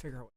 figure out what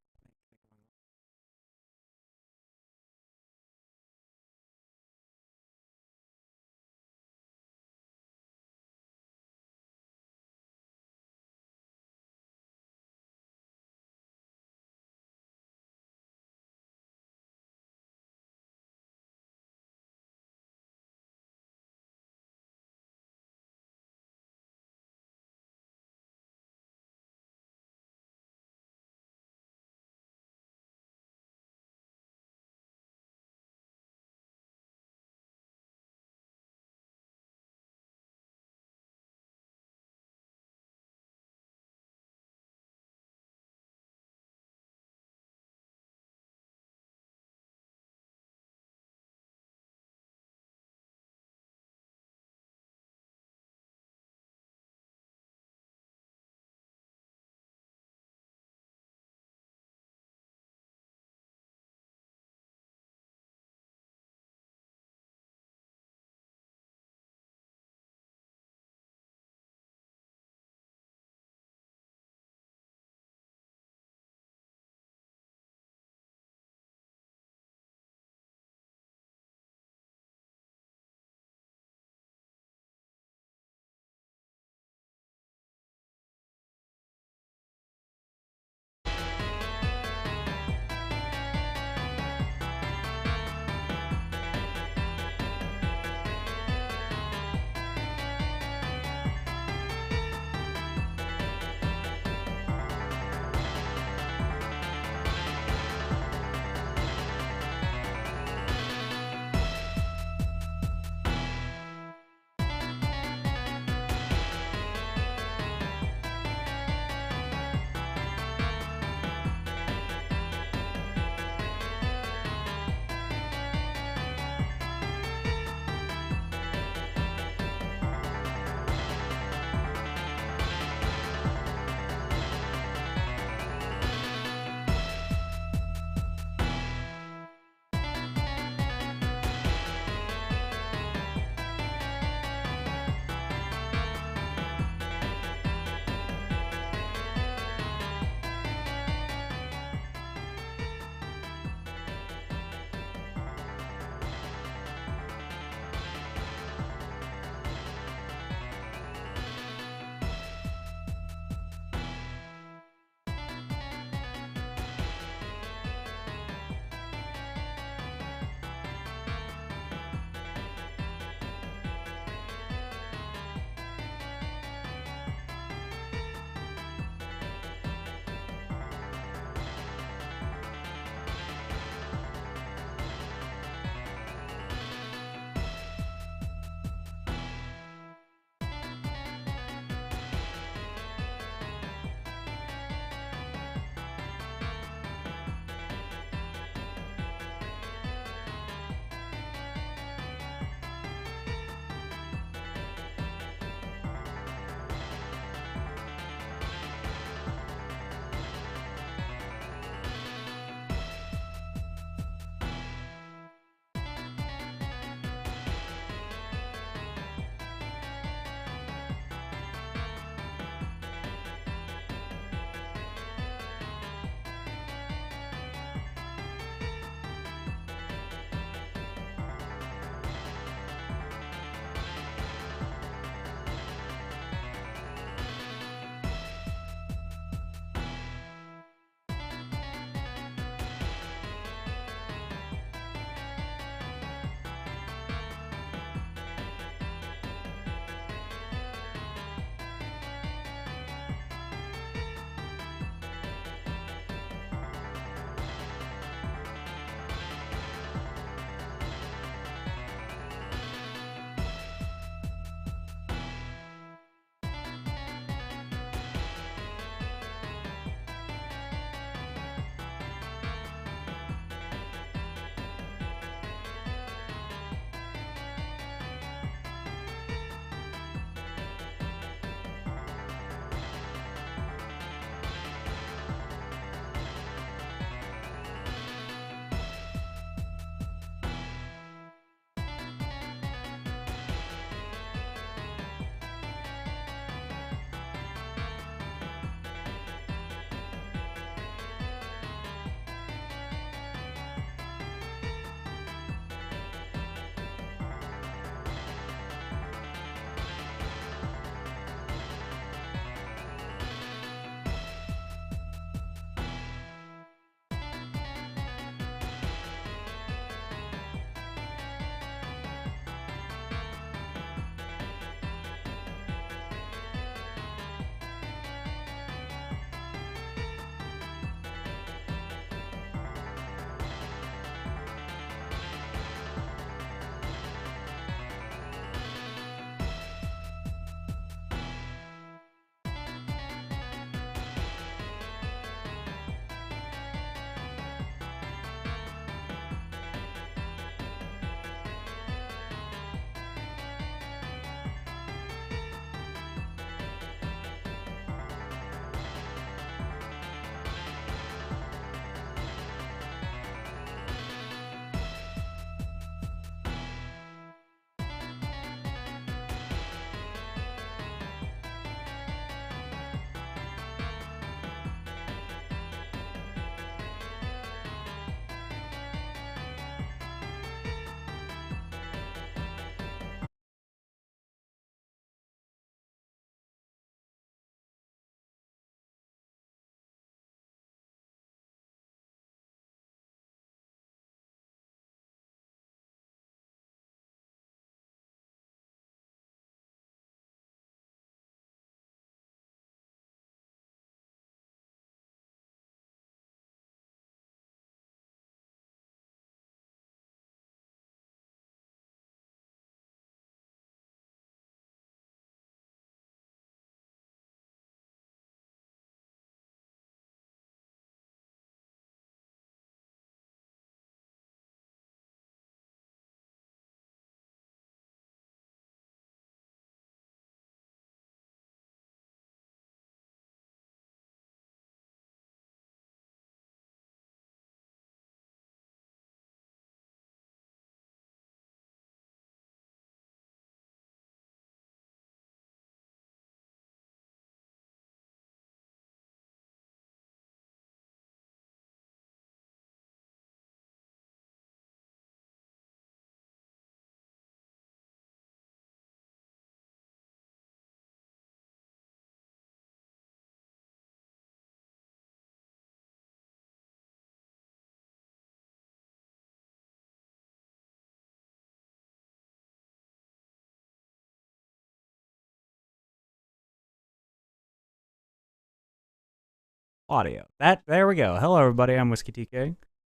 audio. There we go. Hello, everybody. I'm Whiskey TK.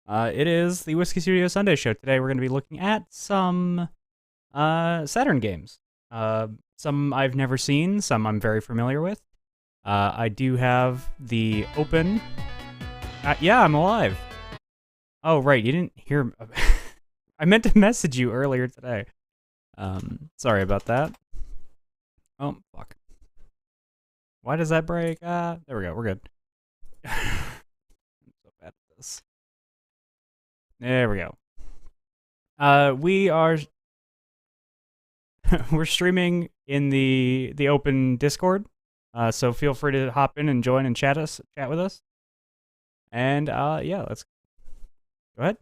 It is the Whiskey Studio Sunday show. Today, we're going to be looking at some Saturn games. Some I've never seen. Some I'm very familiar with. I do have the open. Yeah, I'm alive. Oh, right. You didn't hear. I meant to message you earlier today. Sorry about that. Oh, fuck. Why does that break? There we go. We're good. I'm so bad at this. There we go. We are we're streaming in the open Discord. So feel free to hop in and join and chat with us. And yeah, let's go ahead.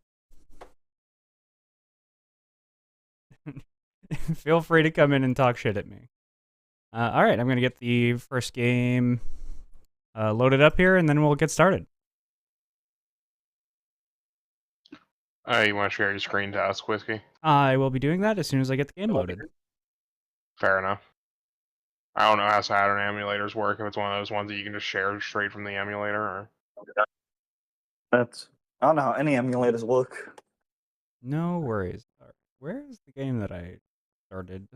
Feel free to come in and talk shit at me. All right, I'm going to get the first game loaded up here, and then we'll get started. You want to share your screen to us, Whisky? I will be doing that as soon as I get the game loaded. Fair enough. I don't know how Saturn emulators work, if it's one of those ones that you can just share straight from the emulator, or... I don't know how any emulators work. No worries. Where is the game that I started?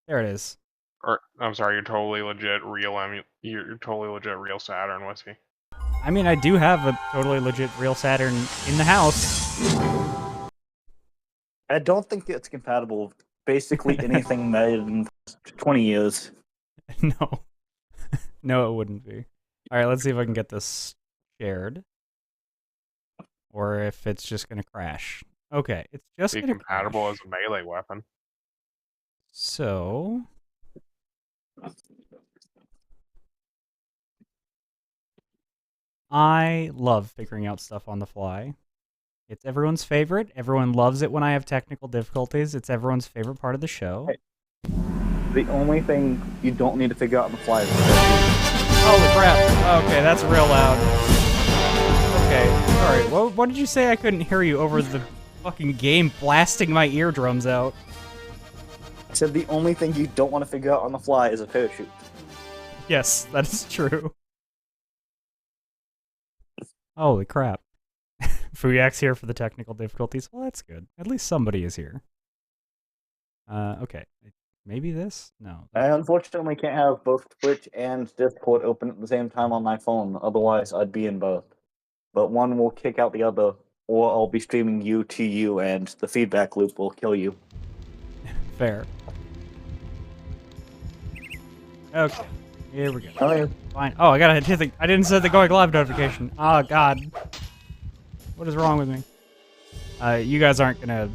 There it is. Or, I'm sorry, you're totally legit real Saturn, Whisky. I mean, I do have a totally legit real Saturn in the house. I don't think it's compatible with basically anything made in 20 years. No. No, it wouldn't be. Alright, let's see if I can get this shared. Or if it's just going to crash. Okay, it's just going to compatible crash. as a melee weapon. So... I love figuring out stuff on the fly. It's everyone's favorite. Everyone loves it when I have technical difficulties. It's everyone's favorite part of the show. Hey, the only thing you don't need to figure out on the fly is holy crap. Okay, that's real loud. Okay, sorry. What did you say? I couldn't hear you over the fucking game blasting my eardrums out. I said the only thing you don't want to figure out on the fly is a parachute. Yes, that is true. Holy crap. Fuyax here for the technical difficulties. Well, that's good. At least somebody is here. Okay. Maybe this? No. I unfortunately can't have both Twitch and Discord open at the same time on my phone. Otherwise, I'd be in both. But one will kick out the other, or I'll be streaming you to you, and the feedback loop will kill you. Fair. Okay. Here we go. Oh, yeah. Fine. Oh, I gotta hit the... I didn't set the going live notification. Oh, God. What is wrong with me? You guys aren't gonna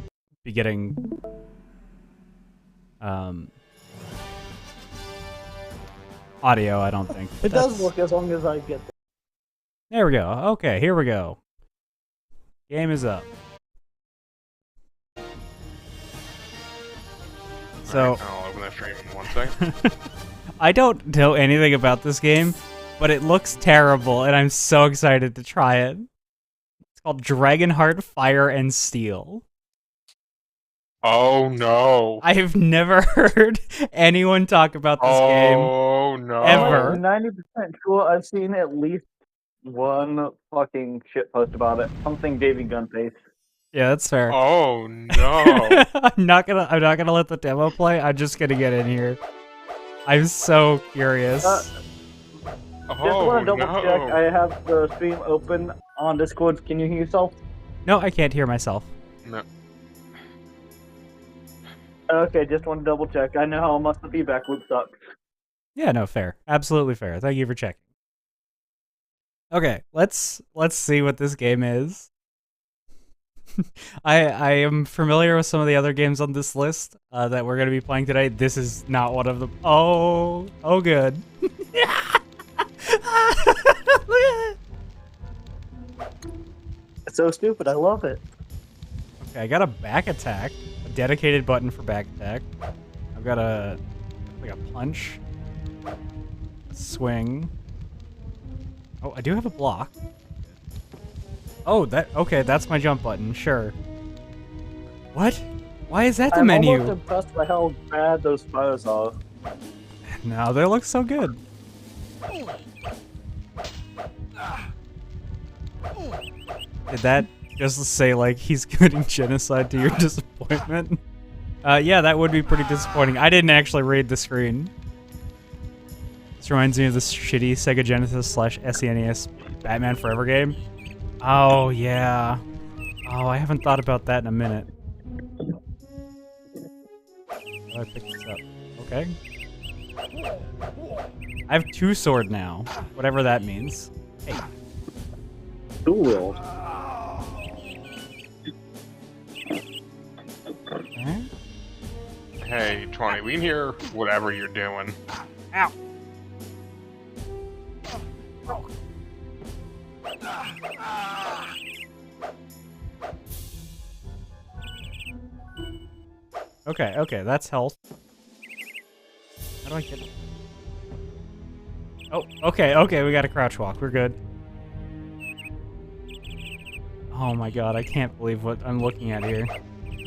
be getting... audio, I don't think. It does work as long as I get... There we go. Okay, here we go. Game is up. So... Right, I'll open that stream in 1 second. I don't know anything about this game, but it looks terrible, and I'm so excited to try it. It's called Dragonheart Fire and Steel. Oh, no. I have never heard anyone talk about this game. Oh, no. Ever. I'm 90% sure I've seen at least one fucking shitpost about it. Something Davey Gunface. Yeah, that's fair. Oh, no. I'm not gonna let the demo play. I'm just gonna get in here. I'm so curious. Just want to double check. I have the stream open on Discord. Can you hear yourself? No, I can't hear myself. No. Okay, just want to double check. I know how much the feedback loop sucks. Yeah, no, fair. Absolutely fair. Thank you for checking. Okay, let's see what this game is. I am familiar with some of the other games on this list that we're going to be playing today. This is not one of them. Oh, good. It's so stupid. I love it. Okay, I got a back attack, a dedicated button for back attack. I've got a punch, a swing. Oh, I do have a block. Oh, okay, that's my jump button, sure. What? Why is that the menu? I'm almost impressed by how bad those fires are. No, they look so good. Did that just say, like, he's committing genocide to your disappointment? Yeah, that would be pretty disappointing. I didn't actually read the screen. This reminds me of this shitty Sega Genesis / SNES Batman Forever game. Oh, yeah. Oh, I haven't thought about that in a minute. How do I pick this up? Okay. I have 2 sword now. Whatever that means. Hey. Dual. Okay. Hey, 20, we can hear whatever you're doing. Ow. Okay, okay, that's health. How do I get... Oh, okay, okay, we got a crouch walk. We're good. Oh my god, I can't believe what I'm looking at here.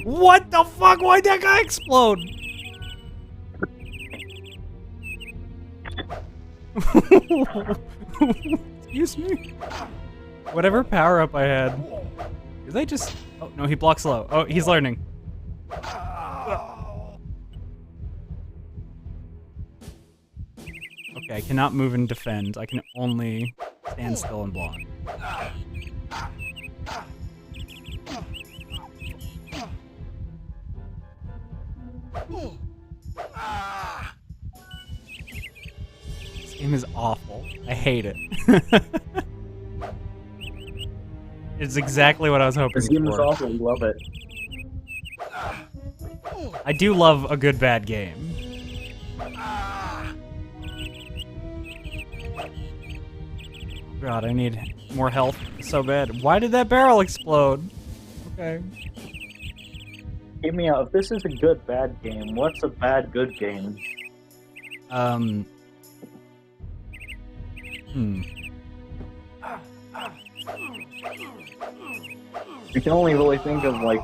What the fuck? Why'd that guy explode? Excuse me? Whatever power-up I had. Did they just... Oh, no, he blocks low. Oh, he's learning. Okay, I cannot move and defend. I can only stand still and block. This game is awful. I hate it. It's exactly what I was hoping This game is for. awful. We love it. I do love a good bad game. God, I need more health so bad. Why did that barrel explode? Okay. Hear me out. If this is a good bad game, what's a bad good game? You can only really think of like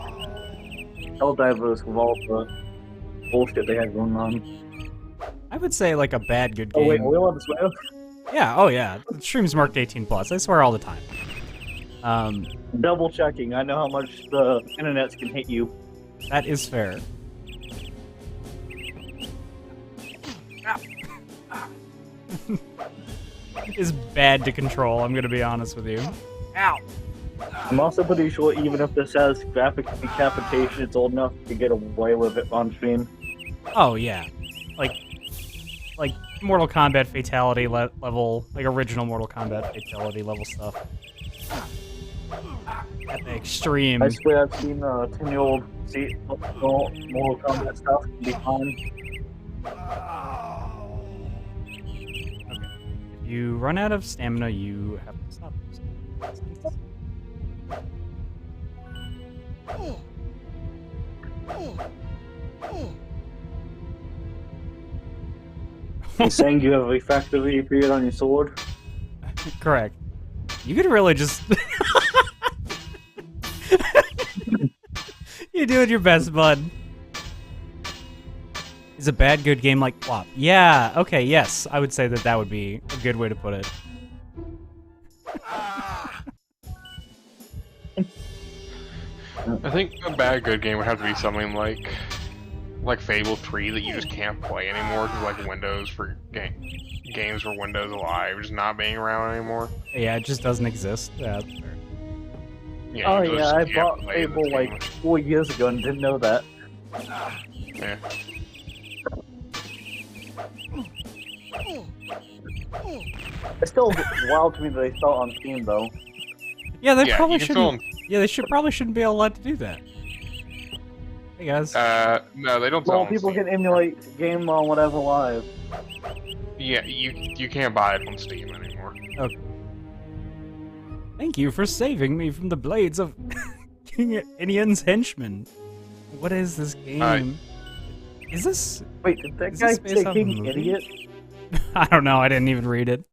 Helldivers with all the bullshit they had going on. I would say like a bad good Oh game. wait, are we allowed to swear? Yeah, oh yeah. The stream's marked 18+. I swear all the time. Double checking. I know how much the internets can hate you. That is fair. Is bad to control, I'm gonna be honest with you. Ow! I'm also pretty sure even if this has graphic decapitation, it's old enough to get away with it on stream. Oh yeah. Like Mortal Kombat fatality level, like original Mortal Kombat fatality level stuff. At the extreme. I swear I've seen 10-year-old Mortal Kombat stuff be fine. If you run out of stamina, you have to stop. You're saying you have a refractory period on your sword? Correct. You could really just... You're doing your best, bud. Is a bad good game like Flop? Yeah, okay, yes. I would say that that would be a good way to put it. I think a bad good game would have to be something like Fable 3 that you just can't play anymore because like Windows for games for Windows Live just not being around anymore. Yeah, it just doesn't exist. Yeah, that's fair. Yeah, Oh you yeah, just I can't bought play the Fable game. like 4 years ago and didn't know that. Yeah. It's still wild to me that they sell it on Steam though. Yeah, they Yeah, probably you can fill shouldn't. Yeah, they probably shouldn't be allowed to do that. Hey guys. No, they don't sell Well, on people Steam. can emulate the game on whatever live. Yeah, you can't buy it on Steam anymore. Okay. Thank you for saving me from the blades of King Inian's henchmen. What is this game? Is this? Wait, did that Is guy this based say off a King movie? Idiot? I don't know. I didn't even read it.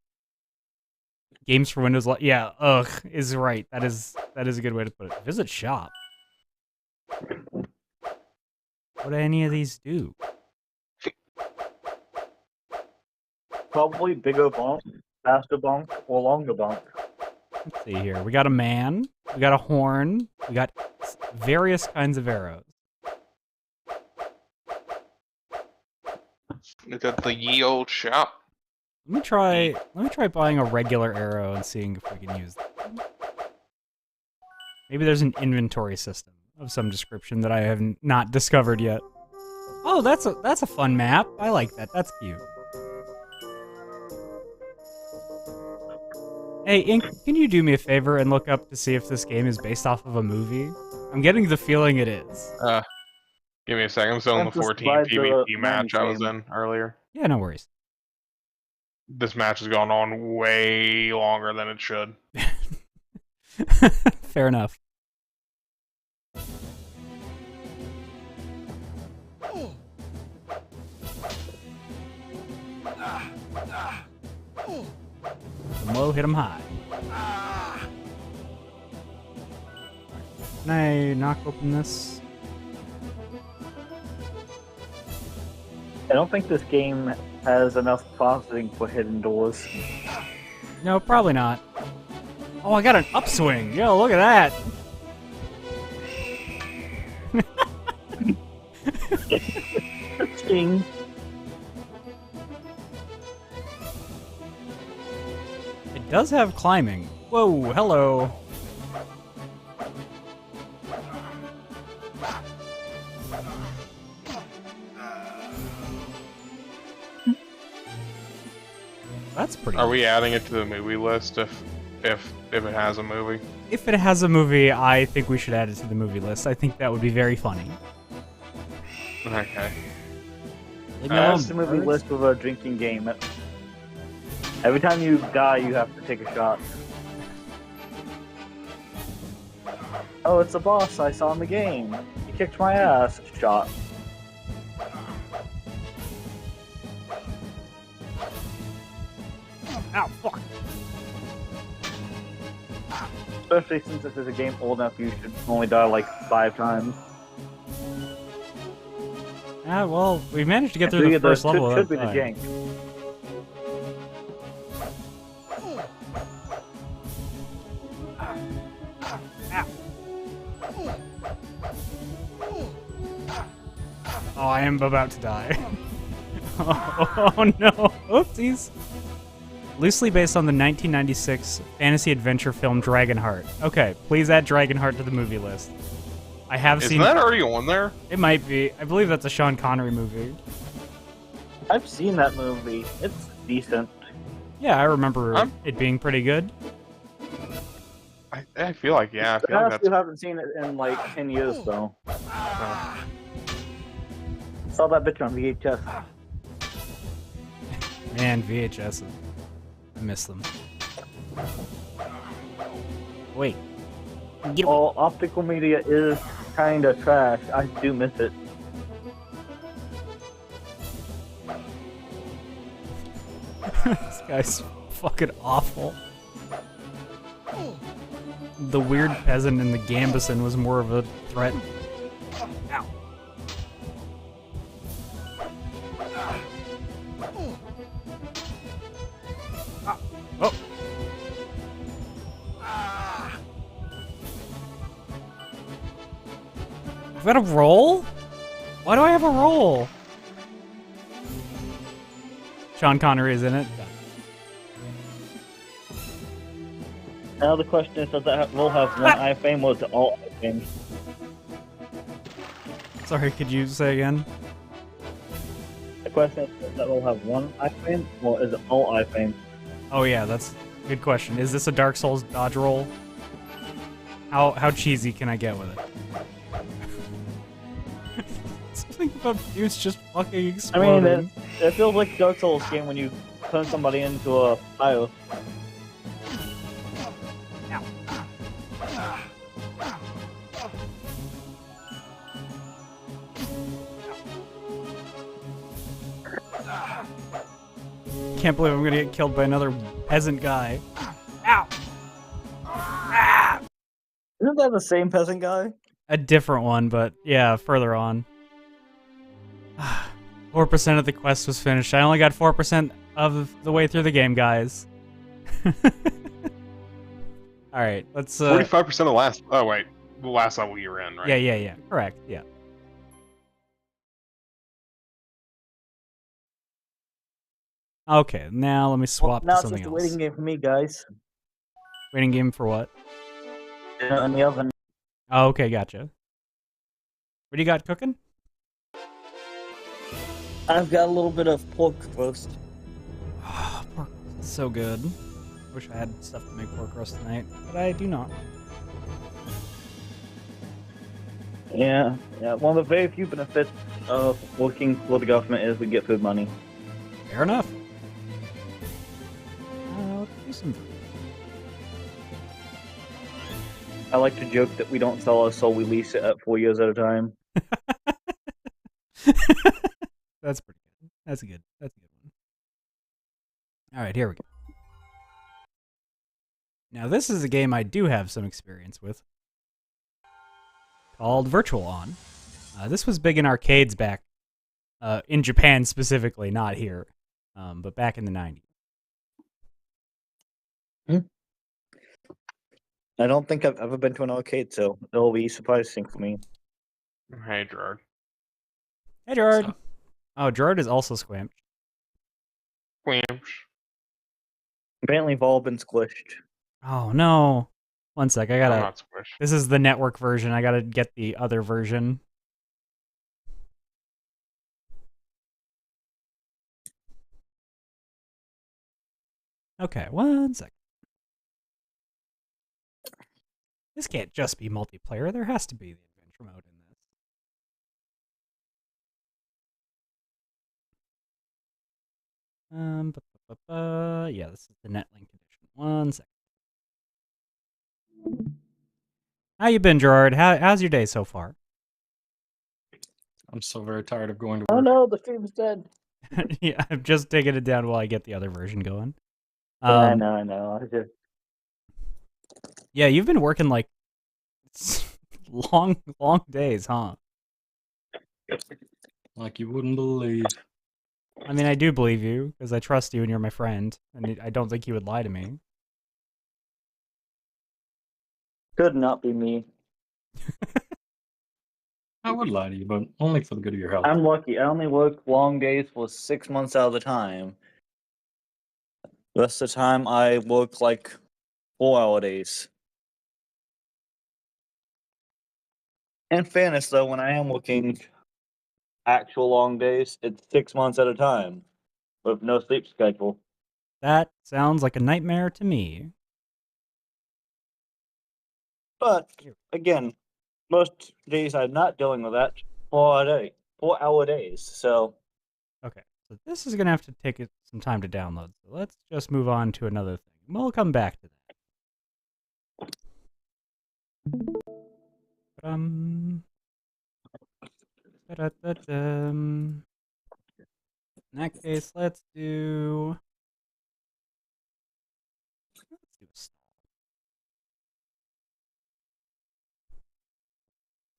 Games for Windows. Yeah. Ugh. Is right. That is a good way to put it. Visit shop. What do any of these do? Probably bigger bump, faster bump, or longer bump. Let's see here. We got a man. We got a horn. We got various kinds of arrows. Look at the ye old shop. Let me try buying a regular arrow and seeing if we can use them. Maybe there's an inventory system of some description that I have not discovered yet. Oh, that's a fun map. I like that. That's cute. Hey, Ink, can you do me a favor and look up to see if this game is based off of a movie? I'm getting the feeling it is. Give me a second. I'm still in the 14 PvP match I was in earlier. Yeah, no worries. This match has gone on way longer than it should. Fair enough. Hit 'em low, hit 'em high. Can I knock open this? I don't think this game has enough processing for hidden doors. No, probably not. Oh, I got an upswing. Yo, look at that. King. It does have climbing. Whoa, hello. That's pretty. Are we adding it to the movie list if it has a movie? If it has a movie, I think we should add it to the movie list. I think that would be very funny. Okay. Leave me alone, That's the movie birds. list of a drinking game. Every time you die, you have to take a shot. Oh, it's a boss I saw in the game. He kicked my ass. Shot. Ow, fuck. Especially since this is a game old enough, you should only die like 5 times. Ah, well, we managed to get So through the yeah, first that level. should be without the dying. jank. Oh, I am about to die. Oh no, oopsies. Loosely based on the 1996 fantasy adventure film Dragonheart. Okay, please add Dragonheart to the movie list. I have Isn't seen. that already on there? It might be. I believe that's a Sean Connery movie. I've seen that movie. It's decent. Yeah, I remember it being pretty good. I feel like, yeah. I feel I like still that's... haven't seen it in like 10 years though. Uh, Saw that bitch on VHS. Man, VHS. I miss them. Wait. Well, optical media is kinda trash. I do miss it. This guy's fucking awful. The weird peasant in the Gambison was more of a threat. Ow. Oh. I've got a roll? Why do I have a roll? Sean Connery is in it. Now the question is, does that roll have one iframe or is it all iframes? Sorry, could you say again? The question is, does that roll have one iframe or is it all iframes? Oh yeah, that's a good question. Is this a Dark Souls dodge roll? How cheesy can I get with it? Something about dudes just fucking I exploding. mean, it feels like a Dark Souls game when you turn somebody into a fire. Can't believe I'm gonna get killed by another peasant guy. Ow! Ah! Isn't that the same peasant guy? A different one, but yeah, further on. 4% of the quest was finished. I only got 4% of the way through the game, guys. All right, let's. 45% of the last. Oh wait, the last level you were in, right? Yeah. Correct. Yeah. Okay, now let me swap now to it's something just a else. waiting game for me, guys. Waiting game for what? In the oven. Oh, okay, gotcha. What do you got cooking? I've got a little bit of pork roast. Pork is so good. Wish I had stuff to make pork roast tonight, but I do not. Yeah. One of the very few benefits of working for the government is we get food money. Fair enough. Let's do some. I like to joke that we don't sell our soul, we lease it at 4 years at a time. That's pretty good. That's a good one. All right, here we go. Now this is a game I do have some experience with, called Virtual On. This was big in arcades back in Japan specifically, not here, but back in the 90s. I don't think I've ever been to an arcade, so it'll be surprising for me. Hey, Gerard. Hey, Gerard. Oh, Gerard is also squamped. Quamps. Apparently, they've all been squished. Oh no! One sec, I I'm gotta. not squished. This is the network version. I gotta get the other version. Okay, one sec. This can't just be multiplayer. There has to be the adventure mode in this. Yeah, this is the Netlink edition. One sec. How you been, Gerard? How's your day so far? I'm so very tired of going to Oh work. no, the stream's dead. Yeah, I'm just taking it down while I get the other version going. I know. Yeah, you've been working like long days, huh? Like you wouldn't believe. I mean, I do believe you because I trust you and you're my friend, and I don't think you would lie to me. Could not be me. I would lie to you, but only for the good of your health. I'm lucky. I only work long days for 6 months out of the time. The rest of the time, I work like 4-hour days. In fairness, though, when I am working actual long days, it's 6 months at a time with no sleep schedule. That sounds like a nightmare to me. But again, most days I'm not dealing with that 4-hour days. So Okay, so this is gonna have to take some time to download. So let's just move on to another thing. We'll come back to that. In that case, let's do.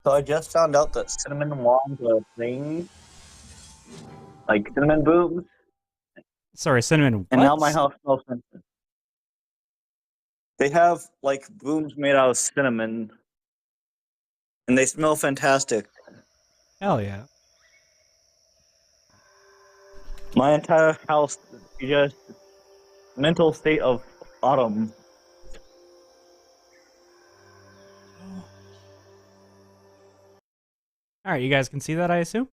I just found out that cinnamon wands are a thing. Like cinnamon boobs. Sorry, cinnamon. What? And now my house smells cinnamon. They have like brooms made out of cinnamon. And they smell fantastic. Hell yeah. My entire house is just mental state of autumn. Alright, you guys can see that, I assume?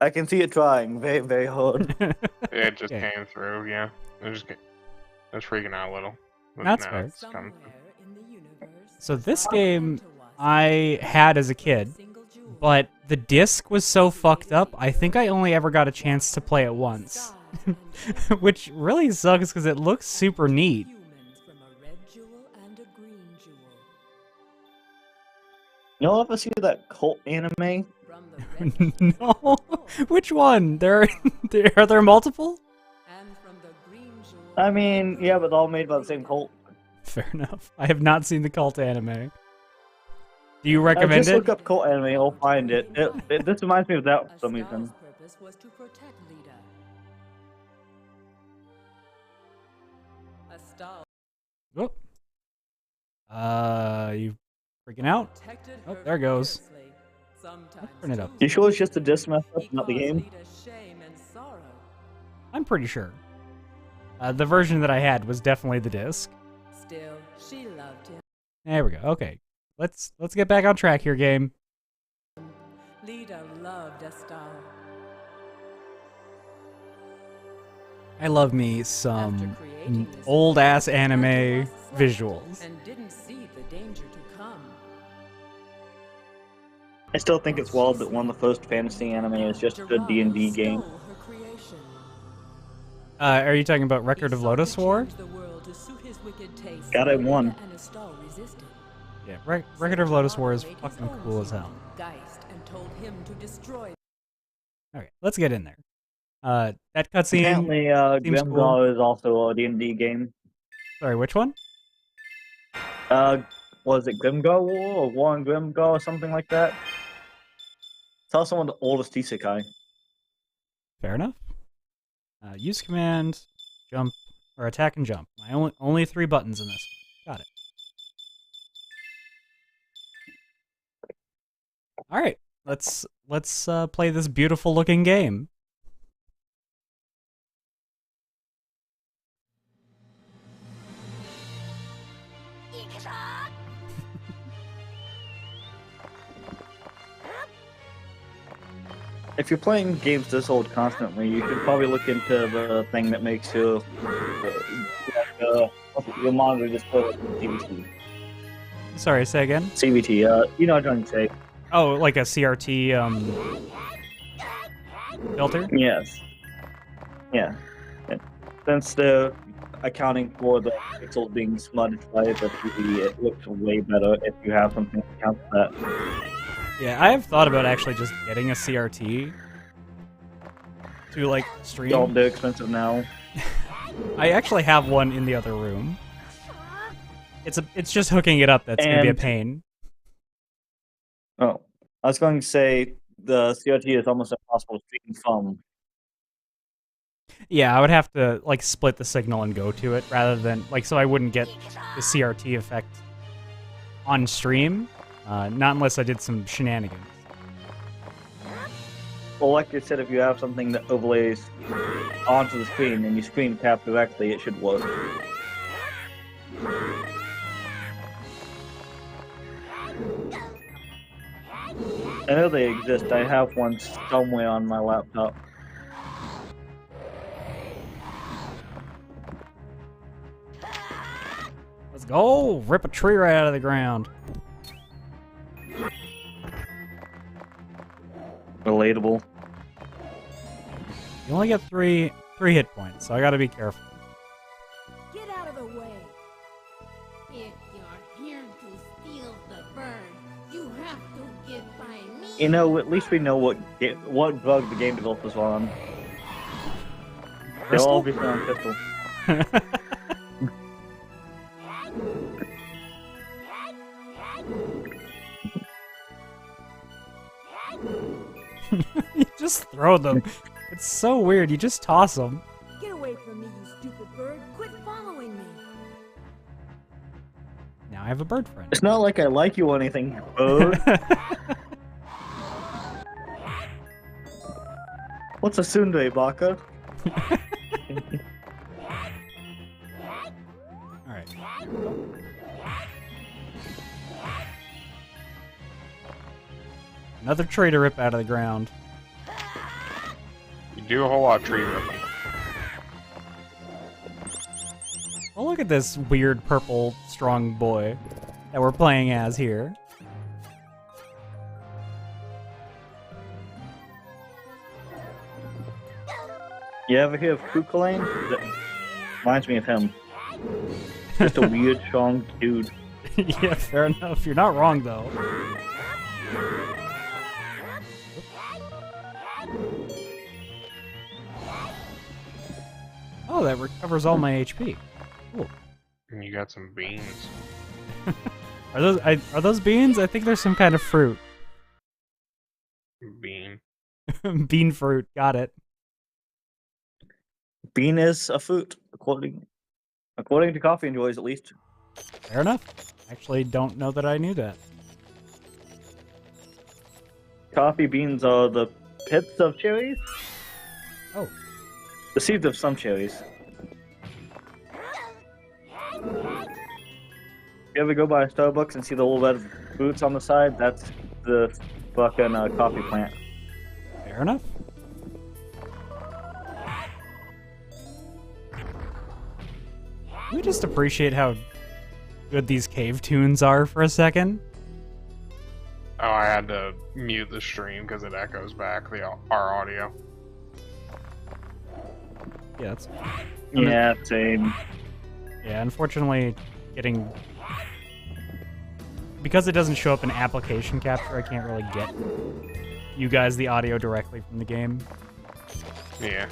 I can see it trying very, very hard. Yeah, it just Okay. came through. Yeah, I was freaking out a little. But That's now fair. it's coming through. So this game I had as a kid, but the disc was so fucked up, I think I only ever got a chance to play it once. Which really sucks because it looks super neat. Y'all ever see that cult anime? No? Which one? Are there multiple? I mean, yeah, but they're all made by the same cult. Fair enough. I have not seen the cult anime. Do you recommend just it? look up cult anime, you'll find it. This reminds me of that for some reason. Whoop. You freaking out? Oh, there it goes. Let's turn it up. You sure it's just the disc mess up, not the game? I'm pretty sure. The version that I had was definitely the disc. Still, she loved him. There we go. Okay, let's get back on track here, game. Lita loved Estelle. I love me some old ass anime visuals. And didn't see the danger to come. I still think it's wild that one of the first fantasy anime is just a D&D game. Stole her creation. Are you talking about Record of Lotus War? The world to suit his wicked taste. God, I won. And Estelle resisted. Yeah, Record of Lotus War is fucking cool as hell. Geist and told him to destroy. Alright, let's get in there. That cutscene. Apparently, seems Grimgar cool. is also a D&D game. Sorry, which one? Was it Grimgar War or War on Grimgar or something like that? It's also one of the oldest isekai. Fair enough. Use command, jump, or attack and jump. My only 3 buttons in this one. Got it. All right, let's play this beautiful looking game. If you're playing games this old constantly, you should probably look into the thing that makes your monitor just put CVT. Sorry, say again. CVT. You know what I'm trying to say. Oh, like a CRT filter? Yes. Yeah. Since they're accounting for the pixels being smudged by the TV, it looks way better if you have something to account for that. Yeah, I have thought about actually just getting a CRT to like stream. They're expensive now. I actually have one in the other room. It's just hooking it up that's gonna be a pain. Oh, I was going to say the CRT is almost impossible to stream from. Yeah, I would have to like split the signal and go to it rather than like so I wouldn't get the CRT effect on stream. Not unless I did some shenanigans. Well, like I said, if you have something that overlays onto the screen and you screen tap directly, it should work. I know they exist. I have one somewhere on my laptop. Let's go! Rip a tree right out of the ground. Relatable. You only get three hit points, so I gotta be careful. Get out of the way. If you're here to steal the bird, you have to get by me. You know, at least we know what drug the game developers are on. They'll all be on crystal. You just throw them. It's so weird. You just toss them. Get away from me, you stupid bird. Quit following me. Now I have a bird friend. It's not like I like you or anything, you bird. What's a tsundere, Baka? Alright. Another tree to rip out of the ground. You do a whole lot of tree ripping. Oh, look at this weird purple strong boy that we're playing as here. You ever hear of Kukulane? That reminds me of him. Just a weird, strong dude. Yeah, fair enough. You're not wrong, though. Oh, that recovers all my HP. Cool. And you got some beans. Are those beans? I think there's some kind of fruit. Bean. Bean fruit. Got it. Bean is a fruit, according. According to Coffee Enjoys, at least. Fair enough. Actually, don't know that I knew that. Coffee beans are the pits of cherries? Oh. The seeds of some cherries. You ever go by a Starbucks and see the little red boots on the side? That's the fucking coffee plant. Fair enough. Can we just appreciate how good these cave tunes are for a second? Oh, I had to mute the stream because it echoes back our audio. Yeah, that's... Yeah, same. Yeah, unfortunately, because it doesn't show up in application capture, I can't really get you guys the audio directly from the game. Yeah.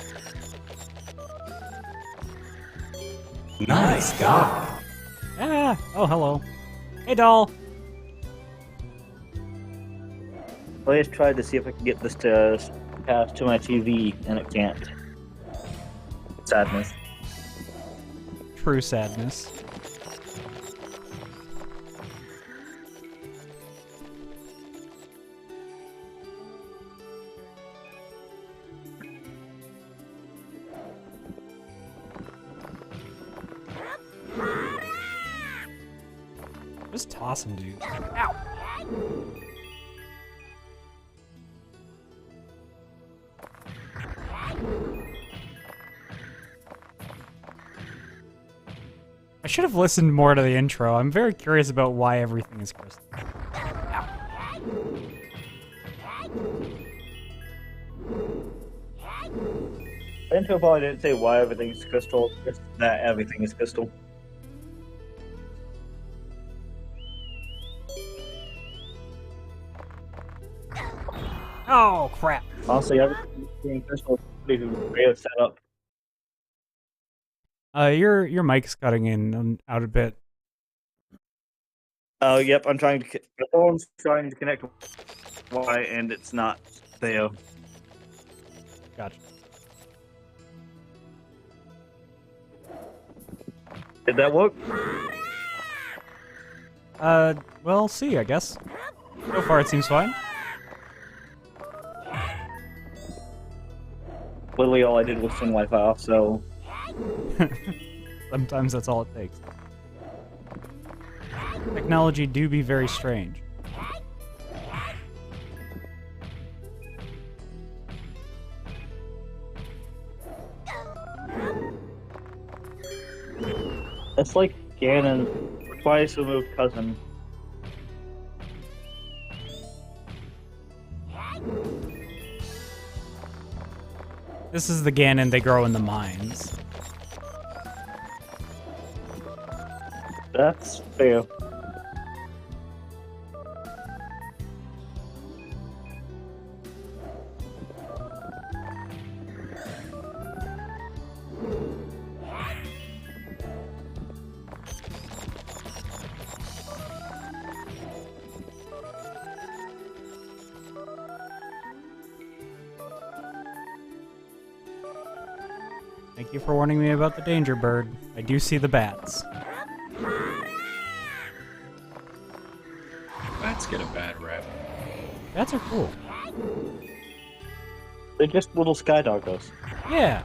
Nice guy. Ah! Oh, hello. Hey, doll! I just tried to see if I could get this to pass to my TV, and it can't. Sadness. True sadness. Just toss him, dude. Ow! I should have listened more to the intro. I'm very curious about why everything is crystal. The intro probably didn't say why everything's crystal, just that everything is crystal. Oh, crap. Honestly, everything being crystal is pretty great setup. Your mic's cutting in and out a bit. Oh, yep, I'm trying to. The phone's trying to connect to Wi-Fi, and it's not there. Gotcha. Did that work? Well, see, I guess. So far, it seems fine. Literally, all I did was turn Wi-Fi off, so. Sometimes that's all it takes. Technology do be very strange. It's like Ganon's twice removed cousin. This is the Ganon they grow in the mines. That's fair. Thank you for warning me about the danger bird. I do see the bats. Bats get a bad rap. Bats are cool. They're just little sky doggos. Yeah.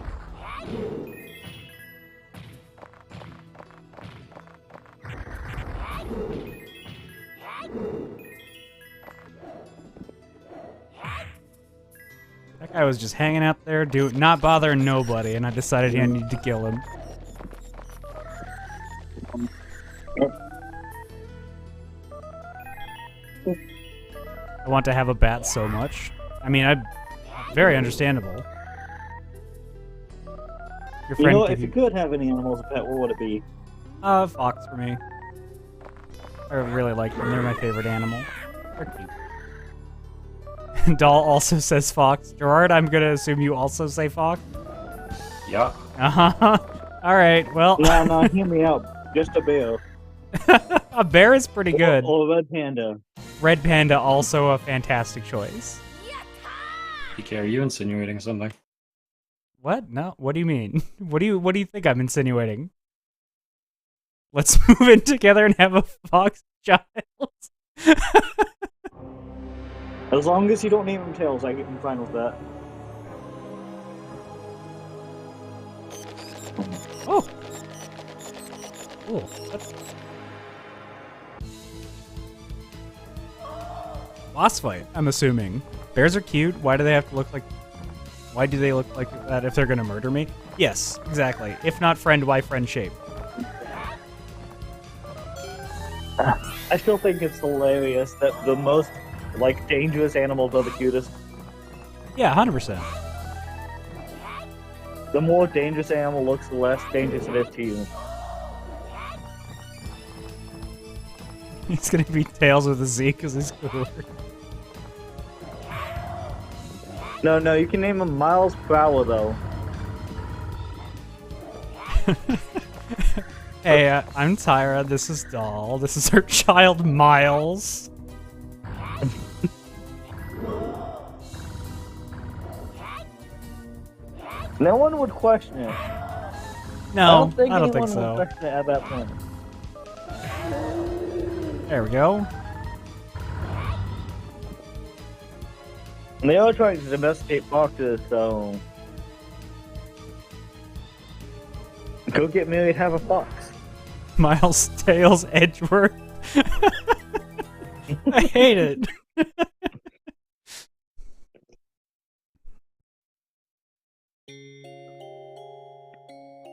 That guy was just hanging out there, not bothering nobody, and I decided I needed to kill him. I want to have a bat so much. I mean, very understandable. Your You friend know, if you could have any animals as a pet, what would it be? Fox for me. I really like them. They're my favorite animal. They're cute. Doll also says fox. Gerard, I'm gonna assume you also say fox. Yeah. Uh-huh. Alright, well. No, hear me out. Just a bear. A bear is pretty good. Or a red panda. Red panda, also a fantastic choice. PK, are you insinuating something? What? No. What do you mean? What do you think I'm insinuating? Let's move in together and have a fox child. As long as you don't name him Tails, I'm fine with that. Oh. Cool. That's... Boss fight, I'm assuming. Bears are cute. Why do they have to look like... Why do they look like that if they're gonna murder me? Yes, exactly. If not friend, why friend shape? I still think it's hilarious that the most, like, dangerous animals are the cutest. Yeah, 100%. The more dangerous an animal looks, the less dangerous it is to you. He's gonna be Tails with a Z because he's cooler. No, you can name him Miles per hour, though. Hey, I'm Tyra, this is Doll, this is her child Miles. No one would question it. No, I don't think anyone so. would question it at that point. There we go. And they are trying to domesticate foxes, so... Go get married, have a fox. Miles, Tails, Edgeworth. I hate it.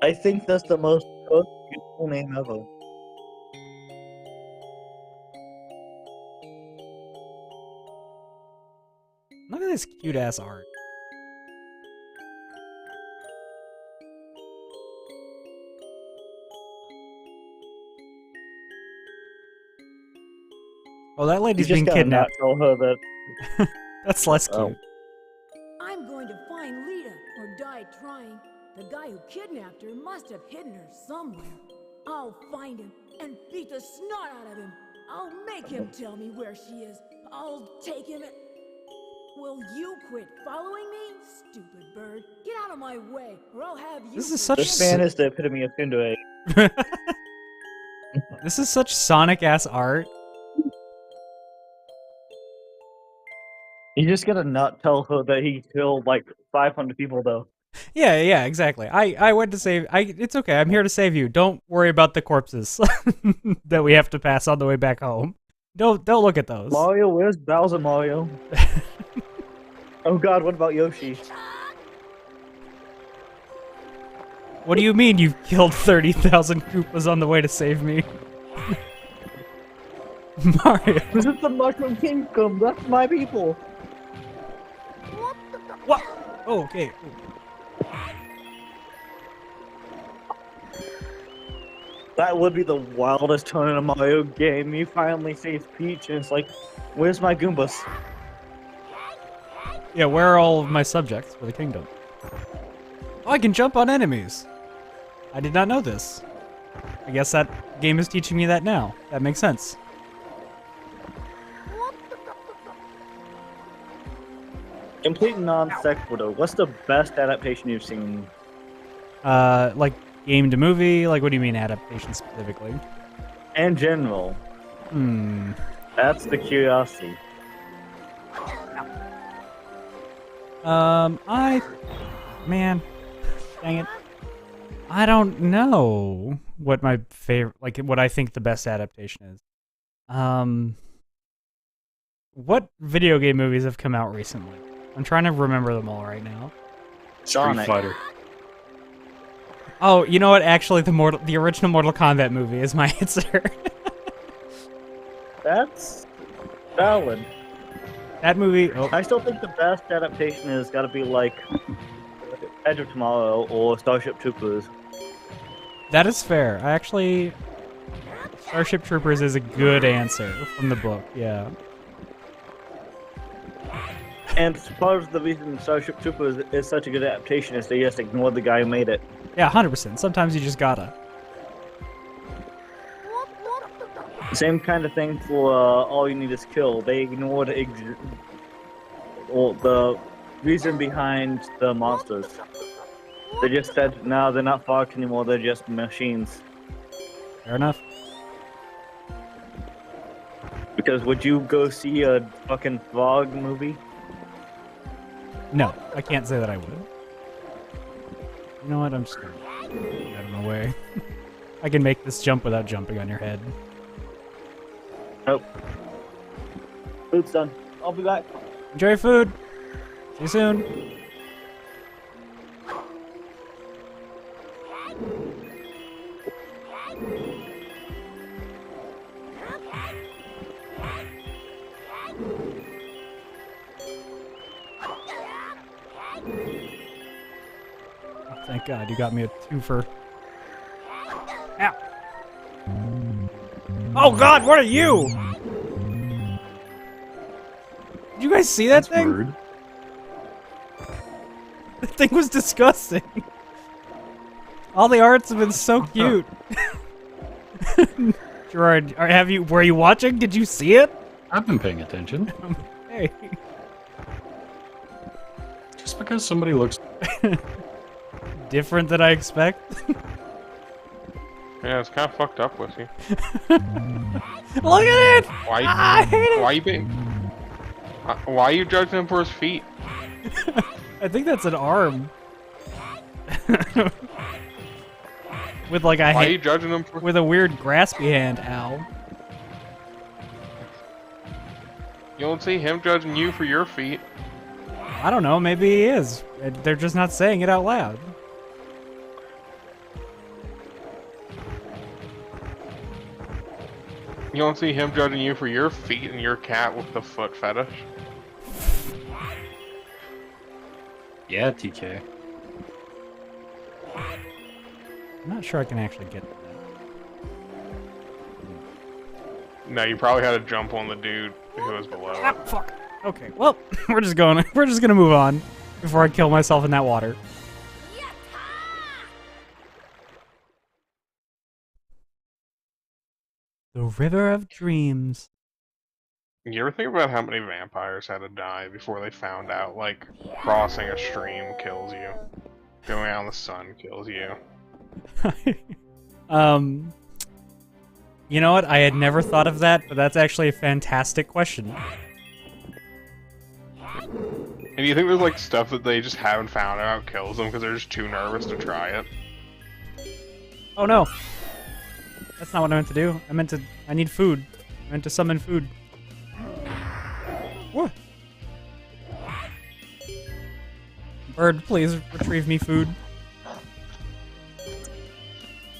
I think that's the most beautiful name ever. Look at this cute ass art. Oh, that lady's You being just gotta not kidnapped. tell her that. That's less cute. Oh. I'm going to find Lita, or die trying. The guy who kidnapped her must have hidden her somewhere. I'll find him and beat the snot out of him. I'll make him tell me where she is. I'll take him and... Will you quit following me, stupid bird? Get out of my way, or I'll have you... This is such This man is the epitome of Kinder Egg. This is such Sonic ass art. You just gotta not tell her that he killed like 500 people, though. Yeah, exactly. I went to save. It's okay. I'm here to save you. Don't worry about the corpses that we have to pass on the way back home. Don't look at those. Mario, where's Bowser, Mario? Oh God, what about Yoshi? What do you mean you've killed 30,000 Koopas on the way to save me? Mario. This is the Mushroom Kingdom. That's my people. What? Oh, okay. That would be the wildest turn in a Mario game. You finally save Peach, and it's like, where's my Goombas? Yeah, where are all of my subjects for the kingdom? Oh, I can jump on enemies. I did not know this. I guess that game is teaching me that now. That makes sense. Complete non-sequitur. What's the best adaptation you've seen? Like game to movie? Like, what do you mean adaptation specifically? In general. That's the curiosity. Man, dang it. I don't know what my favorite, like, what I think the best adaptation is. What video game movies have come out recently? I'm trying to remember them all right now. Street Sonic. Fighter. Oh, you know what? Actually, the original Mortal Kombat movie is my answer. That's valid. That movie. Oh, I still think the best adaptation has got to be like Edge of Tomorrow or Starship Troopers. that is fair. I actually, Starship Troopers is a good answer from the book. Yeah. And part of the reason Starship Troopers is such a good adaptation is they just ignored the guy who made it. Yeah, 100%. Sometimes you just gotta. Same kind of thing for All You Need Is Kill. They ignored the reason behind the monsters. They just said, no, they're not Fox anymore, they're just machines. Fair enough. Because would you go see a fucking Frog movie? No, I can't say that I would. You know what? I'm just gonna get out of my way. I can make this jump without jumping on your head. Nope. Food's done. I'll be back. Enjoy your food. See you soon. Oh, thank God, you got me a twofer. Ow! Oh God, what are you? Did you guys see that thing? Rude. The thing was disgusting. All the arts have been so cute. Gerard, were you watching? Did you see it? I've been paying attention. Hey. Just because somebody looks Different than I expect. Yeah, it's kind of fucked up with you. Look at it! Why? I hate it! Why you being? Why are you judging him for his feet? I think that's an arm. With like a Why are you judging him for? with a weird graspy hand, ow. You don't see him judging you for your feet. I don't know, maybe he is. They're just not saying it out loud. You don't see him judging you for your feet and your cat with the foot fetish. Yeah, TK. I'm not sure I can actually get to that. No, you probably had to jump on the dude who was below Ah, it. fuck. Okay, well, we're just gonna move on before I kill myself in that water. The River of Dreams. You ever think about how many vampires had to die before they found out, like, crossing a stream kills you? Going out in the sun kills you. You know what? I had never thought of that, but that's actually a fantastic question. And you think there's, like, stuff that they just haven't found out kills them because they're just too nervous to try it? Oh no. That's not what I meant to do. I need food. I meant to summon food. What? Bird, please retrieve me food.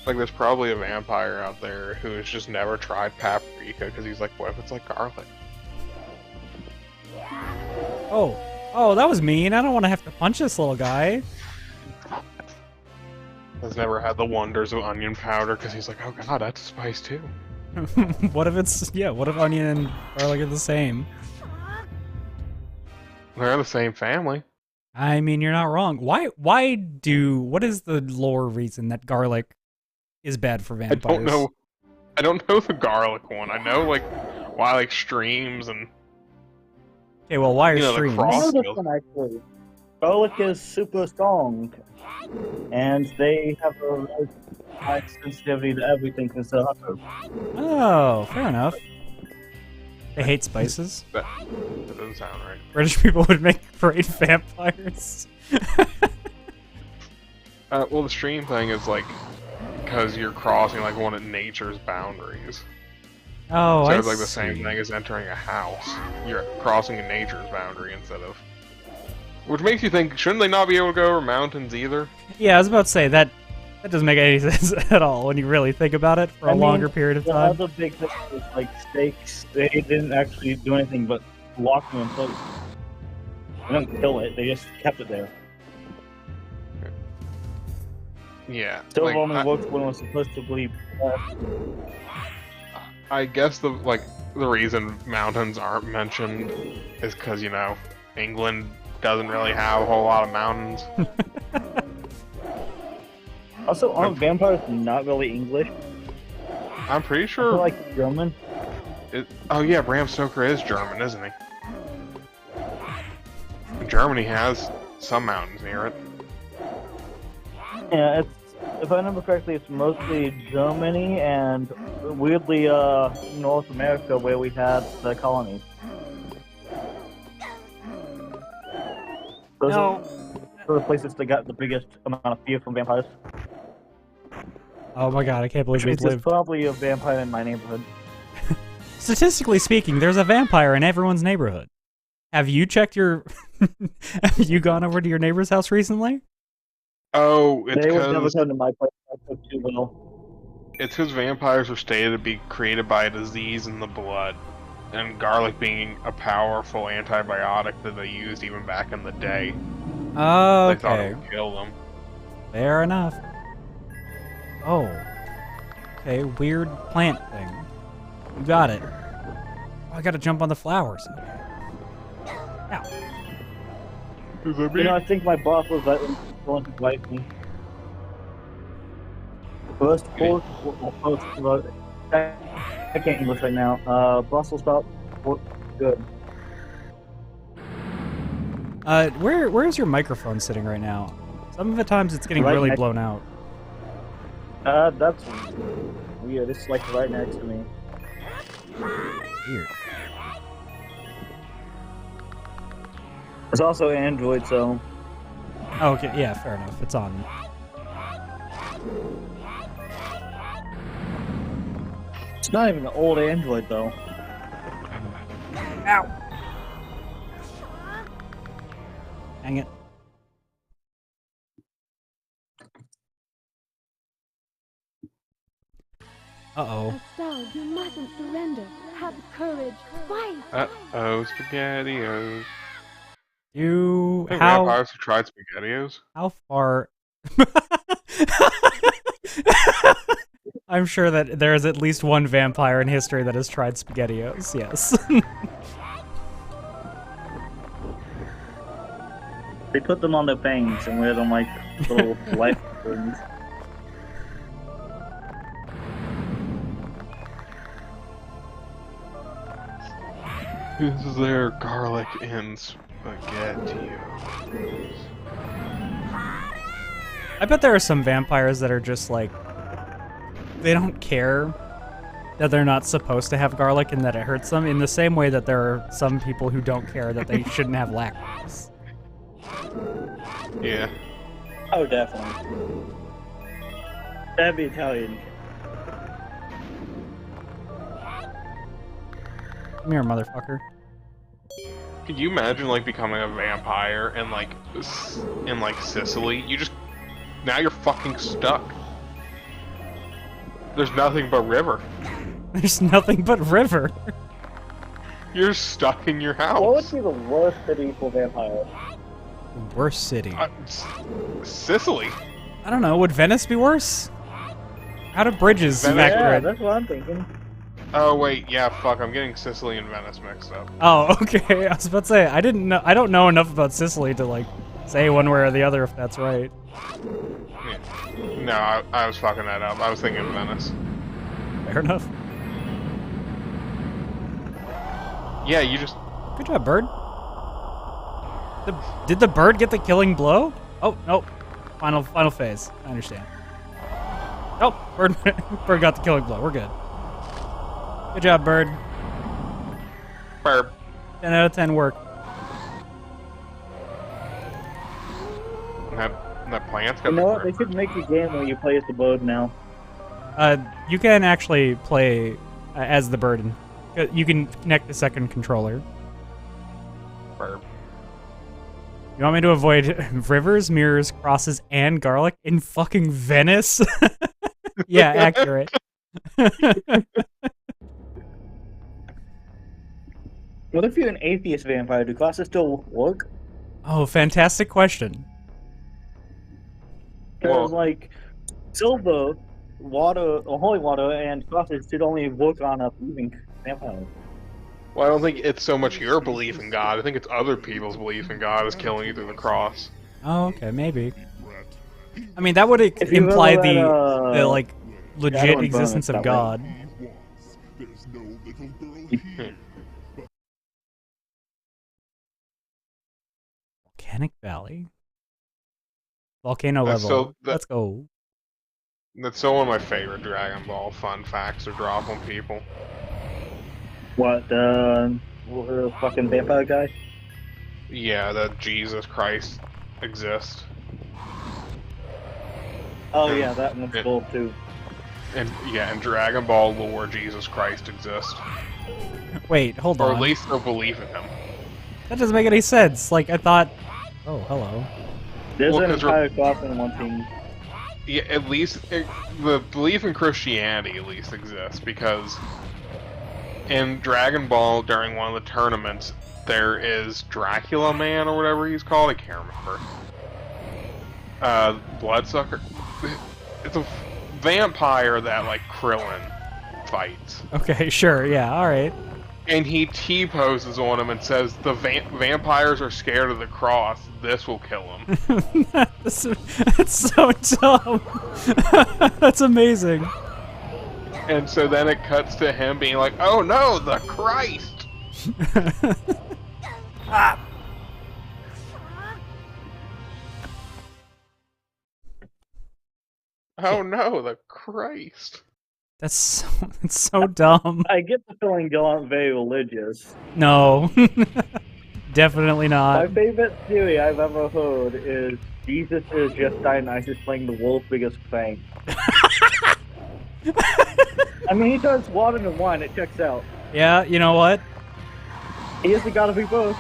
Like, there's probably a vampire out there who has just never tried paprika because he's like, what if it's like garlic? Oh, that was mean. I don't want to have to punch this little guy. Has never had the wonders of onion powder because he's like, oh god, that's spice too. What if onion and garlic are the same? They're the same family. I mean, you're not wrong. What is the lore reason that garlic is bad for vampires? I don't know the garlic one. I know, like, why, like, streams and... Okay, well, why are You know, the streams? cross- I know this one actually. Garlic is super strong, and they have a really high sensitivity to everything instead of hunger. Oh, fair enough. They hate spices. That doesn't sound right. British people would make great vampires. Well, the stream thing is, like, because you're crossing, like, one of nature's boundaries. Oh, So I it's like the see. same thing as entering a house. You're crossing a nature's boundary instead of... Which makes you think, shouldn't they not be able to go over mountains either? Yeah, I was about to say that doesn't make any sense at all when you really think about it for a longer period of The time. other big thing is like stakes. They didn't actually do anything but lock them in place. They didn't kill it. They just kept it there. Yeah. Still like, only worked when it was supposed to be. I guess the reason mountains aren't mentioned is because, you know, England doesn't really have a whole lot of mountains. Also, aren't vampires not really English? I'm pretty They're sure... like German. Oh yeah, Bram Stoker is German, isn't he? Germany has some mountains near it. Yeah, if I remember correctly, it's mostly Germany and weirdly North America where we had the colonies. Those No. are the places that got the biggest amount of fear from vampires. Oh my god, I can't believe Which we means there's lived. probably a vampire in my neighborhood. Statistically speaking, there's a vampire in everyone's neighborhood. Have you checked your... Have you gone over to your neighbor's house recently? Oh, it's They would never because come to my place. I took too well. vampires are stated to be created by a disease in the blood, and garlic being a powerful antibiotic that they used even back in the day. Oh, They thought it okay. would kill them. Fair enough. Oh. Okay, weird plant thing. You got it. Oh, I gotta jump on the flowers. Ow. Does that You mean? know, I think my boss was going to wipe me. First course, I can't English right now. Brussels sprout, good. Where's your microphone sitting right now? Some of the times it's getting Right really next- blown out. That's weird. It's like right next to me. Weird. It's also Android, so Oh, okay, yeah, fair enough. It's on. it's not even an old Android though. Ow! Dang it. Uh-oh. Estelle, you mustn't surrender. Have courage. Fight. Uh-oh, SpaghettiOs. You... I think How... vampires have tried SpaghettiOs. How far... I'm sure that there is at least one vampire in history that has tried SpaghettiOs, yes. They put them on their fangs and wear them like little life rings. Is there garlic in SpaghettiOs? I bet there are some vampires that are just like... They don't care that they're not supposed to have garlic and that it hurts them, in the same way that there are some people who don't care that they shouldn't have lactose. Yeah. Oh, definitely. That'd be Italian. Come here, motherfucker. Could you imagine like becoming a vampire and like in like Sicily? You just now you're fucking stuck. There's nothing but river. There's nothing but river. You're stuck in your What would house. be the worst city for vampires? Worst city. Sicily. I don't know, would Venice be worse? How do bridges Venice- factor Yeah, in? that's what I'm thinking. Oh wait, yeah, fuck. I'm getting Sicily and Venice mixed up. Oh, okay. I was about to say, I don't know enough about Sicily to like say one way or the other if that's right. Yeah. No, I was fucking that up. I was thinking Venice. Fair enough. Yeah, you just Good job, bird. Did the bird get the killing blow? Oh, nope. Final phase. I understand. Nope, bird bird got the killing blow. We're good. Good job, bird. burp. 10 out of 10 work. That plant's got You the know what? They burp. should make a game where you play as the bird now. You can actually play as the bird. You can connect the second controller. Burp. You want me to avoid rivers, mirrors, crosses, and garlic in fucking Venice? Yeah, accurate. What if you're an atheist vampire? Do classes still work? Oh, fantastic question. Because, Well- like, silver, water, or holy water, and crosses should only work on a believing vampire. Well, I don't think it's so much your belief in God. I think it's other people's belief in God is killing you through the cross. Oh, okay, maybe. I mean, that would If you imply remember the that, like Shadow legit and existence Bone, of it's God. Volcanic Valley. Volcano level. so that- Let's go. That's still one of my favorite Dragon Ball fun facts to drop on people. What, the fucking vampire guy? Yeah, that Jesus Christ exists. Oh yeah, that one's cool too. And yeah, in Dragon Ball lore, Jesus Christ exists. Wait, hold Or on. at least they'll believe in him. That doesn't make any sense. Like, I thought... Oh, hello. There's Well, an 'cause entire class in one thing. Yeah, at least the belief in Christianity at least exists, because in Dragon Ball during one of the tournaments there is Dracula Man or whatever he's called. I can't remember. Bloodsucker. It's a vampire that like Krillin fights, Okay, sure, yeah, alright. and he T-poses on him and says the vampires are scared of the cross. This will kill them. That's so dumb. That's amazing. And so then it cuts to him being like, "Oh no, the Christ!" Oh no, the Christ! That's so dumb. I get the feeling y'all aren't very religious. No. Definitely My not. favorite theory I've ever heard is Jesus is just Dionysus playing the world's biggest fang. I mean, he turns water into wine, it checks out. Yeah, you know what? He is the god of you both.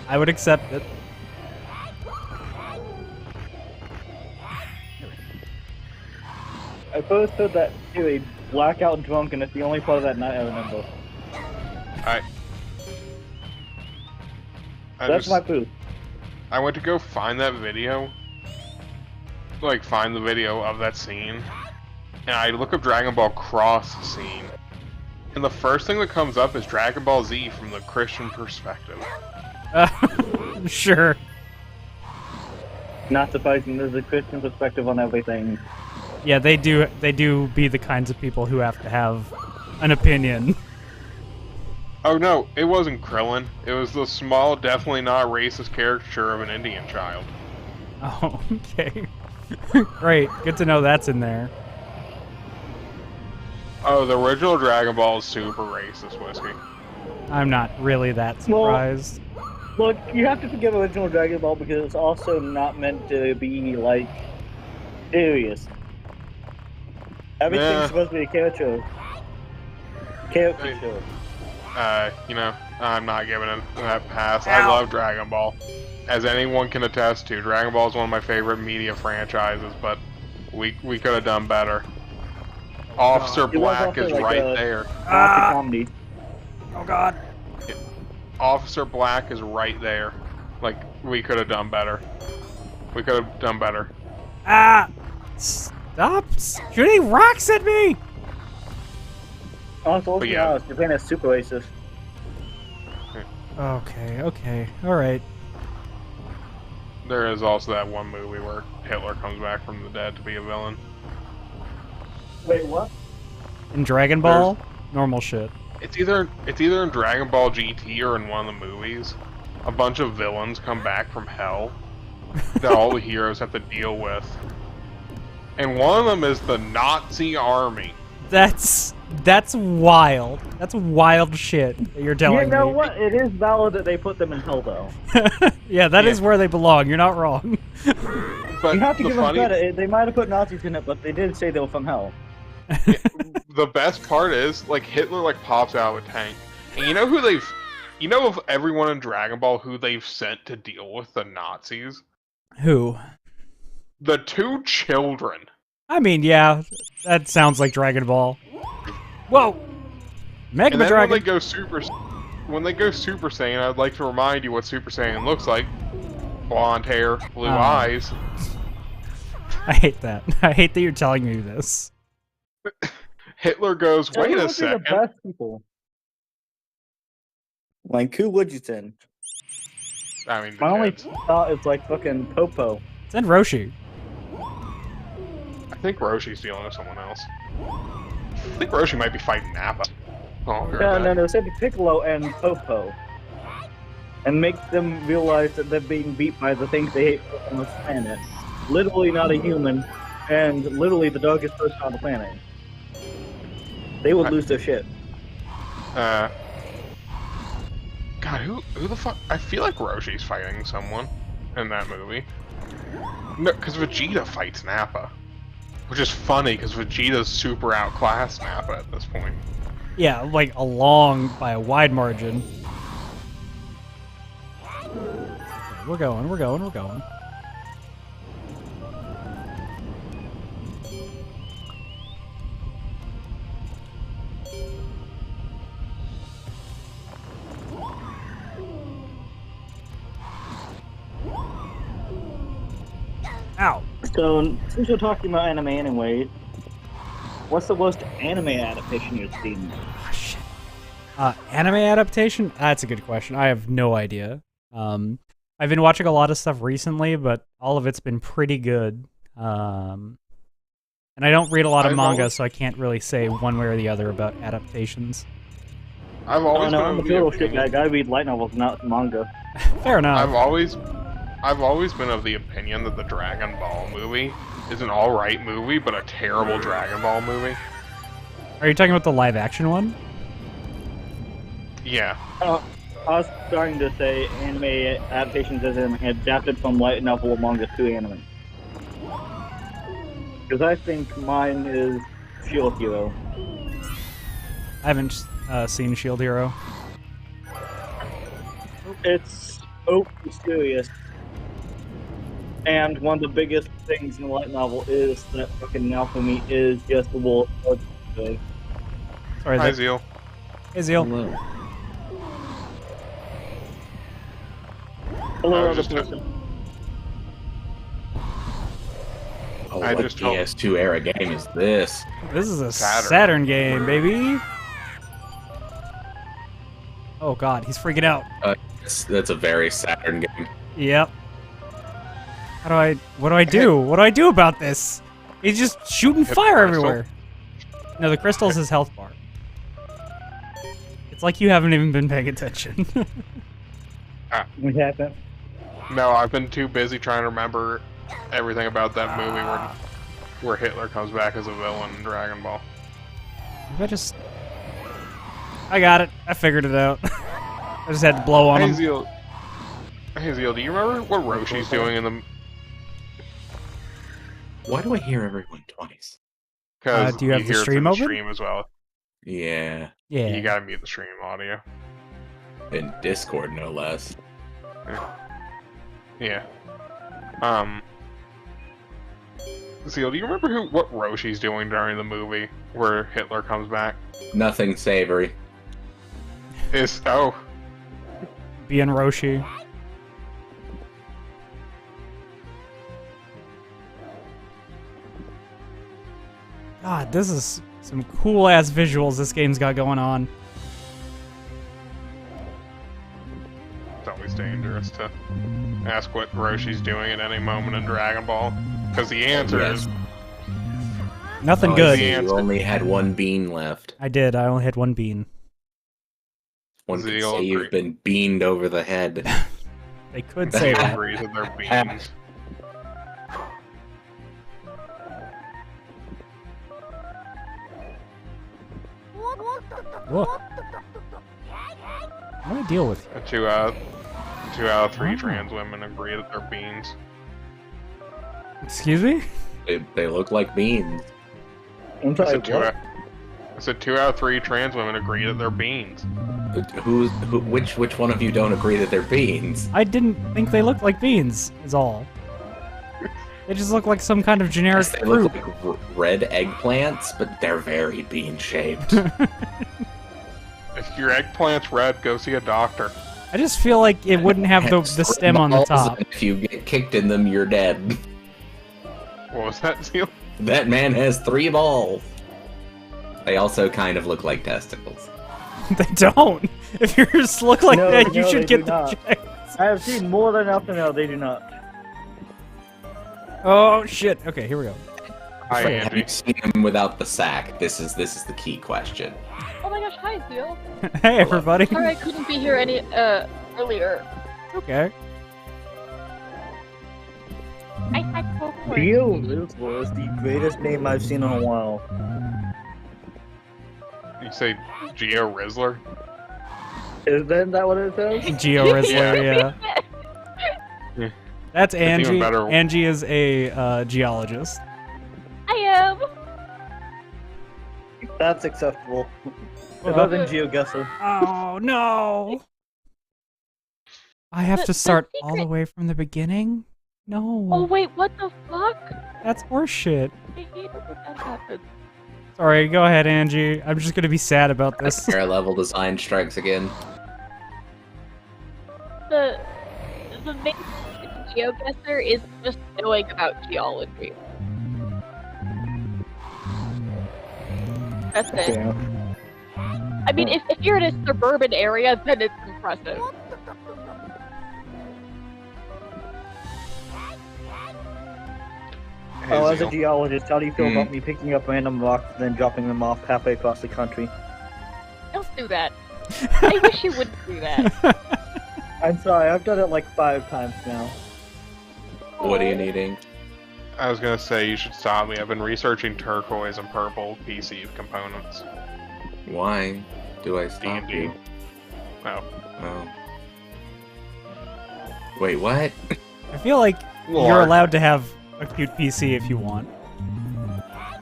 I would accept it. I first heard that theory blackout drunk, and it's the only part of that night I remember. That's my proof. I went to go find that video, like find the video of that scene, and I look up Dragon Ball Cross scene, and the first thing that comes up is Dragon Ball Z from the Christian perspective. Sure. Not surprising, there's a Christian perspective on everything. Yeah, they do be the kinds of people who have to have an opinion. Oh no, it wasn't Krillin. It was the small, definitely not racist caricature of an Indian child. Oh, okay. Great. Good to know that's in there. Oh, the original Dragon Ball is super racist, Whiskey. I'm not really that surprised. Look, you have to forgive original Dragon Ball because it's also not meant to be, like, serious. Everything's supposed to be a character. Caricature. You know, I'm not giving it that pass. I love Dragon Ball. As anyone can attest to, Dragon Ball is one of my favorite media franchises, but we could have done better. Officer Black is right there. Comedy. Oh god. Officer Black is right there. Like, we could have done better. We could have done better. Ah! Stop shooting rocks at me! Also, let's be yeah. honest, Japan is super racist. Okay, alright. There is also that one movie where Hitler comes back from the dead to be a villain. Wait, what? In Dragon Ball, normal shit. It's either in Dragon Ball GT or in one of the movies. A bunch of villains come back from hell that all the heroes have to deal with. And one of them is the Nazi army. That's wild. That's wild shit that you're telling me. You know what? It is valid that they put them in hell, though. Yeah, that is where they belong. You're not wrong. But You have to give them credit. They might have put Nazis in it, but they did say they were from hell. The best part is, like, Hitler, like, pops out of a tank. And you know who you know of everyone in Dragon Ball who they've sent to deal with the Nazis? Who? The two children. I mean, yeah, that sounds like Dragon Ball. Whoa! Mega And then Dragon! when they go Super Saiyan, I'd like to remind you what Super Saiyan looks like. Blonde hair, blue eyes. I hate that. I hate that you're telling me this. Hitler goes, wait a The second. best people. Like, who would you send? I mean, the My only kids. thought is like fucking Popo. Send Roshi. I think Roshi's dealing with someone else. I think Roshi might be fighting Nappa. Oh, No, send Piccolo and Popo. And make them realize that they're being beat by the things they hate on this planet. Literally not a human, and literally the doggiest person on the planet. They would lose their shit. God, who the fuck? I feel like Roshi's fighting someone in that movie. No, because Vegeta fights Nappa. Which is funny, because Vegeta's super outclassed Nappa at this point. Yeah, like by a wide margin. Okay, we're going. Ow. So, since we're talking about anime anyway, what's the worst anime adaptation you've seen? Oh, shit. Anime adaptation? That's a good question. I have no idea. I've been watching a lot of stuff recently, but all of it's been pretty good. And I don't read a lot of manga, so I can't really say one way or the other about adaptations. I've always I'm a total shit guy. I read light novels, not manga. Fair enough. I've always been of the opinion that the Dragon Ball movie is an alright movie, but a terrible Dragon Ball movie. Are you talking about the live action one? Yeah. I was starting to say anime adaptations as in adapted from light novel or manga to anime. Because I think mine is Shield Hero. I haven't seen Shield Hero. It's open serious. And one of the biggest things in the light novel is that fucking Naofumi is just the wolf. Sorry, Hi, Zeal. Hey, Zeal. Hello, other just person. Oh, I what just hope- PS2 era game is this? This is a Saturn. Saturn game, baby. Oh god, he's freaking out. That's a very Saturn game. Yep. What do I do? What do I do about this? He's just shooting Hit fire the crystal. everywhere. No, the crystal's his health bar. It's like you haven't even been paying attention. What happened? No, I've been too busy trying to remember everything about that movie where Hitler comes back as a villain in Dragon Ball. I got it. I figured it out. I just had to blow on Hey him. Zeal, do you remember what Roshi's doing in the... Why do I hear everyone twice? Because do you have the hear it stream through open? stream as well. Yeah, Yeah. You gotta mute the stream audio. in Discord no less. Yeah. Zeal, do you remember what Roshi's doing during the movie where Hitler comes back? Nothing savory. Being Roshi. God, this is some cool ass visuals this game's got going on. It's always dangerous to ask what Roshi's doing at any moment in Dragon Ball. Because the answer Yes. is... Nothing Oh, good. the You answer- only had one bean left. I did. I only had one bean. One could Zeal say you've agree. been beaned over the head. They could say that. agree that they're beans. Whoa. What do I deal with? Two out of three trans women agree that they're beans. Excuse me? They look like beans. I'm I sorry, said, what? I said 2 out of 3 trans women agree that they're beans. Which one of you don't agree that they're beans? I didn't think they looked like beans, is all. They just look like some kind of generic They fruit. look like red eggplants, but they're very bean-shaped. If your eggplant's red, go see a doctor. I just feel like it wouldn't have the stem on the Balls, top. and if you get kicked in them, you're dead. What was that, Zeal? That man has 3 balls. They also kind of look like testicles. They don't. If yours look like No, that, you no, should they get do the not. check. I have seen more than enough to know they do not. Oh shit. Okay, here we go. Hi, Have Angie. you seen him without the sack? This is the key question. Oh my gosh, hi Zeal. Hey everybody. Sorry I couldn't be here any earlier. Okay. I had Geo Rizzler is the greatest name I've seen in a while. You say Geo Rizzler? Isn't that what it says? Geo Rizzler, yeah. Yeah. That's It's even Angie. better. Angie is a geologist. I am. That's acceptable. Well, Better than GeoGuessr. Oh no! I have to start all the secret- way from the beginning? No. Oh wait, what the fuck? That's horseshit. I hate it when that happens. Sorry, go ahead, Angie. I'm just gonna be sad about this. Air level design strikes again. The main GeoGuessr is just knowing about geology. That's it. Yeah. I mean, if you're in a suburban area, then it's impressive. Oh, as a Hazel. geologist, how do you feel about me picking up random rocks and then dropping them off halfway across the country? Don't do that. I wish you wouldn't do that. I'm sorry, I've done it like 5 times now. What are you needing? I was gonna say you should stop me. I've been researching turquoise and purple PC components. Why do I stop D&D. you? Oh. Oh. Wait, what? I feel like Well, you're our- allowed to have a cute PC if you want.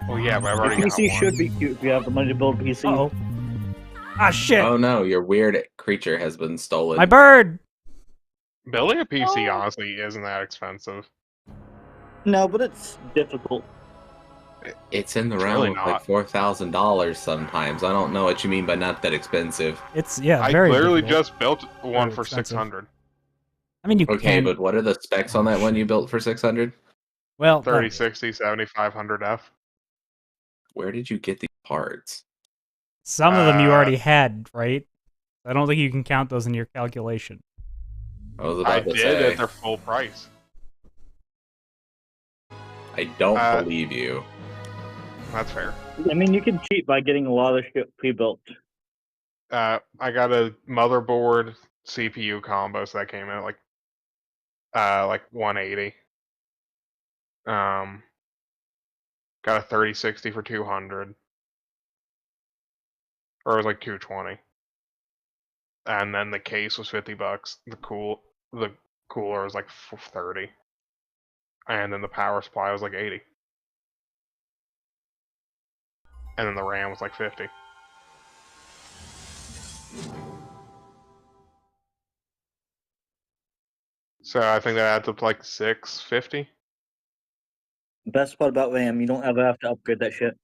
Well, yeah, but I've The already got PC one. should be cute if you have the money to build a PC. Uh-oh. Ah, shit! Oh no, your weird creature has been stolen. My bird! Building a PC Oh. honestly isn't that expensive. No, but it's difficult. It's in the It's realm really of not. like $4,000 sometimes. I don't know what you mean by not that expensive. It's, yeah, I very literally difficult. just built one Very for expensive. 600. I mean, you Okay, can... but what are the specs on that one you built for 600? Well, 3060, 7500F. Where did you get these parts? some of them you Uh, already had, right? I don't think you can count those in your calculation. I was I about to did say, at their full price. I don't Uh, believe you. That's fair. I mean, you can cheat by getting a lot of shit pre-built. I got a motherboard CPU combo, so that came in at like 180. Got a 3060 for 200, or it was like 220. And then the case was $50. The cooler was like 30, and then the power supply was like 80, and then the RAM was like 50. So I think that adds up to like 650. Best part about RAM, you don't ever have to upgrade that shit.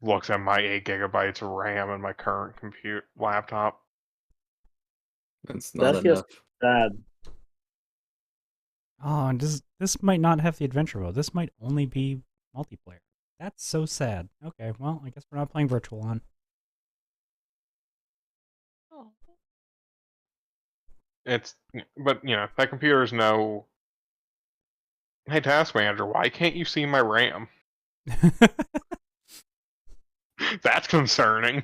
Looks at my 8 gigabytes of RAM in my current laptop. That's not That's enough. just sad. Oh, and this might not have the adventure mode. This might only be multiplayer. That's so sad. Okay, well, I guess we're not playing virtual on. Oh. But that computer's no. Hey, task manager, why can't you see my RAM? That's concerning.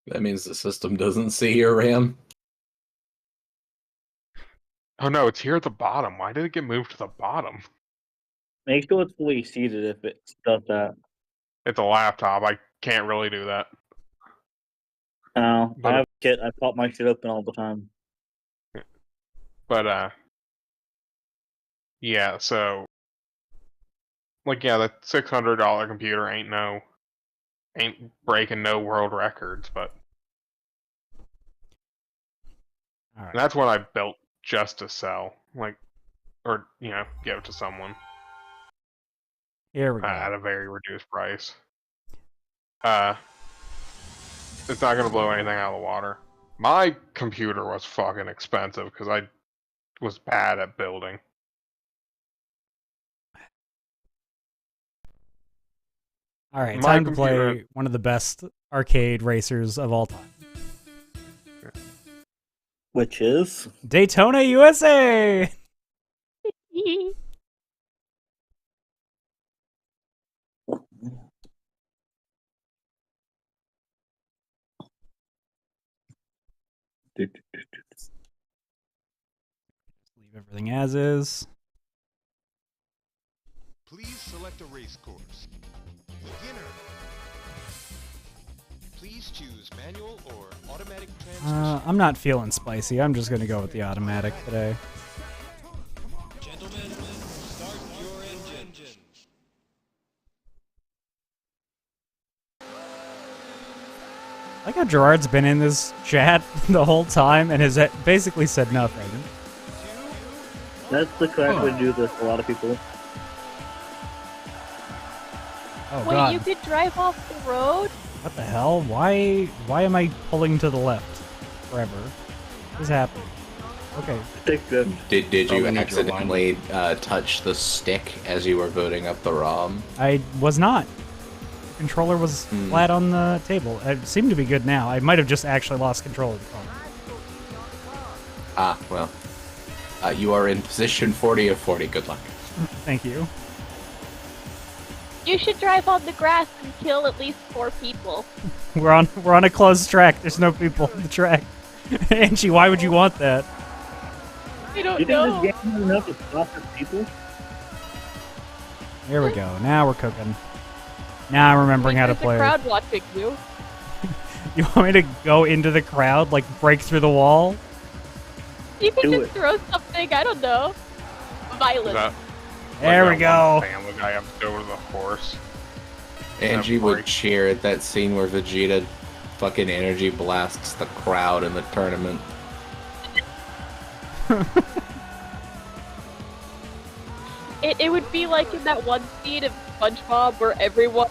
That means the system doesn't see your RAM. Oh no, it's here at the bottom. Why did it get moved to the bottom? Make sure it's fully seated if it does that. It's a laptop. I can't really do that. No, But I have a kit. I pop my shit open all the time. But yeah. So, that $600 computer ain't breaking no world records. But All right. that's what I built just to sell, or give it to someone Here we go. at a very reduced price. It's not gonna blow anything out of the water. My computer was fucking expensive because I was bad at building. All right, my time to computer- play one of the best arcade racers of all time. Which is? Daytona, USA! everything as is. Please select a race course. Beginner. Please choose manual or automatic transmission. I'm not feeling spicy. I'm just gonna go with the automatic today. Gentlemen, start your engine. I like how Gerard's been in this chat the whole time and has basically said nothing. That's the correct way to do this. A lot of people. Oh Wait, god. you could drive off the road? What the hell? Why am I pulling to the left forever? What is happening? Okay. Stick drift. Did you Probably need to accidentally touch the stick as you were booting up the ROM? I was not. The controller was flat on the table. It seemed to be good now. I might have just actually lost control of the phone. Ah, well. You are in position 40 of 40. Good luck. Thank you. You should drive on the grass and kill at least 4 people. We're on a closed track. There's no people on the track. Angie, why would you want that? I don't You know. think this game is enough to stop the people? Here we go. Now we're cooking. Now I'm remembering how to There's play. a crowd watching you. You want me to go into the crowd, like break through the wall? You can Do just it. throw something, I don't know. Violent. Is that There like we that go. one Family Guy episode with the horse? Angie would break. cheer at that scene where Vegeta fucking energy blasts the crowd in the tournament. It would be like in that one scene of SpongeBob where everyone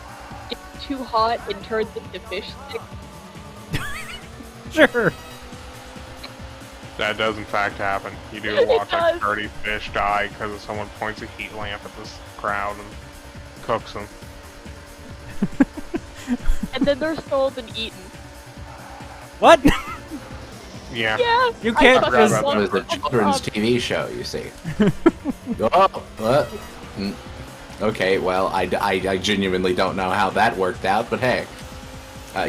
gets too hot and turns into fish sticks. Sure. That does in fact happen. You do It watch like does. 30 fish die because someone points a heat lamp at this crowd and cooks them. And then they're sold and eaten. What? Yeah. Yeah, You I can't fucking just- It love was a SpongeBob. children's TV show, you see. Oh, what? Okay, well, I genuinely don't know how that worked out, but hey.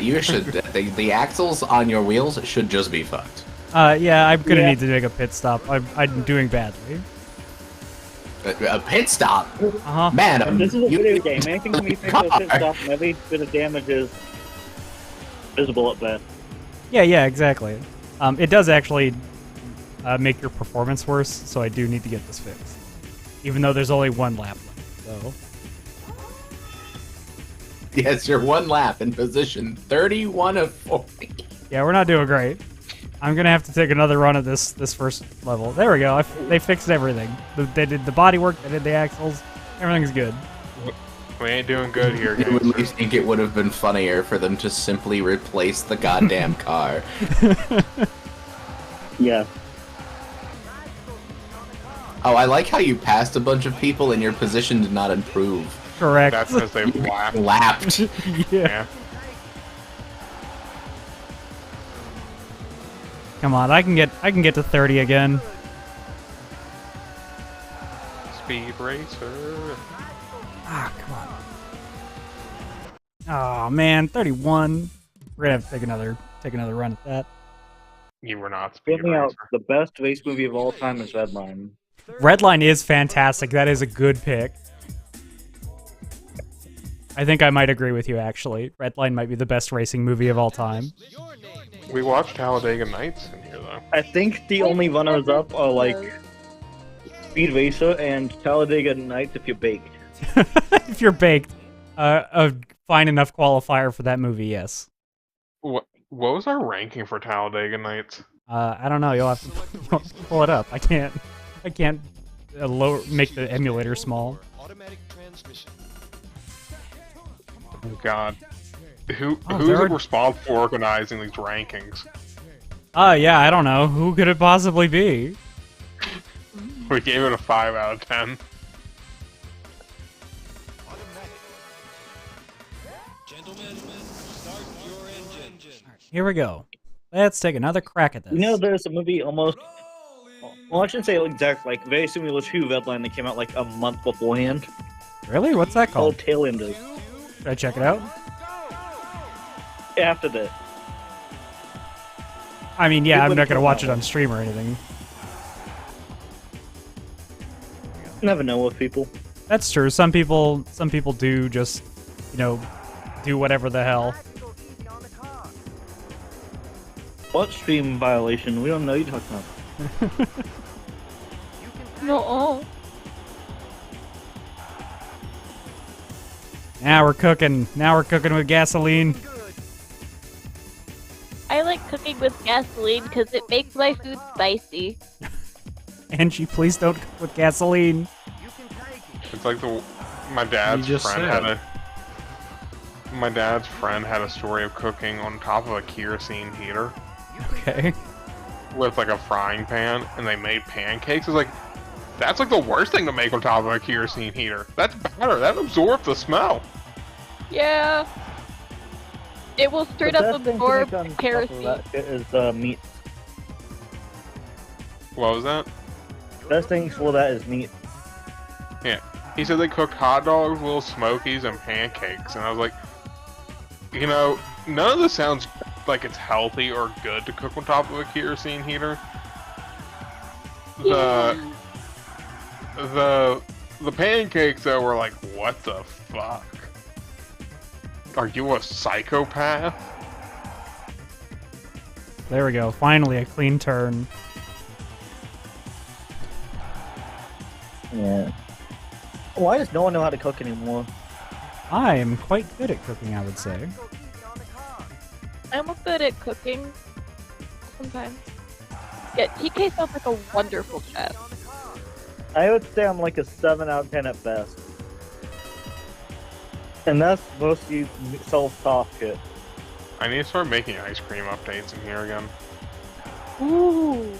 You should... the axles on your wheels should just be fucked. Yeah, I'm gonna Yeah. need to make a pit stop. I'm doing badly. A pit stop? Uh-huh. Man, This is a you- video game. Anything can be fixed with a pit stop, and every bit of damage is visible at best. Yeah, exactly. It does actually make your performance worse, so I do need to get this fixed. Even though there's only one lap left, so... Yes, you're one lap in position 31 of 40. Yeah, we're not doing great. I'm gonna have to take another run at this first level. There we go. They fixed everything. They did the bodywork. They did the axles. Everything's good. We ain't doing good here, You would at guys. least think it would have been funnier for them to simply replace the goddamn car. Yeah. Oh, I like how you passed a bunch of people and your position did not improve. Correct. That's because they laughed. Lapped. yeah. Yeah. Come on, I can get to 30 again. Speed racer. Ah, come on. Oh man, 31. We're gonna have to take another run at that. You were not speed Get me out. racer. The best race movie of all time is Redline. Redline is fantastic. That is a good pick. I think I might agree with you, actually. Redline might be the best racing movie of all time. We watched Talladega Nights in here, though. I think the only runners-up are like Speed Racer and Talladega Nights if you're baked. If you're baked, a fine enough qualifier for that movie, yes. What was our ranking for Talladega Nights? I don't know. You'll have to pull it up. I can't make the emulator small. Automatic transmission. Oh God. Who's there are- responsible for organizing these rankings? Yeah, I don't know. Who could it possibly be? We gave it a 5 out of 10. Automatic. Gentlemen, start your engine. Here we go. Let's take another crack at this. You know, there's a movie almost. Well, I shouldn't say exact, like very similar to Redline that came out like a month beforehand. Really? What's that Called called? Tailenders. Should I check it out? After that, I mean, yeah, It I'm would've not gonna come watch out it on stream or anything. Never know with people. That's true. Some people do just, you know, do whatever the hell. What stream violation? We don't know you're talking about. No. Now we're cooking. Now we're cooking with gasoline. I like cooking with gasoline because it makes my food spicy. Angie, please don't cook with gasoline. It's like my dad's just friend said. had a. My dad's friend had a story of cooking on top of a kerosene heater Okay. with like a frying pan, and they made pancakes. It's like, that's like the worst thing to make on top of a kerosene heater. That's better. That absorbs the smell. Yeah. It will straight The up best thing to make absorb on top of kerosene. that shit is meat. What was that? Best things for that is meat. Yeah. He said they cooked hot dogs, little smokies, and pancakes, and I was like, you know, none of this sounds like it's healthy or good to cook on top of a kerosene heater. The pancakes though were like, what the fuck? Are you a psychopath? There we go. Finally, a clean turn. Yeah. Why does no one know how to cook anymore? I am quite good at cooking, I would say. I'm good at cooking. Sometimes. Yeah, TK sounds like a wonderful chef. I would say I'm like a 7 out of 10 at best. And that's mostly self-taught shit. I need to start making ice cream updates in here again. Ooh.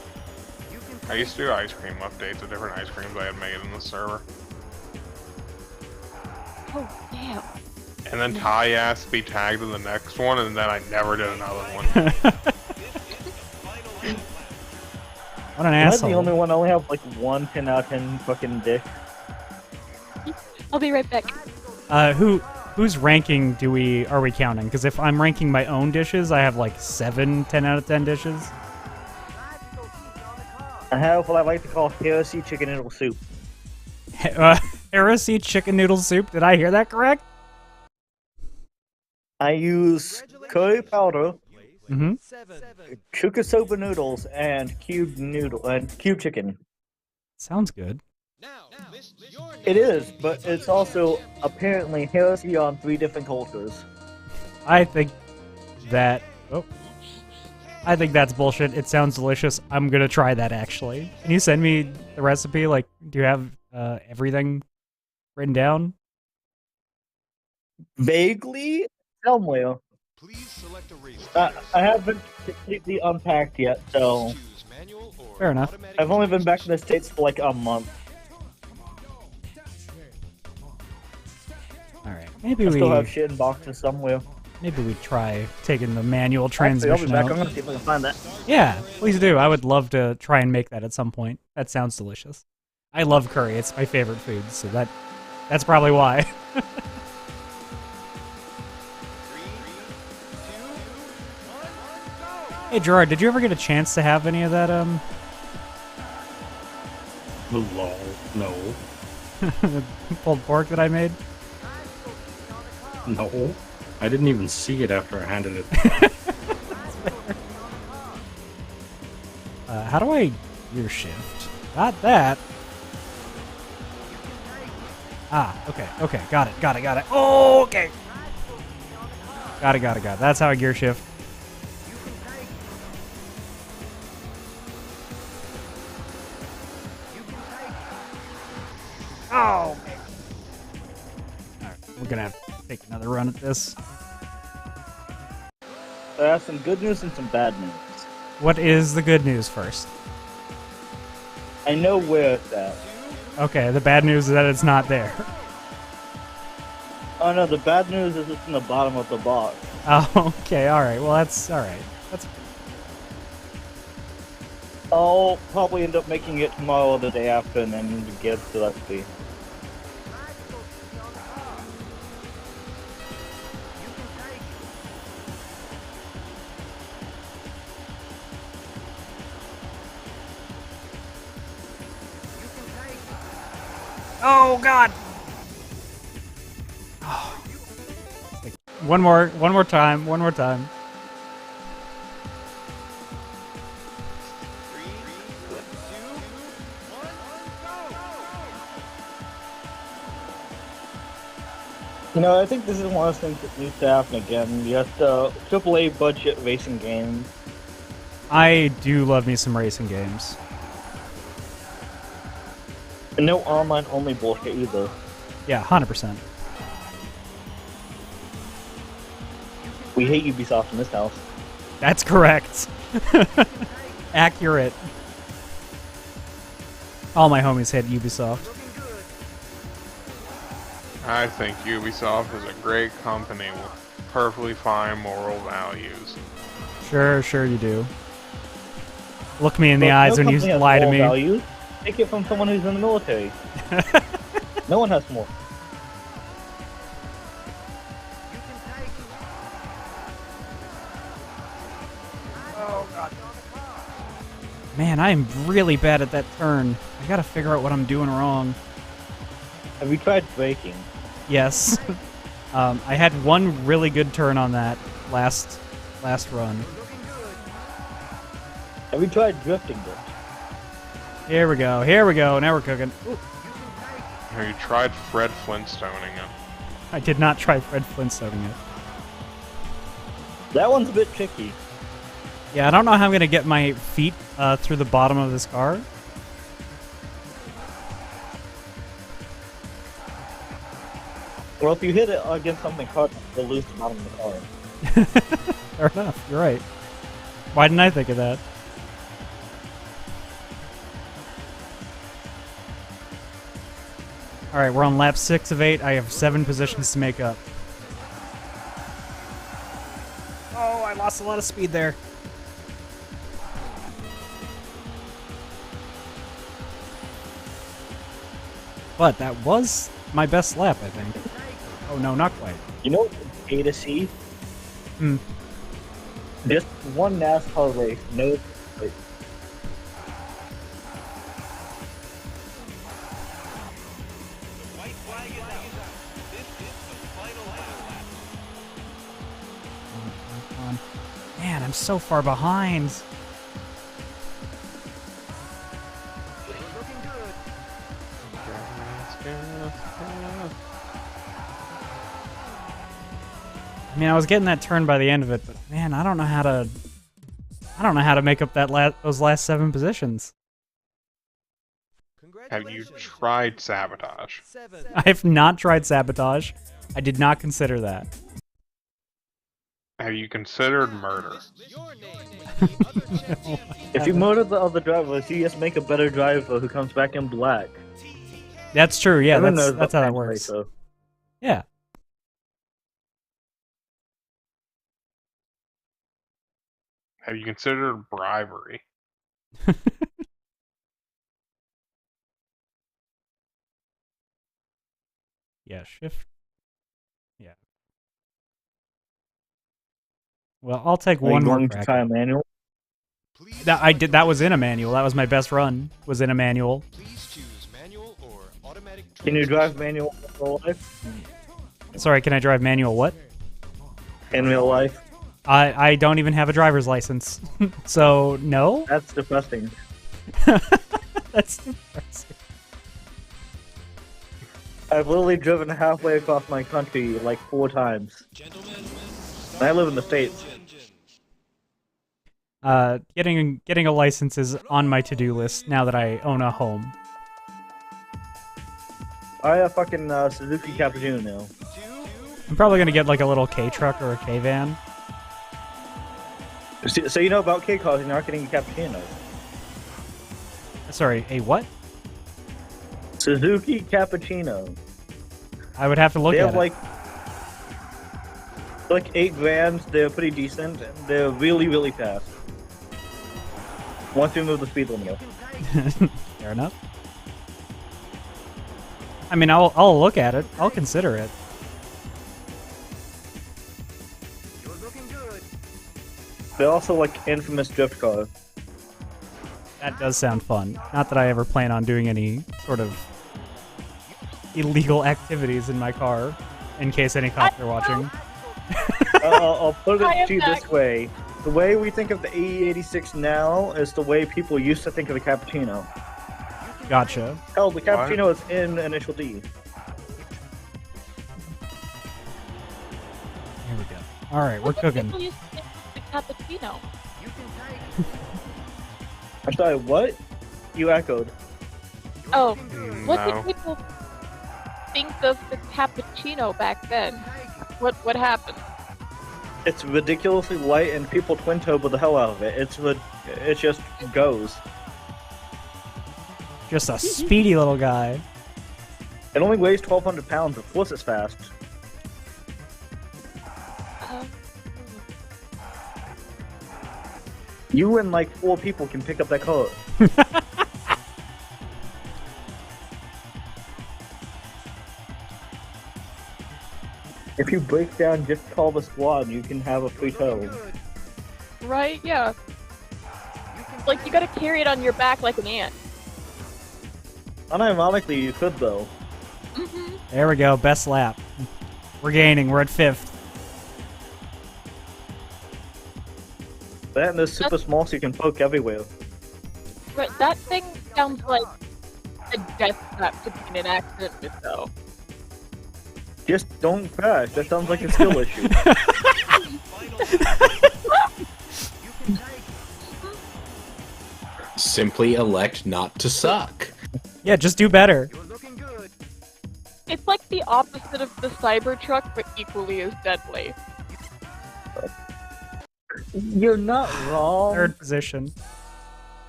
I used to do ice cream updates of different ice creams I had made in the server. Oh, damn. And then Ty asked to be tagged in the next one, and then I never did another one. What an Am I asshole. the only one? I only have like one 10 out of 10 fucking dish. I'll be right back. Whose ranking are we counting? Because if I'm ranking my own dishes, I have like 7 10 out of 10 dishes. I have what I like to call heresy chicken noodle soup. Heresy chicken noodle soup. Did I hear that correct? I use curry powder, Mm-hmm. chuka soba noodles, and cube chicken. Sounds good. It is, but it's also apparently heresy on 3 different cultures. I think that... Oh. I think that's bullshit. It sounds delicious. I'm gonna try that, actually. Can you send me the recipe? Like, do you have everything written down? Vaguely, somewhere. Please select a race. I haven't completely unpacked yet, so... Choose manual or Fair enough. automatic I've only been back in the States for like a month. Alright, maybe I we... still have shit in boxes somewhere. Maybe we try taking the manual Actually, I'll transmission be back. out. I'm gonna see if I can find that. Yeah, please do. I would love to try and make that at some point. That sounds delicious. I love curry. It's my favorite food, so that's probably why. 3, 2, 1, go! Hey Gerard, did you ever get a chance to have any of that Lol. No. pulled pork that I made? No. I didn't even see it after I handed it. How do I gear shift? Got that. Ah, okay, got it. Oh, okay. Got it. That's how I gear shift. Oh, okay. Alright, we're gonna have to take another run at this. I have some good news and some bad news. What is the good news first? I know where it's at. Okay, the bad news is that it's not there. Oh no, the bad news is it's in the bottom of the box. Oh, okay, alright. Well, that's alright. That's I'll probably end up making it tomorrow or the day after and then get the recipe. Oh God! Oh. Like, one more time, one more time. You know, I think this is one of those things that needs to happen again. Just AAA budget racing game. I do love me some racing games. And no online only bullshit either. Yeah, 100%. We hate Ubisoft in this house. That's correct. Accurate. All my homies hate Ubisoft. I think Ubisoft is a great company with perfectly fine moral values. Sure you do. Look me in the Look, eyes no when company you has lie to moral me. Values. Take it from someone who's in the military. No one has more. Man, I am really bad at that turn. I gotta figure out what I'm doing wrong. Have you tried braking? Yes. I had one really good turn on that last run. Have you tried drifting this? Here we go, now we're cooking. Ooh. Have you tried Fred Flintstoning it? I did not try Fred Flintstoning it. That one's a bit tricky. Yeah, I don't know how I'm gonna get my feet through the bottom of this car. Well, if you hit it against something hard, you'll lose the bottom of the car. Fair enough, you're right. Why didn't I think of that? Alright, we're on lap 6 of 8. I have 7 positions to make up. Oh, I lost a lot of speed there. But that was my best lap, I think. Oh no, not quite. You know what's A to see? Hmm. Just one NASCAR race, no. Wait. Man, I'm so far behind. I mean, I was getting that turn by the end of it, but man, I don't know how to make up those last 7 positions. Have you tried sabotage? I have not tried sabotage. I did not consider that. Have you considered murder? No. If you murder the other drivers, you just make a better driver who comes back in black. That's true. Yeah, Everyone that's knows how that about works. so. Yeah. Have you considered bribery? Yeah, shift. Yeah. Well, I'll take Are you one more going to crack. try a manual? That I did. That was in a manual. That was my best run. Was in a manual. Please choose manual or automatic. Can you drive manual in real life? Sorry, can I drive manual? What? In real life? I don't even have a driver's license, so no. That's depressing. That's depressing. I've literally driven halfway across my country like 4 times. And I live in the States. Getting a license is on my to-do list now that I own a home. I have fucking Suzuki Cappuccino now. I'm probably gonna get like a little K truck or a K van. So you know about K cars and you're not getting a Cappuccino. Sorry, a what? Suzuki Cappuccino. I would have to look They at have it. like 8 vans. They're pretty decent. They're really, really fast. Once you move the speed limit. Fair enough. I mean, I'll look at it. I'll consider it. They're also like infamous drift cars. That does sound fun. Not that I ever plan on doing any sort of illegal activities in my car, in case any cops are watching. I'll put I it am to you back. this way. The way we think of the AE86 now is the way people used to think of the cappuccino. Gotcha. Hell, the cappuccino is in Initial D. Here we go. Alright, we're cooking. People used to think the cappuccino. I'm sorry, what? You echoed. Oh, what No. did people think of the cappuccino back then? What happened? It's ridiculously light, and people twin turbo the hell out of it. It just goes. Just a speedy little guy. It only weighs 1,200 pounds. Of course, it's fast. You and like 4 people can pick up that car. If you break down, just call the squad. You can have a free tow. Right? Yeah. Like you gotta carry it on your back like an ant. Unironically, you could though. There we go, best lap. We're gaining, we're at 5th. That and it's super small, so you can poke everywhere. Right, that thing sounds like a death trap to be in an accident with, though. Just don't crash. That sounds like a skill issue. Simply elect not to suck. Yeah, just do better. It's like the opposite of the Cybertruck, but equally as deadly. You're not wrong. 3rd position.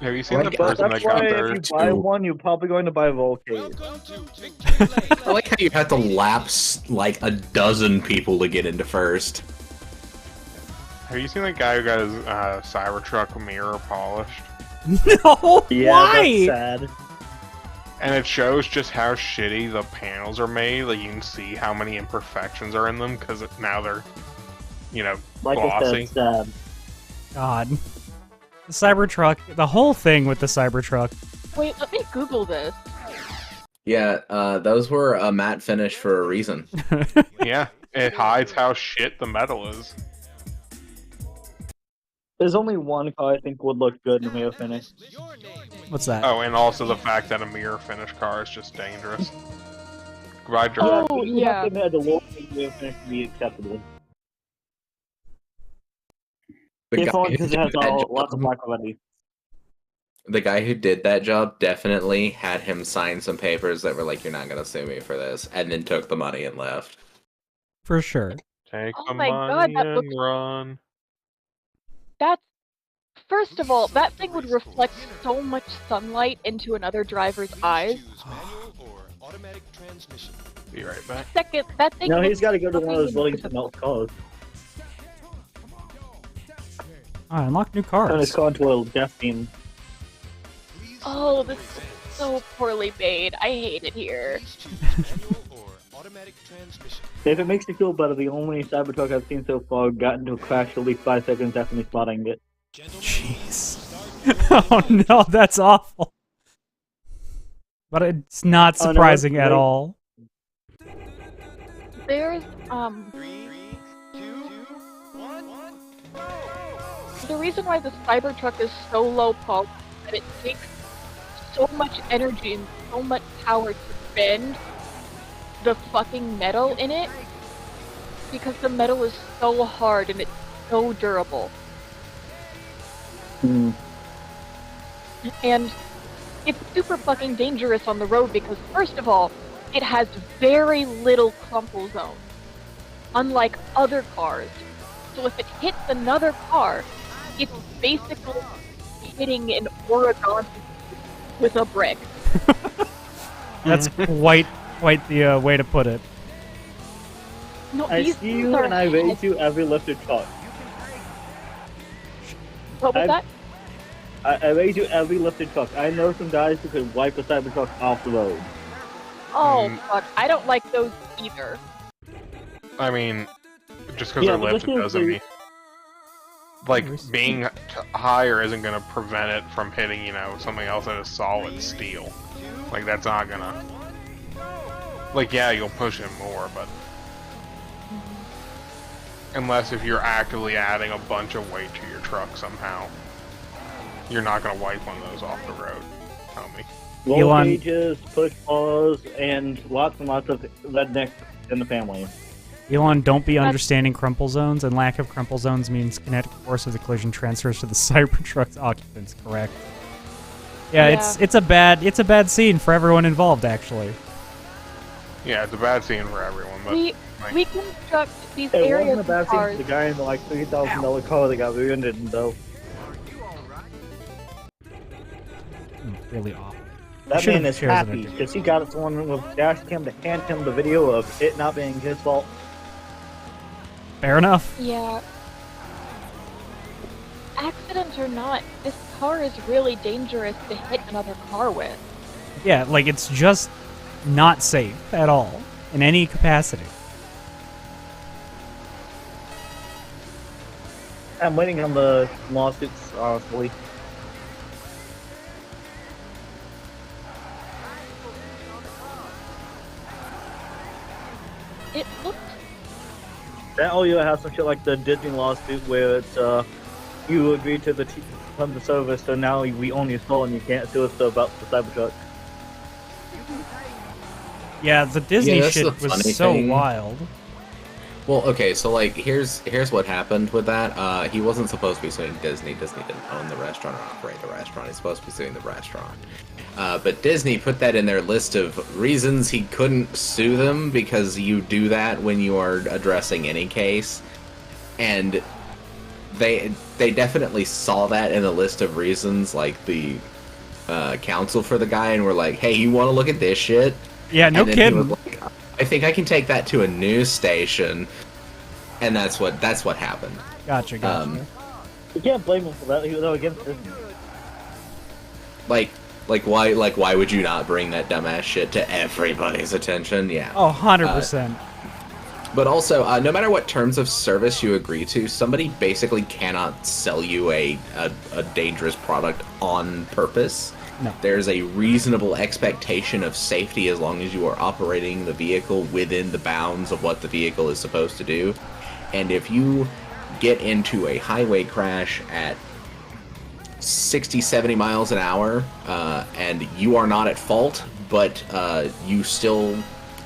Have you seen the But person that that's got why there? if you buy one, you're probably going to buy Volcade. I like how you have to lapse like a dozen people to get into first. Have you seen that guy who got his Cybertruck mirror polished? No, Yeah, why? that's sad. And it shows just how shitty the panels are made. Like you can see how many imperfections are in them because now they're, you know, Like I glossy. said, sad. God. The Cybertruck, the whole thing with the Cybertruck. Wait, let me Google this. Yeah, those were a matte finish for a reason. Yeah, it hides how shit the metal is. There's only one car I think would look good in a mirror finish. What's that? Oh, and also the fact that a mirror finish car is just dangerous. Goodbye, George. Oh, yeah. Had the low mirror finish to be acceptable. The It's guy only who because it did has that lots of job- black already. The guy who did that job definitely had him sign some papers that were like, "You're not gonna sue me for this," and then took the money and left. For sure. Take Oh the my God, money that and looks- run. That's... First of all, that thing would reflect so much sunlight into another driver's eyes. Choose manual or automatic transmission. Be right back. Second, that thing No, looks he's got to go to one of those fucking buildings that melt cars. Oh, unlock new Turn his cars. car into a death beam. Oh, this is so poorly made. I hate it here. Please choose manual or automatic transmission. If it makes you feel better, the only Cybertruck I've seen so far got into a crash at least 5 seconds after me spotting it. Jeez. Oh no, that's awful. But it's not Oh, no, surprising at wait. all. There's, 3, 2, 1, go! the reason why the Cybertruck is so low power is that it takes so much energy and so much power to bend the fucking metal in it because the metal is so hard and it's so durable. Hmm. And it's super fucking dangerous on the road because, first of all, it has very little crumple zone, unlike other cars. So if it hits another car, it's basically hitting an origami with a brick. That's quite the way to put it. No, I these see things you are and I raise heavy. you every lifted truck. What was I've- that? I raise you every lifted truck. I know some guys who could wipe a Cybertruck off the road. Oh, fuck. I don't like those either. I mean, just because Yeah, they're but lifted this is doesn't the- mean... Like, being higher isn't gonna prevent it from hitting, you know, something else that is solid steel. Like, that's not gonna... Like, yeah, you'll push him more, but unless if you're actively adding a bunch of weight to your truck somehow, you're not gonna wipe one of those off the road. Tell me. Roll Elon- cages, push bars, and lots of redneck in the family. Elon, don't be understanding crumple zones, and lack of crumple zones means kinetic force of the collision transfers to the Cybertruck's occupants. Correct. Yeah, Yeah. it's a bad scene for everyone involved, actually. Yeah, it's a bad scene for everyone, but We construct these It areas wasn't a bad of scene cars. for the guy in the like $3,000 car that got rear-ended, though. Really awful. That Should've man is chosen a happy different- because he got someone with dash cam to hand him the video of it not being his fault. Fair enough. Yeah. Accident or not, this car is really dangerous to hit another car with. Yeah, like it's just not safe at all in any capacity. I'm waiting on the lawsuits, honestly. It looked That or you have some shit like the Disney lawsuit where it's you agree to the terms of service, so now we own your soul and you can't sue us about the Cybertruck. Yeah, the Disney that's shit the was funny so thing. wild. Well, okay, so like here's what happened with that. He wasn't supposed to be suing Disney. Disney didn't own the restaurant or operate the restaurant. He's supposed to be suing the restaurant. But Disney put that in their list of reasons he couldn't sue them because you do that when you are addressing any case. And they definitely saw that in the list of reasons, like the counsel for the guy, and were like, "Hey, you want to look at this shit?" Yeah, no And then he kidding. was like, I think I can take that to a news station, and that's what happened. Gotcha. You can't blame him for that, even though against Disney. Like why would you not bring that dumbass shit to everybody's attention? Yeah. Oh, 100%. But also, no matter what terms of service you agree to, somebody basically cannot sell you a dangerous product on purpose. No. There's a reasonable expectation of safety as long as you are operating the vehicle within the bounds of what the vehicle is supposed to do. And if you get into a highway crash at 60, 70 miles an hour, and you are not at fault, but you still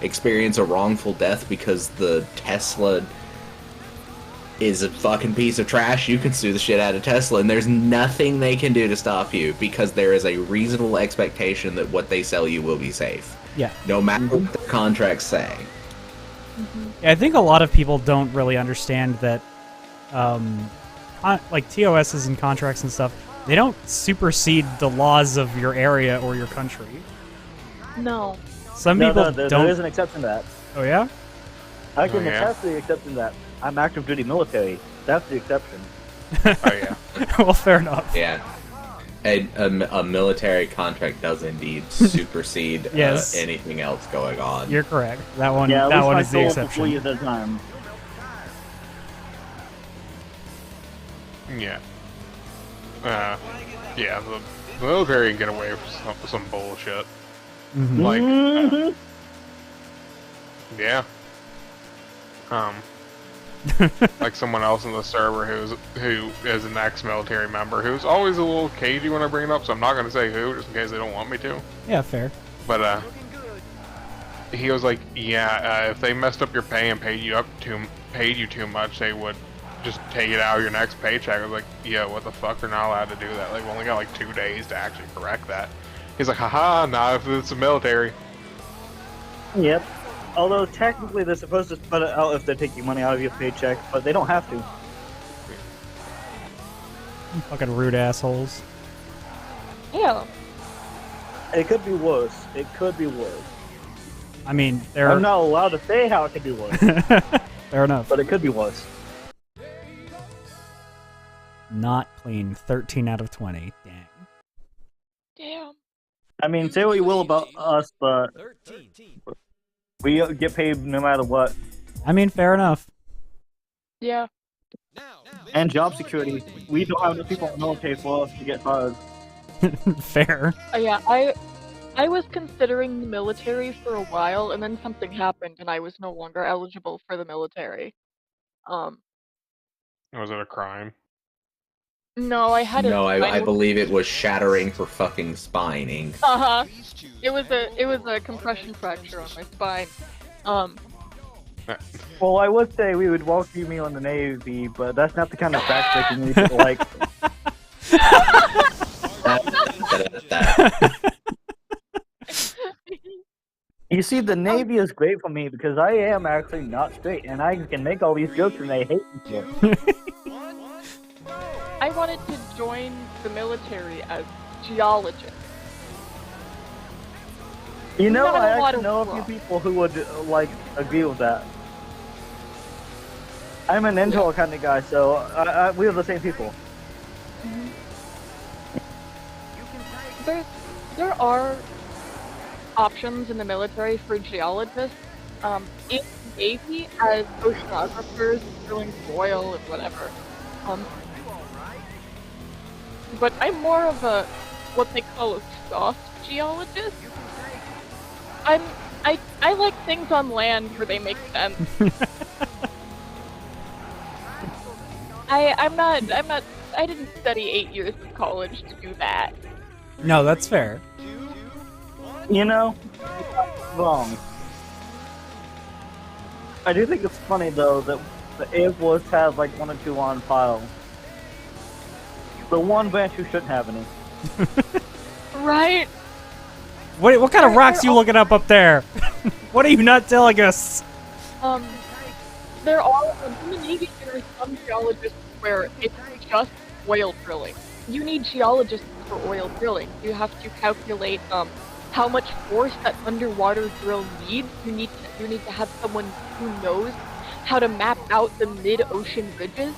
experience a wrongful death because the Tesla is a fucking piece of trash, you can sue the shit out of Tesla, and there's nothing they can do to stop you because there is a reasonable expectation that what they sell you will be safe. Yeah. No matter what the contracts say. Yeah, I think a lot of people don't really understand that, like TOSs and contracts and stuff, they don't supersede the laws of your area or your country. no. Some people there don't. is an exception to that. Oh yeah? I can Oh, yeah? attest to the exception to that. I'm active duty military. That's the exception. Oh yeah. Well, fair enough. Yeah. A military contract does indeed supersede Yes. anything else going on. You're correct. That one. Yeah, at that least one my is the soul for 4 exception. years at a time. Yeah. Yeah, the military can get away with some bullshit. Mhm. Like, Mhm. yeah. Like someone else in the server who is an ex-military member who's always a little cagey when I bring it up, so I'm not gonna say who, just in case they don't want me to. Yeah, fair. But he was like, yeah, if they messed up your pay and paid you too much, they would just take it out of your next paycheck. I was like, yeah, what the fuck? They're not allowed to do that. Like, we only got like 2 days to actually correct that. He's like, haha, not if it's the military. Yep. Although technically they're supposed to spread it out if they're taking money out of your paycheck, but they don't have to. Fucking rude assholes. Yeah. It could be worse. It could be worse. I mean, they're I'm not allowed to say how it could be worse, fair enough. but it could be worse. Not clean. 13 out of 20. Dang. Damn. I mean, say what you will about us, but we get paid no matter what. I mean, fair enough. Yeah. And job security. We don't have enough people in the military for us to get fired. Fair. Yeah, I was considering the military for a while, and then something happened, and I was no longer eligible for the military. Was it a crime? No, I had a No, I spinal. believe it was shattering for fucking spine ink. Uh-huh. It was a compression fracture on my spine. Well, I would say we would welcome me on the Navy, but that's not the kind of fact-checking we like. You see, the Navy is great for me because I am actually not straight, and I can make all these jokes and they hate me for it. I wanted to join the military as geologist. You know, Not a I lot actually of know a few fluff. people who would, like, agree with that. I'm an intel kind of guy, so we are the same people. There are options in the military for geologists. In the Navy, as oceanographers, drilling for oil and whatever. But I'm more of a what they call a soft geologist. I like things on land where they make sense. I didn't study 8 years of college to do that. No, that's fair. You know, wrong. I do think it's funny though that the Air Force has like 1 or 2 on file. The one branch who shouldn't have any. Right? What kind of rocks you looking up there? What are you not telling us? There are in the Navy there are some geologists where it's just oil drilling. You need geologists for oil drilling. You have to calculate how much force that underwater drill needs. You need to have someone who knows how to map out the mid-ocean ridges,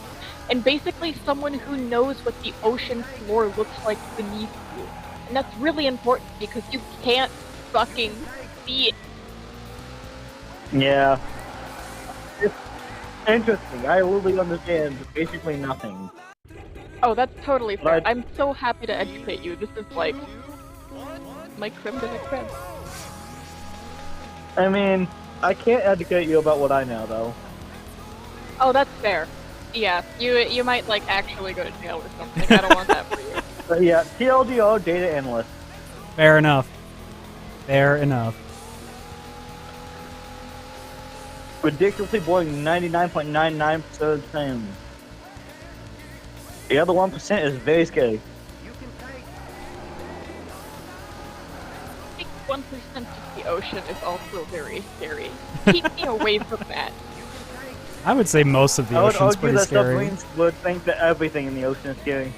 and basically someone who knows what the ocean floor looks like beneath you. And that's really important because you can't fucking see it. Yeah. It's interesting. I literally understand basically nothing. Oh, that's totally fair. But- I'm so happy to educate you. This is like my creme de la creme. I mean, I can't educate you about what I know though. Oh, that's fair. Yeah, you might like actually go to jail or something. I don't want that for you. But yeah, TLDR data analyst. Fair enough. Fair enough. Ridiculously boring 99.99% of the time. The other 1% is very scary. I think 1% of the ocean is also very scary. Keep me away from that. I would say most of the I would ocean's argue pretty that scary. submarines would think that everything in the ocean is scary.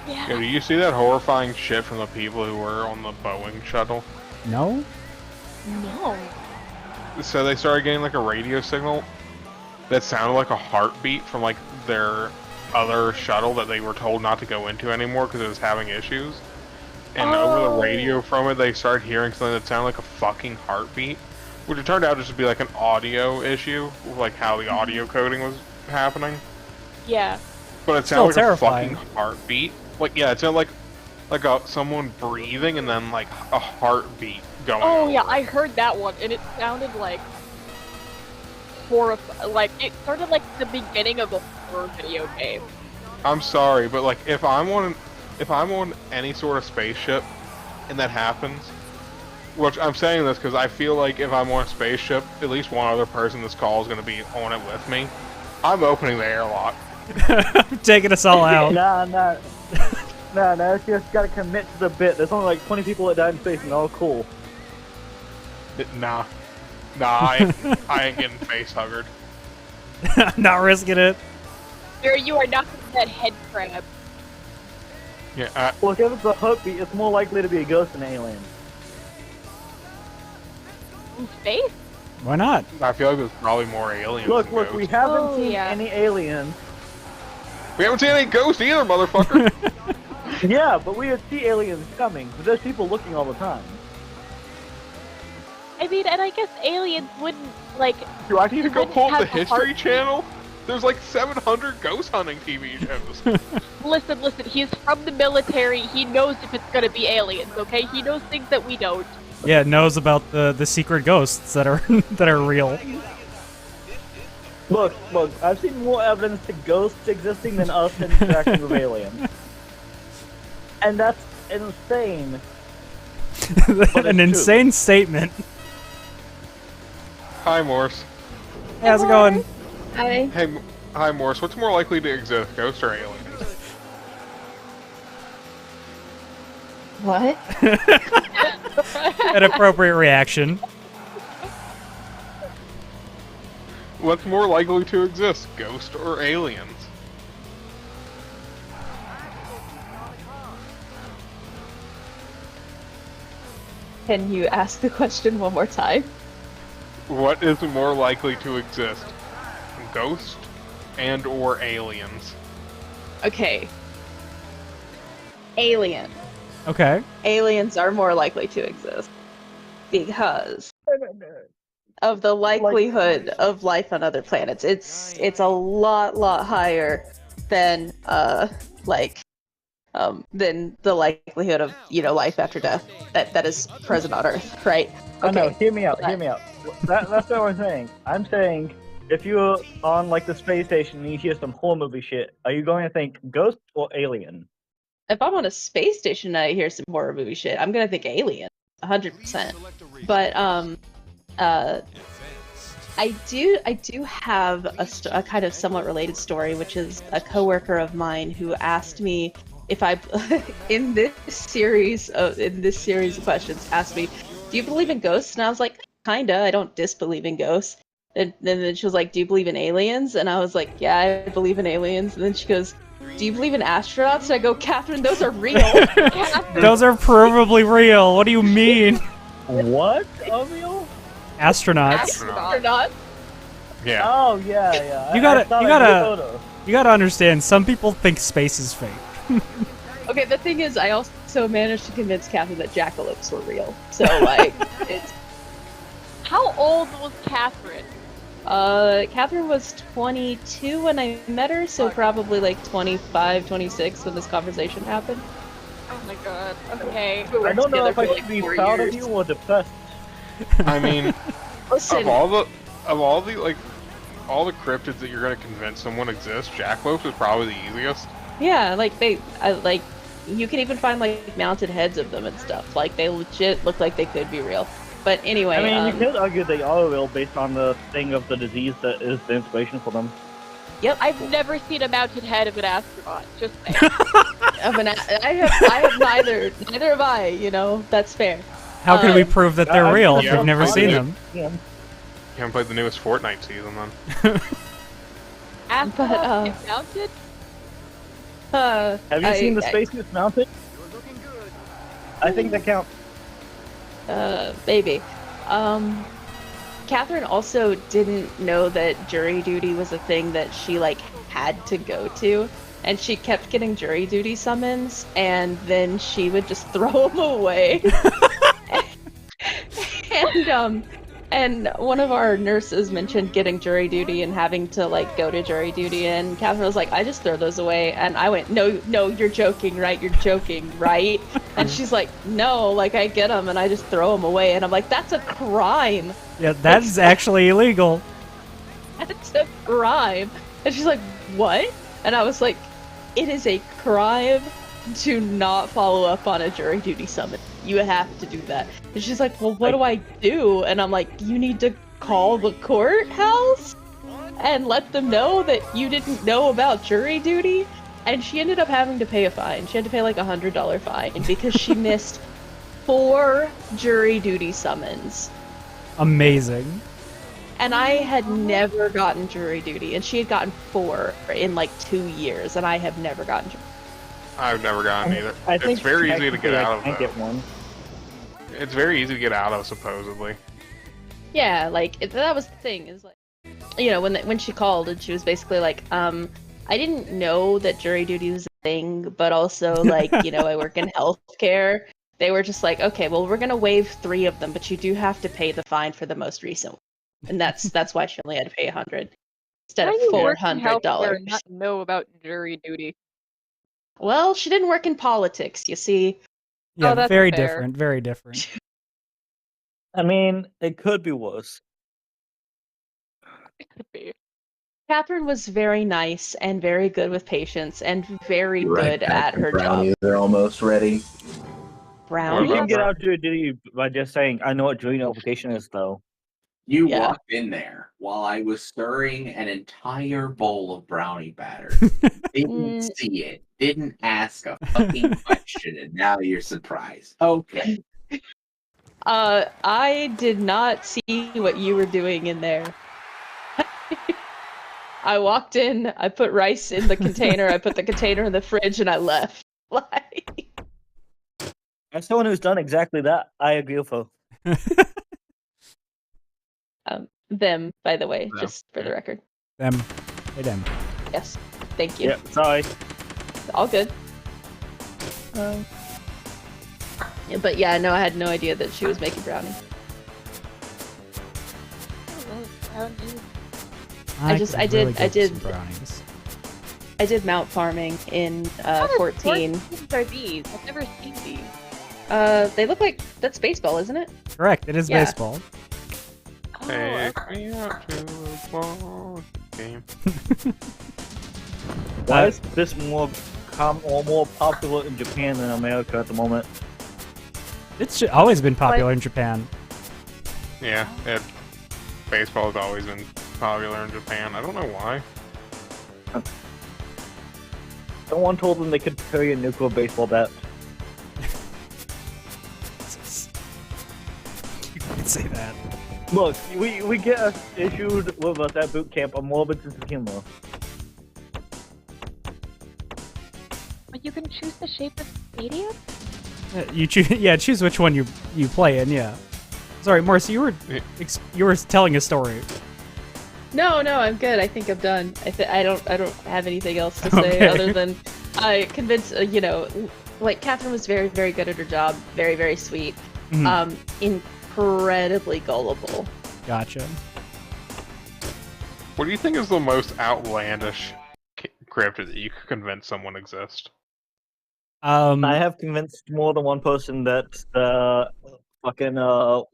Yeah, do you see that horrifying shit from the people who were on the Boeing shuttle? No? No. So they started getting like a radio signal that sounded like a heartbeat from like their other shuttle that they were told not to go into anymore because it was having issues. And over the radio from it, they started hearing something that sounded like a fucking heartbeat, which it turned out just to be like an audio issue, like how the audio coding was happening. Yeah. But it Still sounded like terrifying. a fucking heartbeat. Like, yeah, it sounded like someone breathing and then like a heartbeat going. Oh yeah, over. I heard that one, and it sounded like horrifying. Like it started like the beginning of a horror video game. I'm sorry, but like if I'm on any sort of spaceship and that happens, which I'm saying this because I feel like if I'm on a spaceship, at least one other person in this call is going to be on it with me. I'm opening the airlock. I'm taking us all out. Nah, you just gotta commit to the bit. There's only like 20 people that died in space and they're all cool. Nah, I ain't getting face huggered. Not risking it. There, you are not that head crab. Yeah, Look, if it's a heartbeat, it's more likely to be a ghost than an alien. In space? Why not? I feel like there's probably more aliens. Look, than we ghosts. haven't seen any aliens. We haven't seen any ghosts either, motherfucker. Yeah, but we would see aliens coming, but there's people looking all the time. I mean, and I guess aliens wouldn't like. Do I need to go couldn't pull up have the a History heartbeat. Channel? There's like 700 ghost hunting TV shows. Listen, he's from the military. He knows if it's gonna be aliens, okay? He knows things that we don't. Yeah, it knows about the secret ghosts that are that are real. Look, I've seen more evidence to ghosts existing than us interacting with aliens. And that's insane. An insane statement. Hi, Morse. Hey, how's it going? Hi. Hey, hi, Morse. What's more likely to exist, ghosts or aliens? What? An appropriate reaction. What's more likely to exist, ghosts or aliens? Can you ask the question one more time? What is more likely to exist, ghosts and or aliens? Okay. Alien. Okay. Aliens are more likely to exist because of the likelihood of life on other planets. It's a lot higher than than the likelihood of life after death that is present on Earth, right? Okay. No, hear me out. That's not what I'm saying. I'm saying if you're on like the space station and you hear some horror movie shit, are you going to think ghost or alien? If I'm on a space station and I hear some horror movie shit, I'm gonna think alien, 100%. But I do have a kind of somewhat related story, which is a coworker of mine who asked me if I, in this series of questions, asked me, "Do you believe in ghosts?" And I was like, "Kinda. I don't disbelieve in ghosts." And then she was like, "Do you believe in aliens?" And I was like, "Yeah, I believe in aliens." And then she goes, "Do you believe in astronauts?" And I go, "Catherine, those are real." Those are provably real. What do you mean? What? Are real? Astronauts. Astronauts? Yeah. Oh yeah. You gotta understand. Some people think space is fake. Okay, the thing is, I also managed to convince Catherine that jackalopes were real. So like, it's. How old was Catherine? Catherine was 22 when I met her, so probably like 25, 26 when this conversation happened. Oh my god. Okay. I don't know if I should be proud of you or depressed. I mean, Listen, of all the cryptids that you're gonna convince someone exists, jackalopes is probably the easiest. yeah, like you can even find like mounted heads of them and stuff. Like they legit look like they could be real. But anyway, I mean, you could argue they are real based on the thing of the disease that is the inspiration for them. Yep, I've never seen a mounted head of an astronaut. Just saying. I have neither have I. You know, that's fair. How can we prove that they're real if yeah, we've never seen them? Yeah. You haven't played the newest Fortnite season, then. Astronauts get mounted? Have you seen the spacesuits mounted? I think that counts. Maybe. Catherine also didn't know that jury duty was a thing that she like had to go to, and she kept getting jury duty summons, and then she would just throw them away. And one of our nurses mentioned getting jury duty and having to like go to jury duty, and Catherine was like, "I just throw those away." And I went, No, you're joking, right? You're joking, right?" And she's like, "No, like I get them and I just throw them away." And I'm like, "That's a crime." Yeah, that's actually illegal. That's a crime. And she's like, "What?" And I was like, "It is a crime to not follow up on a jury duty summon. You have to do that." And she's like, "Well, what do I do?" And I'm like, "You need to call the courthouse and let them know that you didn't know about jury duty." And she ended up having to pay a fine. She had to pay like $100 fine because she missed 4 jury duty summons. Amazing. And I had never gotten jury duty, and she had gotten 4 in like 2 years, and I have never gotten jury. I've never gotten either. I think it's very easy to get out of. I get one. It's very easy to get out of, supposedly. Yeah, like that was the thing. Is like, you know, when she called and she was basically like, I didn't know that jury duty was a thing, but also like, you know, I work in healthcare. They were just like, okay, well, we're gonna waive 3 of them, but you do have to pay the fine for the most recent one. And that's why she only had to pay $100 instead of $400. Not know about jury duty. Well, she didn't work in politics, you see. Yeah, that's very fair. different. Very different. I mean, it could be worse. It could be. Catherine was very nice and very good with patience and very You're right, good at her brownies job. are almost ready. Brownies? You can get out to a ditty by just saying, I know what joint notification is, though. You Yeah. walked in there while I was stirring an entire bowl of brownie batter. Didn't see it. Didn't ask a fucking question, and now you're surprised. Okay. I did not see what you were doing in there. I walked in, I put rice in the container, I put the container in the fridge, and I left. Like, As someone who's done exactly that, I agree with her. them, by the way, Them. just for the record. Them. Hey, them. Yes, thank you. Yeah, sorry. All good. Yeah, but yeah, no, I had no idea that she was making brownies. I could did really go for some brownies. I did mount farming in 14. What are these? I've never seen these. They look like that's baseball, isn't it? Correct. It is Yeah. baseball. Take me out to a ball game. Why is this more popular in Japan than America at the moment? It's always been popular in Japan. Yeah, baseball has always been popular in Japan. I don't know why. Someone told them they could carry a nuclear baseball bat. You can say that. Look, we get issued with us at boot camp a morbid sense of humor. But you can choose the shape of the stadium? You choose. Yeah, choose which one you play in. Yeah. Sorry, Morris. You were telling a story. No, I'm good. I think I'm done. I don't have anything else to say other than I convinced like Catherine was very, very good at her job, very, very sweet, incredibly gullible. Gotcha. What do you think is the most outlandish cryptid that you could convince someone exists? I have convinced more than one person that the fucking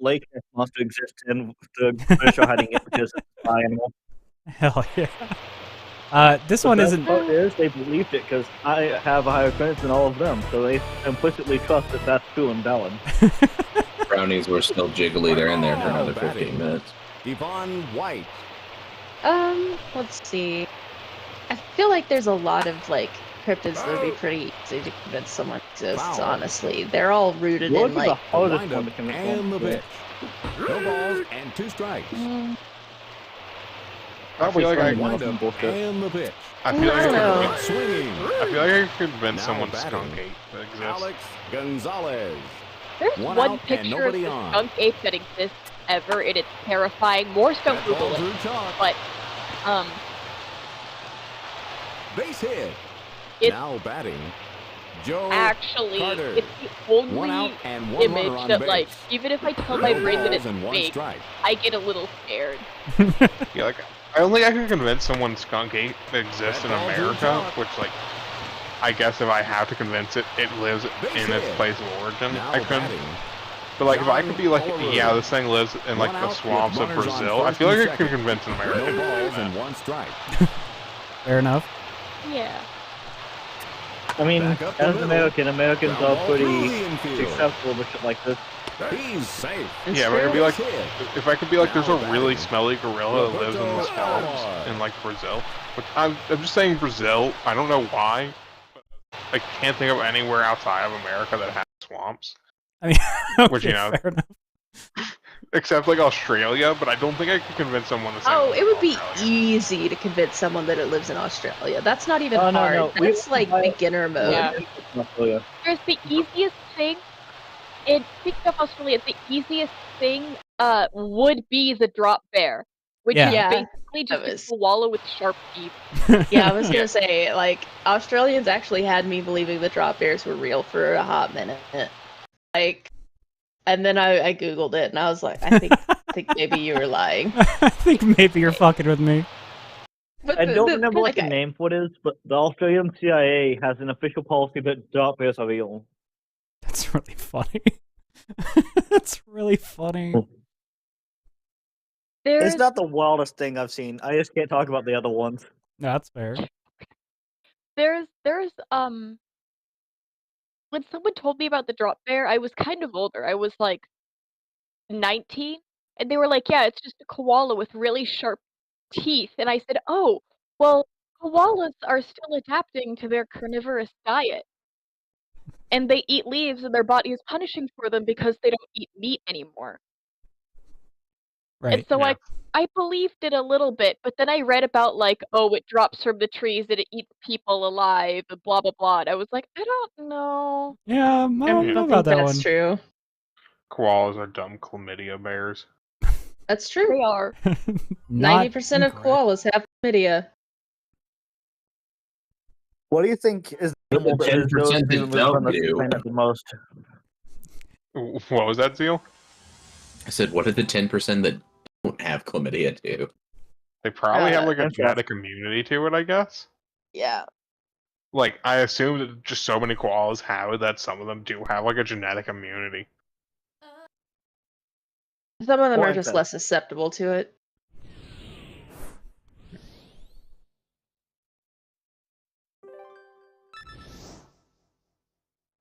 lake monster exists and the British are hiding it because it's a spy animal. Hell yeah. This one isn't. Part is they believed it because I have a higher credence than all of them, so they implicitly trust that that's true and valid. Brownies were still jiggly. They're in there for another 15 minutes. Yvonne White. Let's see. I feel like there's a lot of like cryptids that would be pretty easy to convince someone exists. Honestly, they're all rooted in like the hardest Wind one up to convince and the one. pitch. No balls and 2 strikes. I feel like I Wind up and the pitch. I feel like I know. could Swinging. I feel like I could convince Now someone batting. skunk ape that exists. Alex Gonzalez. There's One one out and picture of nobody the on. skunk ape that exists ever, and it's terrifying. More skunk That ball Google drew it. chalk. But, Base hit. It's Now batting. Joe actually, Carter. it's the One out only and one runner image on that, base. like, even if I tell my No brain that balls it's and 1 fake, strike. I get a little scared. Yeah, like I don't think I could convince someone skunk ape exists That in ball drew America, chalk. which like I guess if I have to convince it, it lives Base in its hit. place of origin. Now I couldn't. batting. But like if I could be like, John yeah, Oliver. this thing lives in like One the out swamps with of runners on Brazil, I first feel like and I could second. convince an American No to do balls that. and 1 strike. Fair enough. Yeah. I mean, Back up the as middle. Americans Ground are ball pretty through the infield. successful with shit like this. He's safe. Yeah, but I could be like, Base hit. if I could be like, there's a Now really batting. smelly gorilla that lives in the Roberto swamps Alomar. in like Brazil. But I'm just saying Brazil. I don't know why. But I can't think of anywhere outside of America that has swamps. I mean, okay, Which, you know, fair enough. Except like Australia, but I don't think I could convince someone to say. Oh, live it in would be Australia. easy to convince someone that it lives in Australia. That's not even Oh, no, hard. no, we- That's like beginner mode. Yeah. Australia. There's the easiest thing, and speaking of Australia, the easiest thing would be the drop bear, which Yeah. is Yeah. basically just That was- a koala with sharp teeth. Yeah, I was gonna say, like, Australians actually had me believing the drop bears were real for a hot minute. Like, and then I googled it, and I was like, I think maybe you were lying. I think maybe you're fucking with me. But I don't the- remember what like, the name for it is, but the Australian CIA has an official policy that drop bears are illegal. That's really funny. That's really funny. It's not the wildest thing I've seen. I just can't talk about the other ones. No, that's fair. There's when someone told me about the drop bear, I was kind of older. I was like 19, and they were like, "Yeah, it's just a koala with really sharp teeth." And I said, "Oh, well, koalas are still adapting to their carnivorous diet, and they eat leaves, and their body is punishing for them because they don't eat meat anymore." Right. And so I believed it a little bit, but then I read about like, oh, it drops from the trees and it eats people alive, and blah blah blah. And I was like, I don't know. Yeah, I don't know about that one. true. Koalas are dumb chlamydia bears. That's true. They are. 90% of koalas have chlamydia. What do you think is the But the animal that is 10% to that move don't on the do. planet the most? What was that, Zeal? I said, what did the 10% that don't have chlamydia do? They probably have like a Interesting. genetic immunity to it, I guess. Yeah. Like, I assume that just so many koalas have it that some of them do have like a genetic immunity. Some of them Or are just infect. less susceptible to it.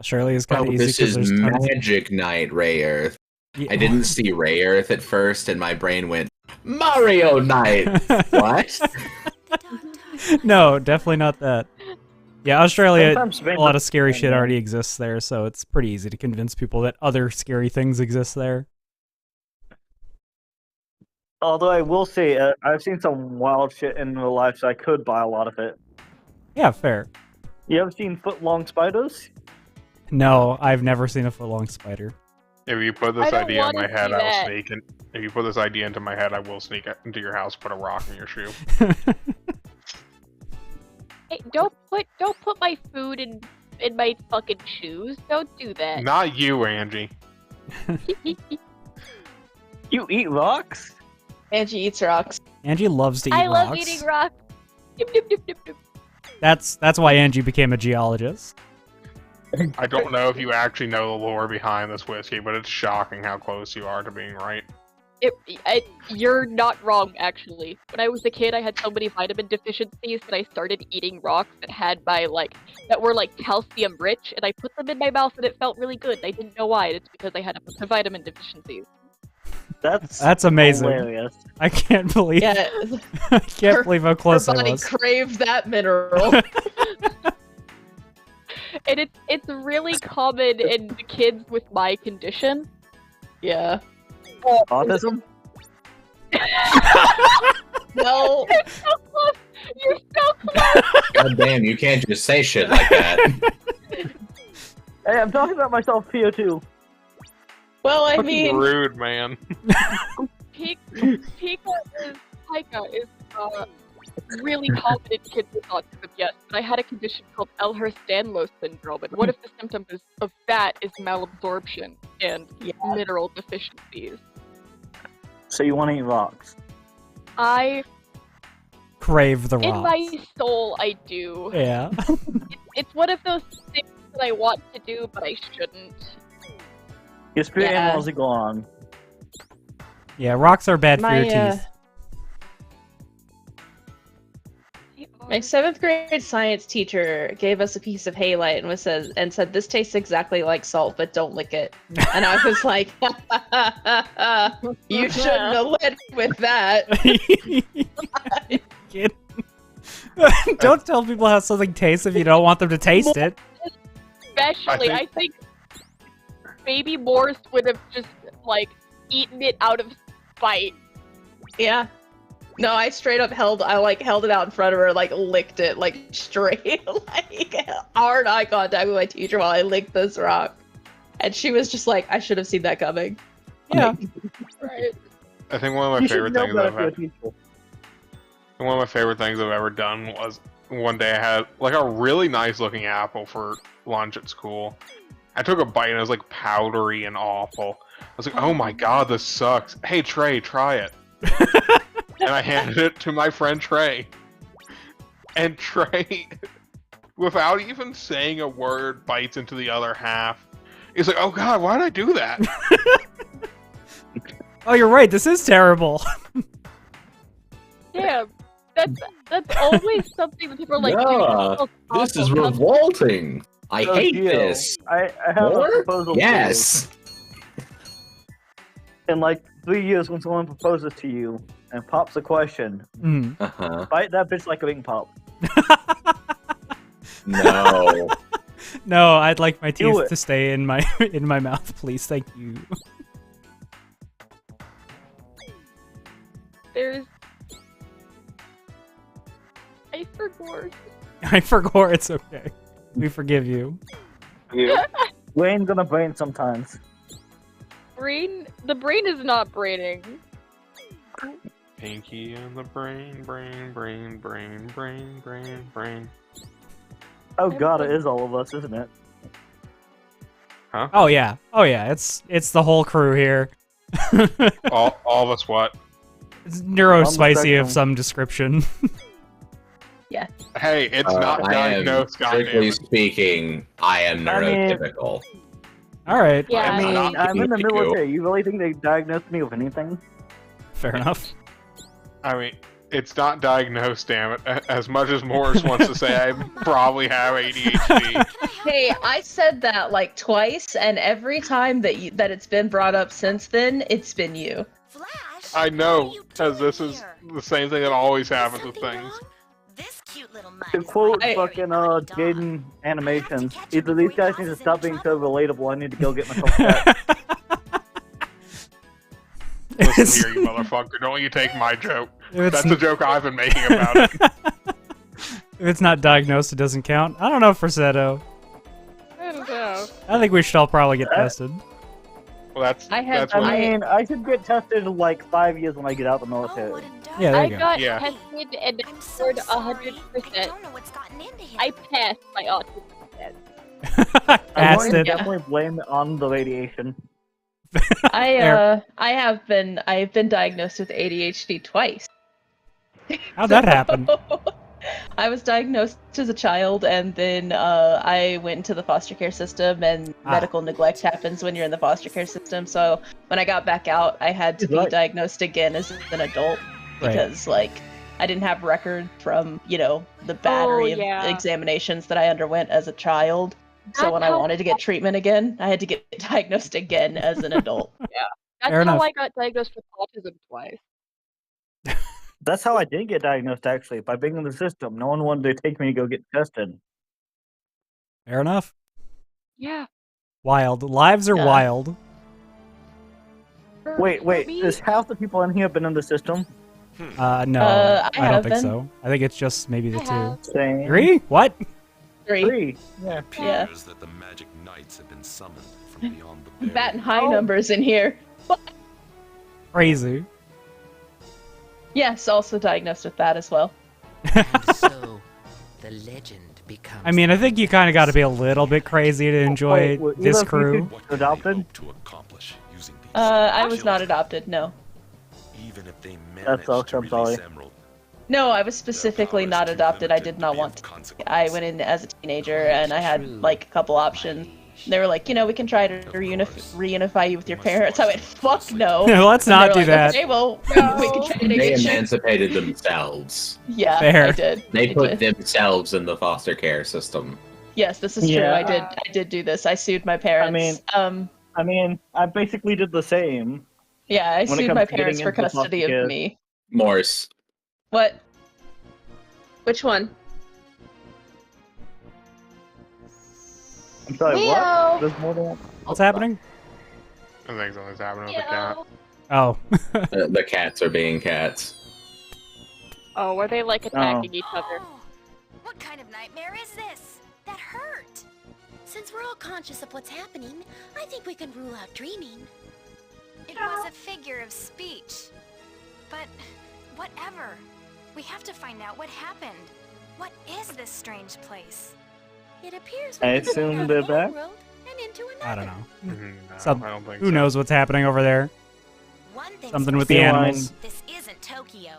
Australia's kind Oh, of easy this because is there's tons. Magic Knight Ray Earth. Yeah. I didn't see Ray Earth at first, and my brain went, Mario Knight! What? No, definitely not that. Yeah, Australia, Sometimes a lot of scary shit already exists there, so it's pretty easy to convince people that other scary things exist there. Although I will say, I've seen some wild shit in real life, so I could buy a lot of it. Yeah, fair. You ever seen foot-long spiders? No, I've never seen a foot-long spider. If you put I this don't idea in wanna my head, see I'll that. sneak in. If you put this idea into my head, I will sneak into your house, put a rock in your shoe. Hey, don't put my food in my fucking shoes. Don't do that. Not you, Angie. You eat rocks? Angie eats rocks. Angie loves to eat I rocks. love eating rocks. Nip, nip, nip, nip, nip. That's why Angie became a geologist. I don't know if you actually know the lore behind this whiskey, but it's shocking how close you are to being right. You're not wrong, actually. When I was a kid, I had so many vitamin deficiencies that I started eating rocks that were calcium rich, and I put them in my mouth, and it felt really good. I didn't know why. It's because I had a bunch of vitamin deficiencies. That's amazing. hilarious. I can't believe. Yeah. I can't believe how close Her I body was. craved that mineral. And it's really common in the kids with my condition. Yeah. Autism? No. You're so close! You're so close! God damn, you can't just say shit like that. Hey, I'm talking about myself here too. Well, I Fucking mean, rude, man. Pika is really common in kids with autism, yes. But I had a condition called Ehlers-Danlos syndrome, and one of the symptoms of that is malabsorption and mineral deficiencies. So you want to eat rocks? I Crave the In rocks. my soul, I do. Yeah. It's one of those things that I want to do, but I shouldn't. Your spirit Yeah. animals are gone. Yeah, rocks are bad for My, your teeth. my 7th grade science teacher gave us a piece of halite and said, "This tastes exactly like salt, but don't lick it." And I was like, "You shouldn't have led with that." Kid. Don't tell people how something tastes if you don't want them to taste it. Especially, I think Baby Morse would have just, eaten it out of spite. Yeah. No, I straight up held it out in front of her, licked it, straight, hard eye contact with my teacher while I licked this rock. And she was just like, I should have seen that coming. Yeah. Right. I think one of my You should favorite know things better I've for your had. people. One of my favorite things I've ever done was one day I had a really nice looking apple for lunch at school. I took a bite and it was powdery and awful. I was like, oh my god, this sucks. Hey Trey, try it. And I handed it to my friend Trey. and Trey, without even saying a word, bites into the other half. He's like, "Oh God, why did I do that?" Oh, you're right. This is terrible. Yeah, that's always something that people are like, dude, Yeah, this this is revolting. I So, hate Gio, this. I have More? a proposal Yes. to you. In like 3 years, when someone proposes to you and pops a question, Uh-huh. bite that bitch like a ring pop. No. No, I'd like my Do teeth it. to stay in my in my mouth, please. Thank you. There's. I forgot. I forgot. It's okay. We forgive you. Brain gonna brain sometimes. The brain is not braining. Pinky and the brain. Oh god, it is all of us, isn't it? Huh? Oh yeah. It's the whole crew here. all of us what? It's neurospicy spectrum. of some description. Yeah. Hey, it's not diagnosed, Strictly goddammit. speaking, I am I mean- neurotypical. All right. Yeah. I mean, not I'm in the you. military. You really think they diagnosed me with anything? Fair enough. I mean, it's not diagnosed, damn it. As much as Morris wants to say I probably have ADHD. Hey, I said that like twice, and every time that it's been brought up since then, it's been you. Flash, I what know, are you because doing this is here? the same thing that always Is happens with something things. wrong? This cute little mite To is quote my very fucking naughty dog. Jaden animations, catch him either these before he guys need to causes stop any being so trouble. relatable. I need to go get myself checked. Listen here, you motherfucker. Don't you take my joke. It's That's the joke I've been making about it. If it's not diagnosed, it doesn't count. I don't know for Seto. I don't know. I think we should all probably get tested. Well, that's I had- that's what I mean, I should get tested in like 5 years when I get out of the Oh, military. what a dog. Yeah, there I you go. got Yeah. tested and I'm so scored sorry. 100%. I don't know what's gotten into him. I passed my autism test. I'm Passed going to it. definitely blame it on the radiation. Fair. I've been diagnosed with ADHD twice. How'd that happen? I was diagnosed as a child, and then I went into the foster care system, and medical neglect happens when you're in the foster care system. So when I got back out, I had to be Right. diagnosed again as an adult Right. because, like, I didn't have record from, the battery of yeah. examinations that I underwent as a child. So That's when I how- wanted to get treatment again, I had to get diagnosed again as an adult. That's Fair how enough. I got diagnosed with autism twice. That's how I did get diagnosed, actually, by being in the system. No one wanted to take me to go get tested. Fair enough. Yeah. Wild. Lives are Yeah. wild. For Wait, me, is half the people in here been in the system? No, I I don't have think been. so. I think it's just maybe the I two. have. Same. 3? What? 3. 3. Yeah. Appears that the magic knights have been summoned from beyond the barrier. Batting high numbers in here. Crazy. Yes, also diagnosed with that as well. And so, the legend becomes. I mean, I think you kind of got to be a little bit crazy to enjoy were this either of you crew. two What can they adopted? hope to accomplish using these I was not children? adopted, no. Even if they That manage sucks, to I'm sorry. release Emerald, No, I was specifically their not power is too adopted. I limited did to not be want of to. consequence. I went in as a teenager and I had like a couple options. They were like, we can try to reunify you with your parents. I went, fuck no. Let's And not they're do like, that. Okay, well, we can try to They get you. emancipated themselves. Yeah, Fair. I did. They I put did. themselves in the foster care system. Yes, this is true. Yeah. I did do this. I sued my parents. I mean, I basically did the same. Yeah, I when it sued comes my to getting parents for into the foster custody care. of me. Morse. What? Which one? I'm sorry, Leo! what? There's more than one. What's happening? I think something's happening with the cat. Oh. The cats are being cats. Oh, were they like attacking each other? Oh, what kind of nightmare is this? That hurt. Since we're all conscious of what's happening, I think we can rule out dreaming. It was a figure of speech. But whatever. We have to find out what happened. What is this strange place? It appears I we're moving assume out they're of one back? world and into another. I don't know. No, Some- I don't think who so. knows what's happening over there? One thing's Something for with the Feel certain, animals. This isn't Tokyo.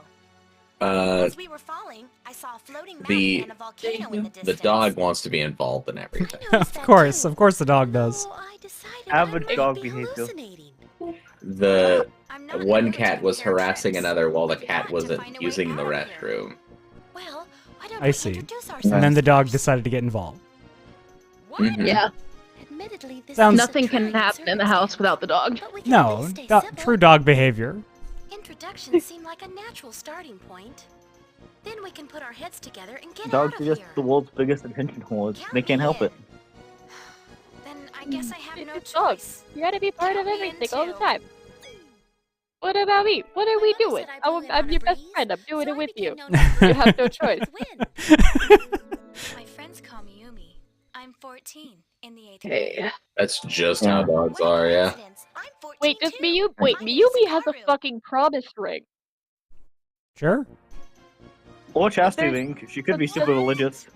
As we were falling, I saw a floating mountain and a volcano in the the distance. dog wants to be involved in everything. Of course the dog does. Average dog behavior. The one cat was harassing another while the cat wasn't using the restroom. Well, why don't I we see. introduce And then ourselves the dog first? decided to get involved. Mhm. Yeah. Admittedly, this Sounds- is Nothing can happen in the house without the dog. but we can No, at least stay civil. true dog behavior. Introductions seem like a natural starting point. Then we can put our heads together and get Dogs out are of just here. the world's biggest attention whores. They can't help it. Then I guess I have no It's dogs. choice. You gotta be part of Count me in everything all the too. time. What about me? What are My we mother doing? said I blew in I'm on your a best breeze, friend. I'm doing so it I with you. became known as You have no choice. My friends call me Yumi. I'm 14 in the 8th Okay. grade. That's just how dogs What a are, yeah. coincidence. I'm 14 Wait, does too. Wait, My name Miyumi is has a Hikaru. fucking promise ring. Sure. Or chastity ring. She could be super religious.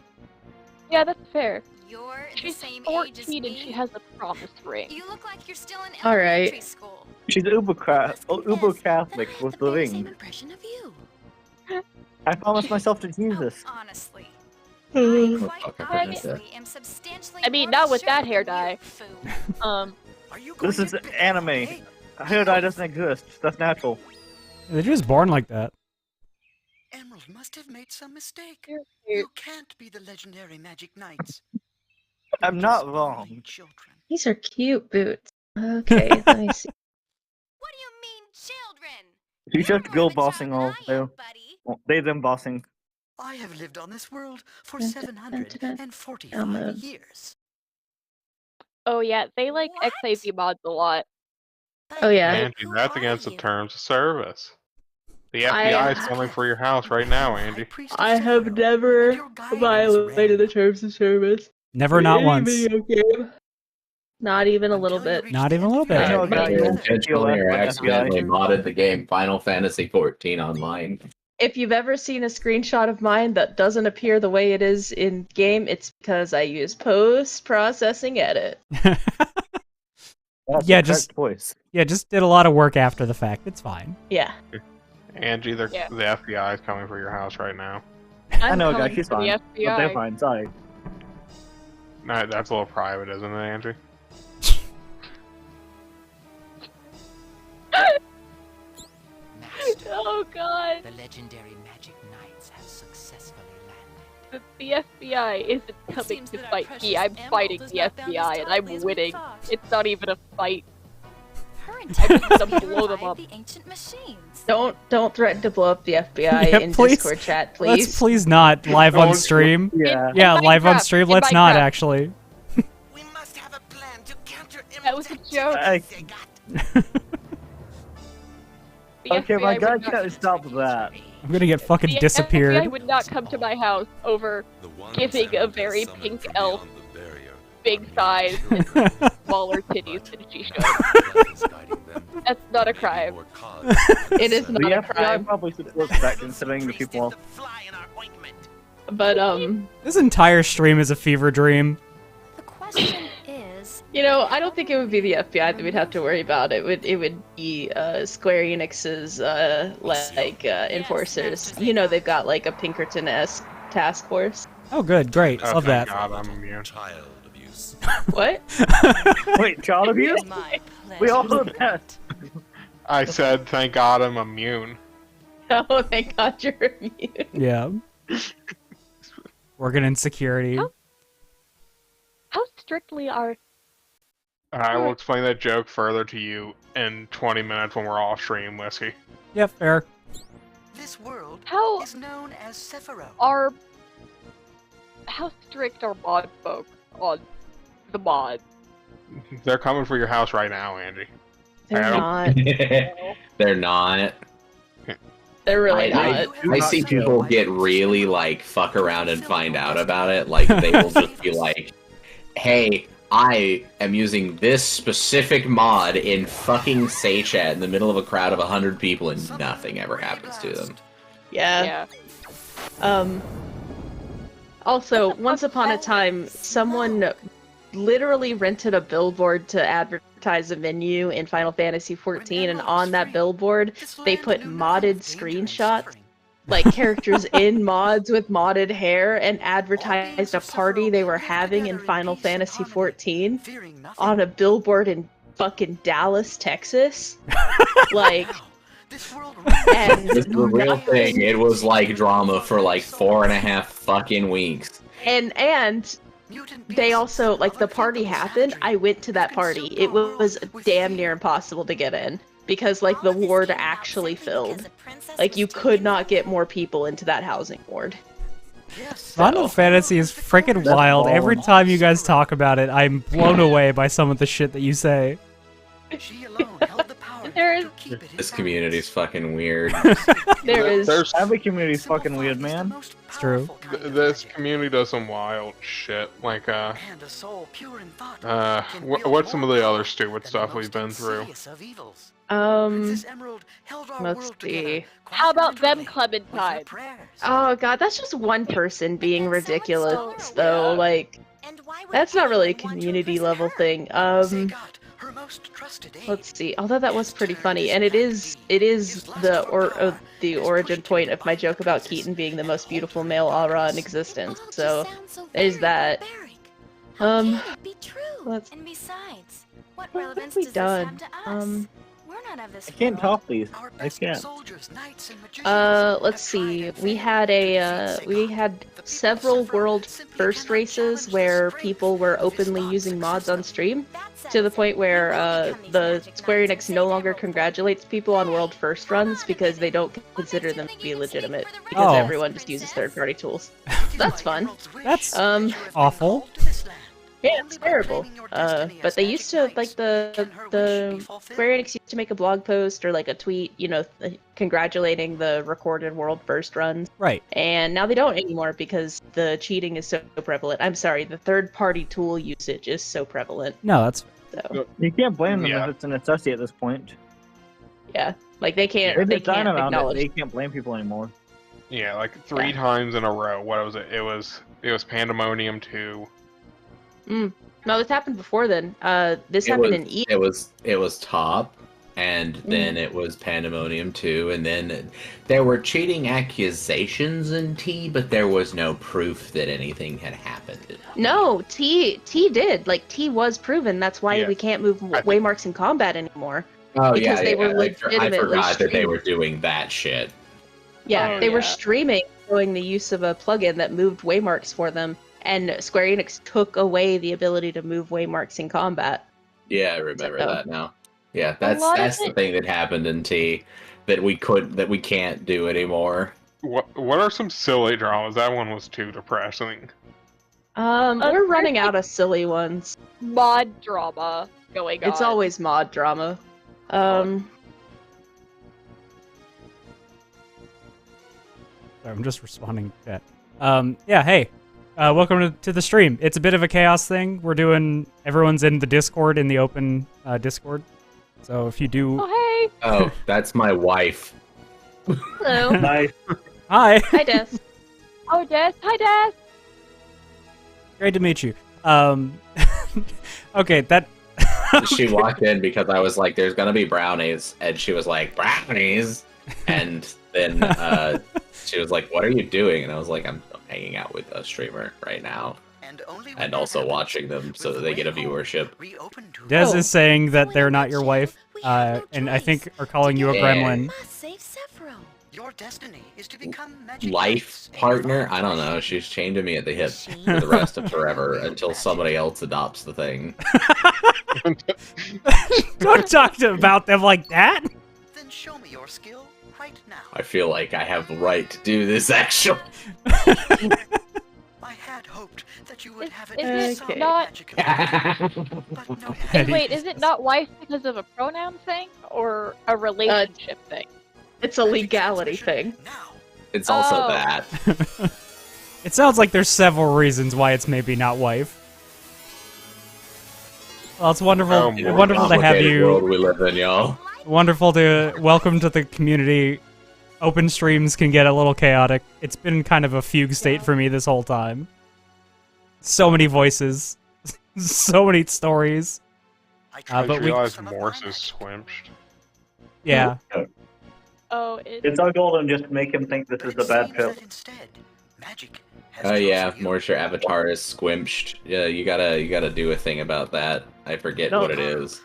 Yeah, that's fair. You're the She's same age as 14 and me. she has a promise ring. You look like you're still in All right. elementary school. She's uber Catholic I have with the the very same ring. impression of you. I promised myself to Jesus. Honestly. Motherfucker, Quite forget honestly, am substantially I mean, more not with that mature hair than dye. you, fool. This is anime. Hair dye doesn't exist. That's natural. They're just born like that. Emerald must have made some mistake. You're You can't be the legendary magic knights. I'm not wrong. Children. These are cute boots. Okay, let me see. What do you mean, children? She's just girl bossing all there. Well, they them bossing. I have lived on this world for Dun, dun, dun, dun, dun. 745 Download. years. Oh yeah, they like XAV mods a lot. Oh yeah. Angie, that's against the terms of service. The I- FBI is coming for your house right now, Angie. I have never violated the terms of service. Never, in not any once. video game. Not even a little bit. Not even a little bit. I know a guy Either who intentionally or FBI. accidentally modded the game Final Fantasy XIV online. If you've ever seen a screenshot of mine that doesn't appear the way it is in game, it's because I use post-processing edit. That's Yeah, the just- correct voice. Yeah, just did a lot of work after the fact. It's fine. Yeah. Angie, the Yeah. FBI is coming for your house right now. I I'm know a guy. calling She's for the fine. But FBI. they're fine. Sorry. No, that's a little private, isn't it, Angie? Master, Oh god. the legendary magic knights have successfully landed. The FBI isn't coming seems to that our fight precious me. I'm emerald fighting is the not bound as FBI and tightly I'm as we winning. thought. It's not even a fight. Her I'm intention gonna is to blow them revive up. the ancient machines. Don't threaten to blow up the FBI Yeah, in please. Discord chat, Let's please. please not live on Don't- stream. Yeah. Yeah, In live on Minecraft, stream. in Let's not Minecraft. actually. We must have a plan to counter That was a joke. I- The Okay, my FBI guy would not- can't stop that. I'm gonna get fucking the disappeared. FBI would not come to my house over giving a very pink elf big thighs and smaller titties than she should. That's not a crime. It is The not a FBI crime. probably supports that, considering the people. But This entire stream is a fever dream. The question is, you know, I don't think it would be the FBI that we'd have to worry about. It would be Square Enix's enforcers. You know, they've got like a Pinkerton-esque task force. Oh, good, great, Oh, love thank that. God, I'm immune. What? Wait, child abuse? my We all pleasure. know that. I said, thank God I'm immune. Oh, thank God you're immune. Yeah. Working in security. How strictly are I will explain that joke further to you in 20 minutes when we're off stream, Whiskey. Yeah, fair. This world how is known as Sephiroth. are how strict are mod folk on the mod? They're coming for your house right now, Angie. They're I don't- not. They're not. They're really I not. see people get really like fuck around and find out about it. Like they will just be like, "Hey, I am using this specific mod in fucking Saychat in the middle of a crowd of 100 people, and nothing ever happens to them." Yeah. Also, once upon a time, someone literally rented a billboard to advertise a menu in Final Fantasy XIV, and on that billboard, they put modded screenshots like characters in mods with modded hair and advertised a party they were having in Final Fantasy XIV on a billboard in fucking Dallas, Texas. Like, and This is the real thing. It was like drama for like 4.5 fucking weeks. And they also, like, the party happened. I went to that party. It was damn near impossible to get in because, like, the ward actually filled. Like, you could not get more people into that housing ward. Final Fantasy is freaking wild. Every time you guys talk about it, I'm blown away by some of the shit that you say. This community's fucking weird. Every community's fucking weird, man. It's true. This community does some wild shit. Like, what's some of the other stupid stuff we've been through? Let's see. How about them Clementine? Oh god, that's just one person being ridiculous, though. Like, that's not really a community level thing. Let's see. Although that was pretty funny, and it is the origin point of my joke about Keaton being the most beautiful male aura in existence. So there's that. Let's. And besides, what What relevance have we does done? this have to us? We're not of this I can't world. top these. I can't. Let's see. We had several world first races where people were openly using mods on stream, to the point where the Square Enix no longer congratulates people on world first runs because they don't consider them to be legitimate because everyone just uses third-party tools. That's fun. That's awful. Yeah, it's terrible. But they used to, like, the Square Enix used to make a blog post or like a tweet, you know, congratulating the recorded world first runs. Right. And now they don't anymore because the cheating is so prevalent. I'm sorry, the third-party tool usage is so prevalent. No, that's. So You can't blame them if it's a necessity at this point. yeah, like they can't They've they been dying can't around it. acknowledge. They can't blame people anymore. Yeah, like 3 times in a row. What was it? It was Pandemonium 2. No, this happened before then. This happened in E. It was top, and then it was Pandemonium 2, and then there were cheating accusations in T, but there was no proof that anything had happened. No, T did. Like, T was proven. That's why we can't move waymarks in combat anymore. Oh because they were I legitimately forgot that they streaming. were doing that shit. Yeah, they were streaming, showing the use of a plugin that moved waymarks for them, and Square Enix took away the ability to move waymarks in combat. Yeah, I remember that now. Yeah, lot of that's the thing that happened in T that we can't do anymore. What are some silly dramas? That one was too depressing. We're running out of silly ones. Mod drama going on. It's always mod drama. Sorry, I'm just responding to that. Yeah, hey. Welcome to the stream. It's a bit of a chaos thing. Everyone's in the Discord, in the open Discord. So if you do... Oh, hey! Oh, that's my wife. Hello. Nice. Hi! Hi, Des. Oh, Des. Hi, Des. Great to meet you. Okay, that... She walked in because I was like, there's gonna be brownies, and she was like, brownies? And then she was like, what are you doing? And I was like, I'm hanging out with a streamer right now. And also watching them so that they get a viewership. Des is saying that they're not your wife, and I think are calling you a gremlin. Your destiny is to become Life partner? I don't know. She's chained to me at the hip for the rest of forever until somebody else adopts the thing. Don't talk about them like that! Then show me your skill right now. I feel like I have the right to do this, actually. I had hoped that you would have it Is some it not? magic but no. Wait, is it not wife because of a pronoun thing or a relationship thing? It's a legality thing. It's also Oh. that. It sounds like there's several reasons why it's maybe not wife. Well, it's wonderful, wonderful to have you. World we live in, y'all. Wonderful to welcome to the community. Open streams can get a little chaotic. It's been kind of a fugue state for me this whole time. So many voices, so many stories. I But we, realized Morse is squinched. yeah. Oh, It's our goal to just make him think this is a bad trip. Oh yeah, more your avatar is squimped. Yeah, you gotta do a thing about that. I forget what it is.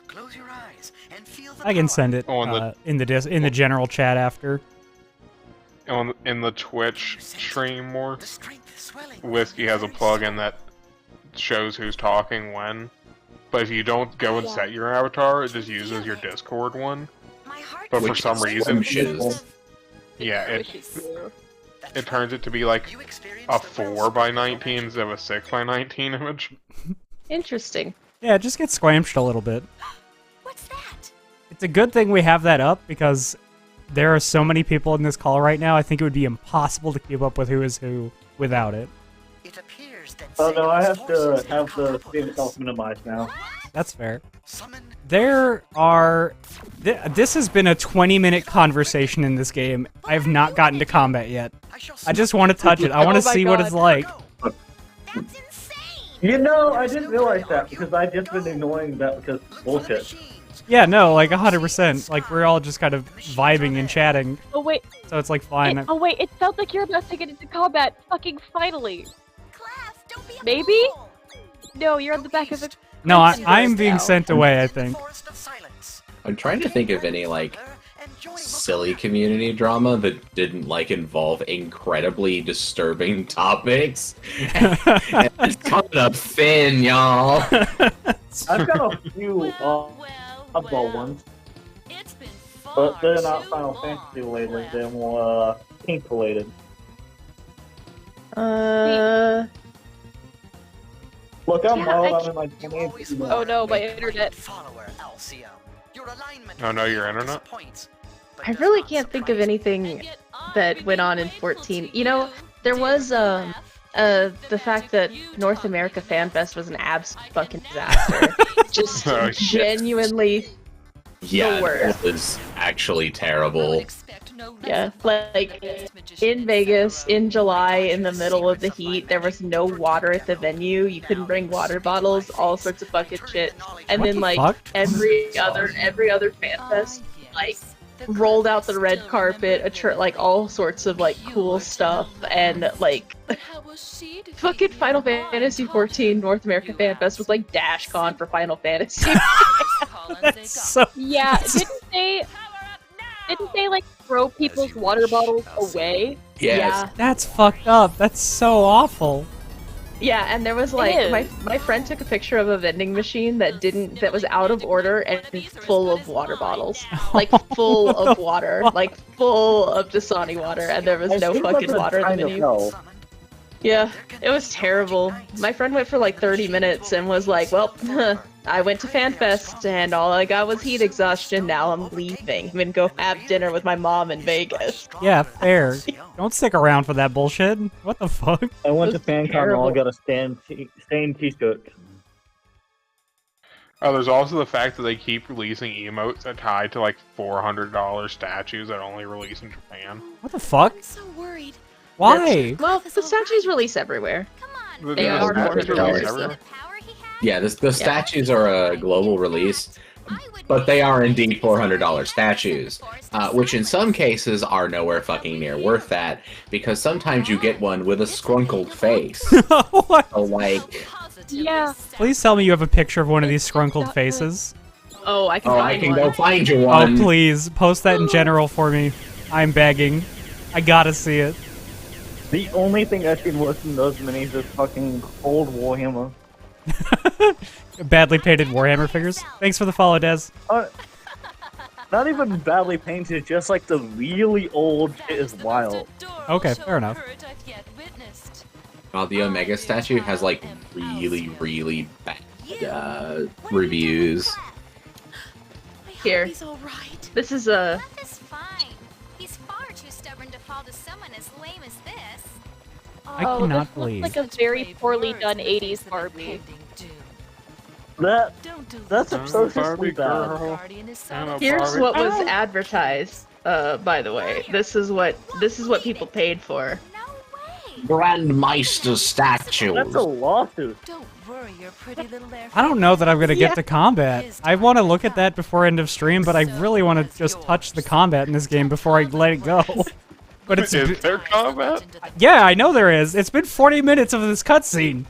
I can send it Oh, in the general chat after. In the Twitch stream more, Whisky has a plugin that shows who's talking when. But if you don't go and set your avatar, it just uses your Discord one. But for some reason, yeah, it turns it to be like a 4x19 instead of a 6x19 image. Interesting. Yeah, it just gets squanched a little bit. What's that? It's a good thing we have that up because there are so many people in this call right now. I think it would be impossible to keep up with who is who without it. Oh no, I have to have the stream itself minimized now. That's fair. There are... This has been a 20-minute conversation in this game. I have not gotten to combat yet. I just want to touch it. I want to see what it's like. You know, I didn't realize that because I've just been ignoring that because bullshit. Yeah, no, like 100%. Like, we're all just kind of vibing and chatting. Oh wait. So it's like fine. Oh wait, it sounds like you're about to get into combat. Fucking finally. Maybe? No, you're on the back of the... No, I'm being sent away, I think. I'm trying to think of any, like, silly community drama that didn't, like, involve incredibly disturbing topics. And it's coming up thin, y'all. I've got a few oddball ones. But they're not Final Fantasy related, they're more kink related. Look, I'm wild, I'm in my 20s. Oh no, my internet. Oh no, your internet? I really can't think of anything that went on in 14. You know, there was the fact that North America Fan Fest was an absolute fucking disaster. Just genuinely the worst. It was actually terrible. Yeah, like in Vegas in July in the middle of the heat, there was no water at the venue. You couldn't bring water bottles, all sorts of fucking shit. And What then the like fuck? every other fan fest, like rolled out the red carpet, like all sorts of like cool stuff, and like fucking Final Fantasy 14 North America Fan Fest was like DashCon for Final Fantasy. That's so... Yeah, didn't they like throw people's water bottles away? Yes. Yeah. That's fucked up. That's so awful. Yeah, and there was like my friend took a picture of a vending machine that was out of order and full of water bottles, like full of water, like full of Dasani water, and there was no fucking water in the menu. Yeah, it was terrible. My friend went for like 30 minutes and was like, well, I went to FanFest and all I got was heat exhaustion, now I'm leaving. I'm gonna go have dinner with my mom in Vegas. Yeah, fair. Don't stick around for that bullshit. What the fuck? I went to FanCon and all I got a stained t-shirt. Oh, there's also the fact that they keep releasing emotes that tie to like $400 statues that only release in Japan. What the fuck? I'm so worried. Why? Well, the statues release everywhere. They are $400. Yeah, the statues are a global release, but they are indeed $400 statues, which in some cases are nowhere fucking near worth that, because sometimes you get one with a scrunkled face. So, like... Yeah. Please tell me you have a picture of one of these scrunkled faces. Oh, I can I can go find you Oh, one. please, post that in general for me. I'm begging. I gotta see it. The only thing I've seen worse than those minis is fucking old Warhammer. Badly painted Warhammer figures. Thanks for the follow, Des. Not even badly painted, just like the really old shit is wild. Okay, fair enough. The Omega statue has like really, really bad reviews. Here. This is a... Is fine. He's far too stubborn to fall to someone as lame as this. I cannot this believe. looks like a very poorly done 80s Barbie. That's atrociously bad. Here's what was advertised, by the way. This is what people paid for. Grandmeister statue. That's a lawsuit. Don't worry, your pretty little air. I don't know that I'm gonna get to combat. I want to look at that before end of stream, but I really want to just touch the combat in this game before I let it go. But it's Is there combat? yeah, I know there is. It's been 40 minutes of this cutscene.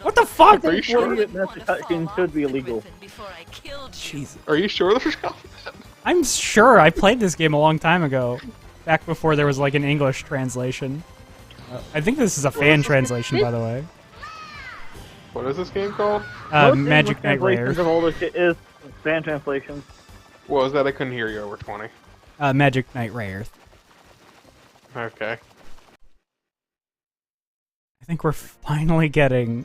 What the fuck? I think 48 minutes of cutscene should be illegal. Jesus. Are you sure there's combat? I'm sure I played this game a long time ago, back before there was like an English translation. I think this is a fan translation, by the way. What is this game called? Most Magic English Knight translations Rare. of all this shit is fan translations. What was that? I couldn't hear you over 20. Magic Knight Rare. Okay. I think we're finally getting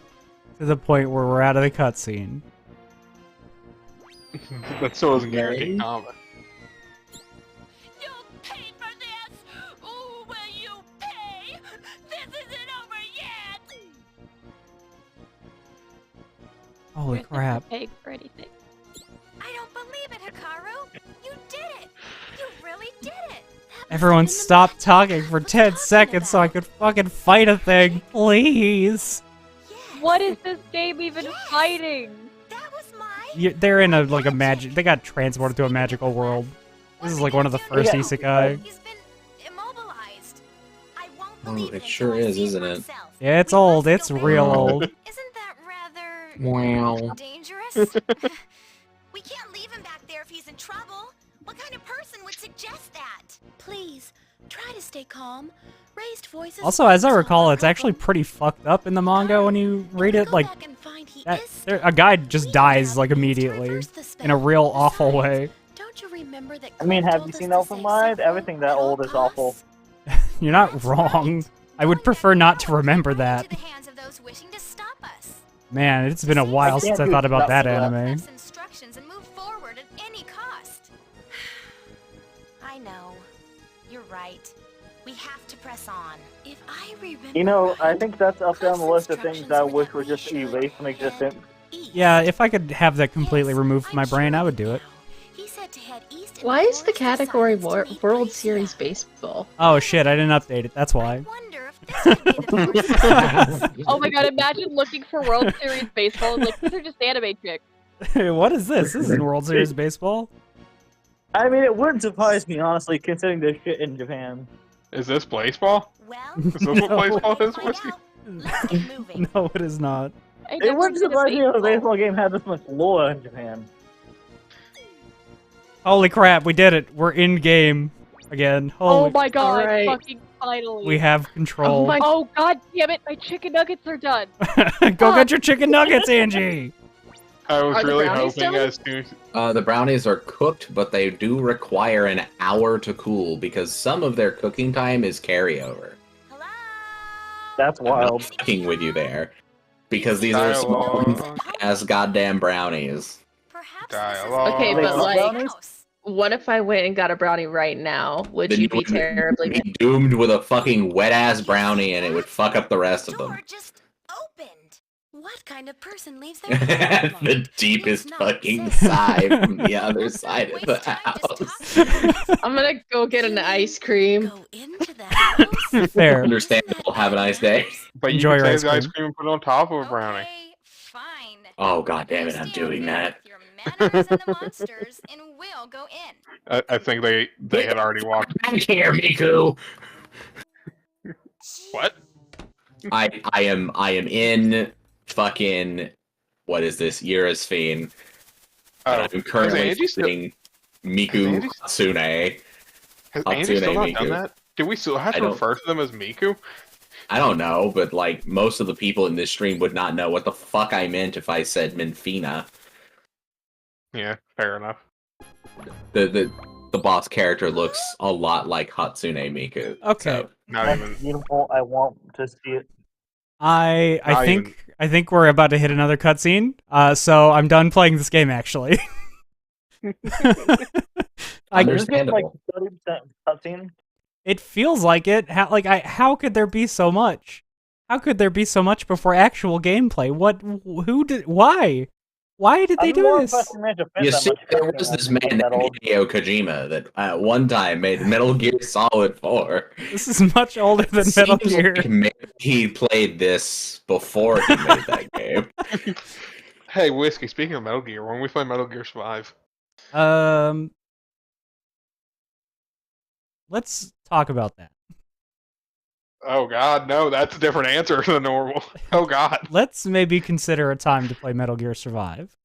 to the point where we're out of the cutscene. That still doesn't guarantee combat. Holy crap. Pay for anything. I don't believe it, Hikaru. You did it. You really did it. Everyone stop talking for 10 seconds so I could fucking fight a thing, please. What is this game even fighting? They're in a magic. They got transported to a magical world. This is like one of the first isekai. Oh, it sure is, isn't it? Yeah, it's old. It's real old. Wow. Dangerous? We can't leave him back there if he's in trouble. What kind of person would suggest that? Please, try to stay calm. Raised voices. Also, as I recall, it's actually pretty fucked up in the manga when you read it. Like, a guy just dies like immediately in a real awful way. Don't you remember that? I mean, have you seen Elfen Lied? Everything that old is awful. You're not wrong. I would prefer not to remember that. Man, it's been a while since I thought about that anime. Instructions and move forward at any cost. I know. You're right. We have to press on. If I remember. You know, I think that's up down the list of things I wish were just erased from existence. Yeah, if I could have that completely removed from my brain, I would do it. Why is the category World Series Baseball? Oh shit, I didn't update it, that's why. Oh my god, imagine looking for World Series Baseball and like, these are just anime chicks. What is this? This isn't World Series Baseball? I mean, it wouldn't surprise me, honestly, considering there's shit in Japan. Is this baseball? Is this what baseball is, Whiskey? No, it is not. It wouldn't surprise me if a baseball game had this much lore in Japan. Holy crap, we did it. We're in game again. Holy Oh my god, Alright. fucking finally. We have control. Oh god damn it, my chicken nuggets are done. Go get your chicken nuggets, Angie! I was Are the really brownies hoping done? as soon The brownies are cooked, but they do require an hour to cool because some of their cooking time is carryover. That's I'm not wild. fucking with you there. Because these are small as goddamn brownies. dialogue. Okay, Wait, but like, brownies? what if I went and got a brownie right now? Would Then you be would terribly be doomed with a fucking wet ass brownie and it would fuck up the rest of them. Door just opened. What kind of person leaves their door alone? The deepest fucking sigh from the other side of the house. I'm gonna go get an ice cream. Go into the house? Fair. Understandable. Have a nice day. But you Enjoy can your take the ice ice cream and put it on top of a brownie. Okay, fine. Oh god damn it! I'm doing that. Your manners and the monsters, and we'll go in. I think they had already walked. Back here, Miku. What? I am in fucking what is this? Eurosphene. Oh, I'm currently Angie still- playing Miku Angie- Hatsune. Has Hatsune Angie still not Miku. done that? Do we still have I to don't- refer to them as Miku? I don't know, but like most of the people in this stream would not know what the fuck I meant if I said Minfina. Yeah, fair enough. The boss character looks a lot like Hatsune Miku. Okay. So, Not That's even. beautiful. I want to see it. I Not think we're about to hit another cutscene. So I'm done playing this game actually. This game's like understandable. 30% cutscene. It feels like it. How could there be so much? How could there be so much before actual gameplay? Why? Why did they do this? You see, there was this man named Hideo Kojima that at one time made Metal Gear Solid 4. This is much older than Metal Seems Gear. like maybe he played this before he made that game. Hey, Whiskey, speaking of Metal Gear, when we play Metal Gear Survive? Let's talk about that. Oh god, no, that's a different answer than normal. Oh god. Let's maybe consider a time to play Metal Gear Survive.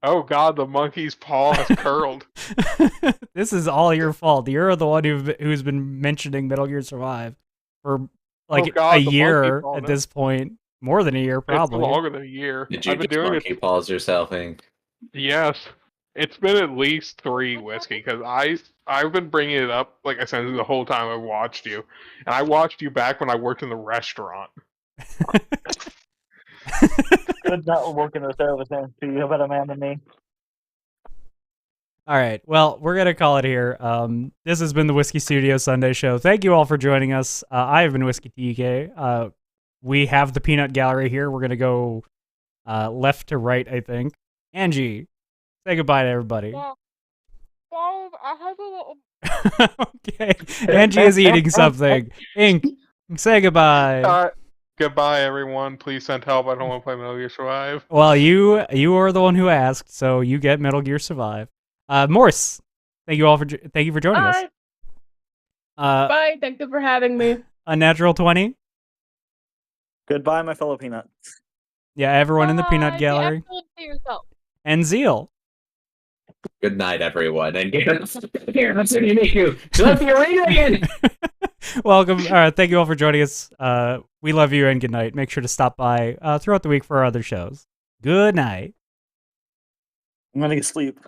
Oh god, the monkey's paw has curled. This is all your fault. You're the one who's been mentioning Metal Gear Survive for like God, a the year monkey at paw, this point. More than a year, It's probably. longer than a year. Did you I've been just doing monkey it. paws yourself, Hank? Yes, it's been at least 3, Whiskey, because I've been bringing it up like I said the whole time I watched you, and I watched you back when I worked in the restaurant. Good not working the service then. So you're a better man than me. All right. Well, we're going to call it here. This has been the Whiskey Studio Sunday Show. Thank you all for joining us. I have been Whiskey TK. We have the peanut gallery here. We're going to go left to right, I think. Angie, say goodbye to everybody. Yeah. Guys, I have a little... Okay. Angie is eating something. Ink, say goodbye. Goodbye, everyone. Please send help. I don't want to play Metal Gear Survive. Well, you are the one who asked, so you get Metal Gear Survive. Morse, thank you for joining us. Bye. Thank you for having me. Unnatural 20. Goodbye, my fellow peanuts. Yeah, everyone in the peanut gallery. And Zeal. Good night, everyone. And here, that's what you make you. Let your ring again. Welcome. Thank you all for joining us. We love you and good night. Make sure to stop by throughout the week for our other shows. Good night. I'm gonna sleep.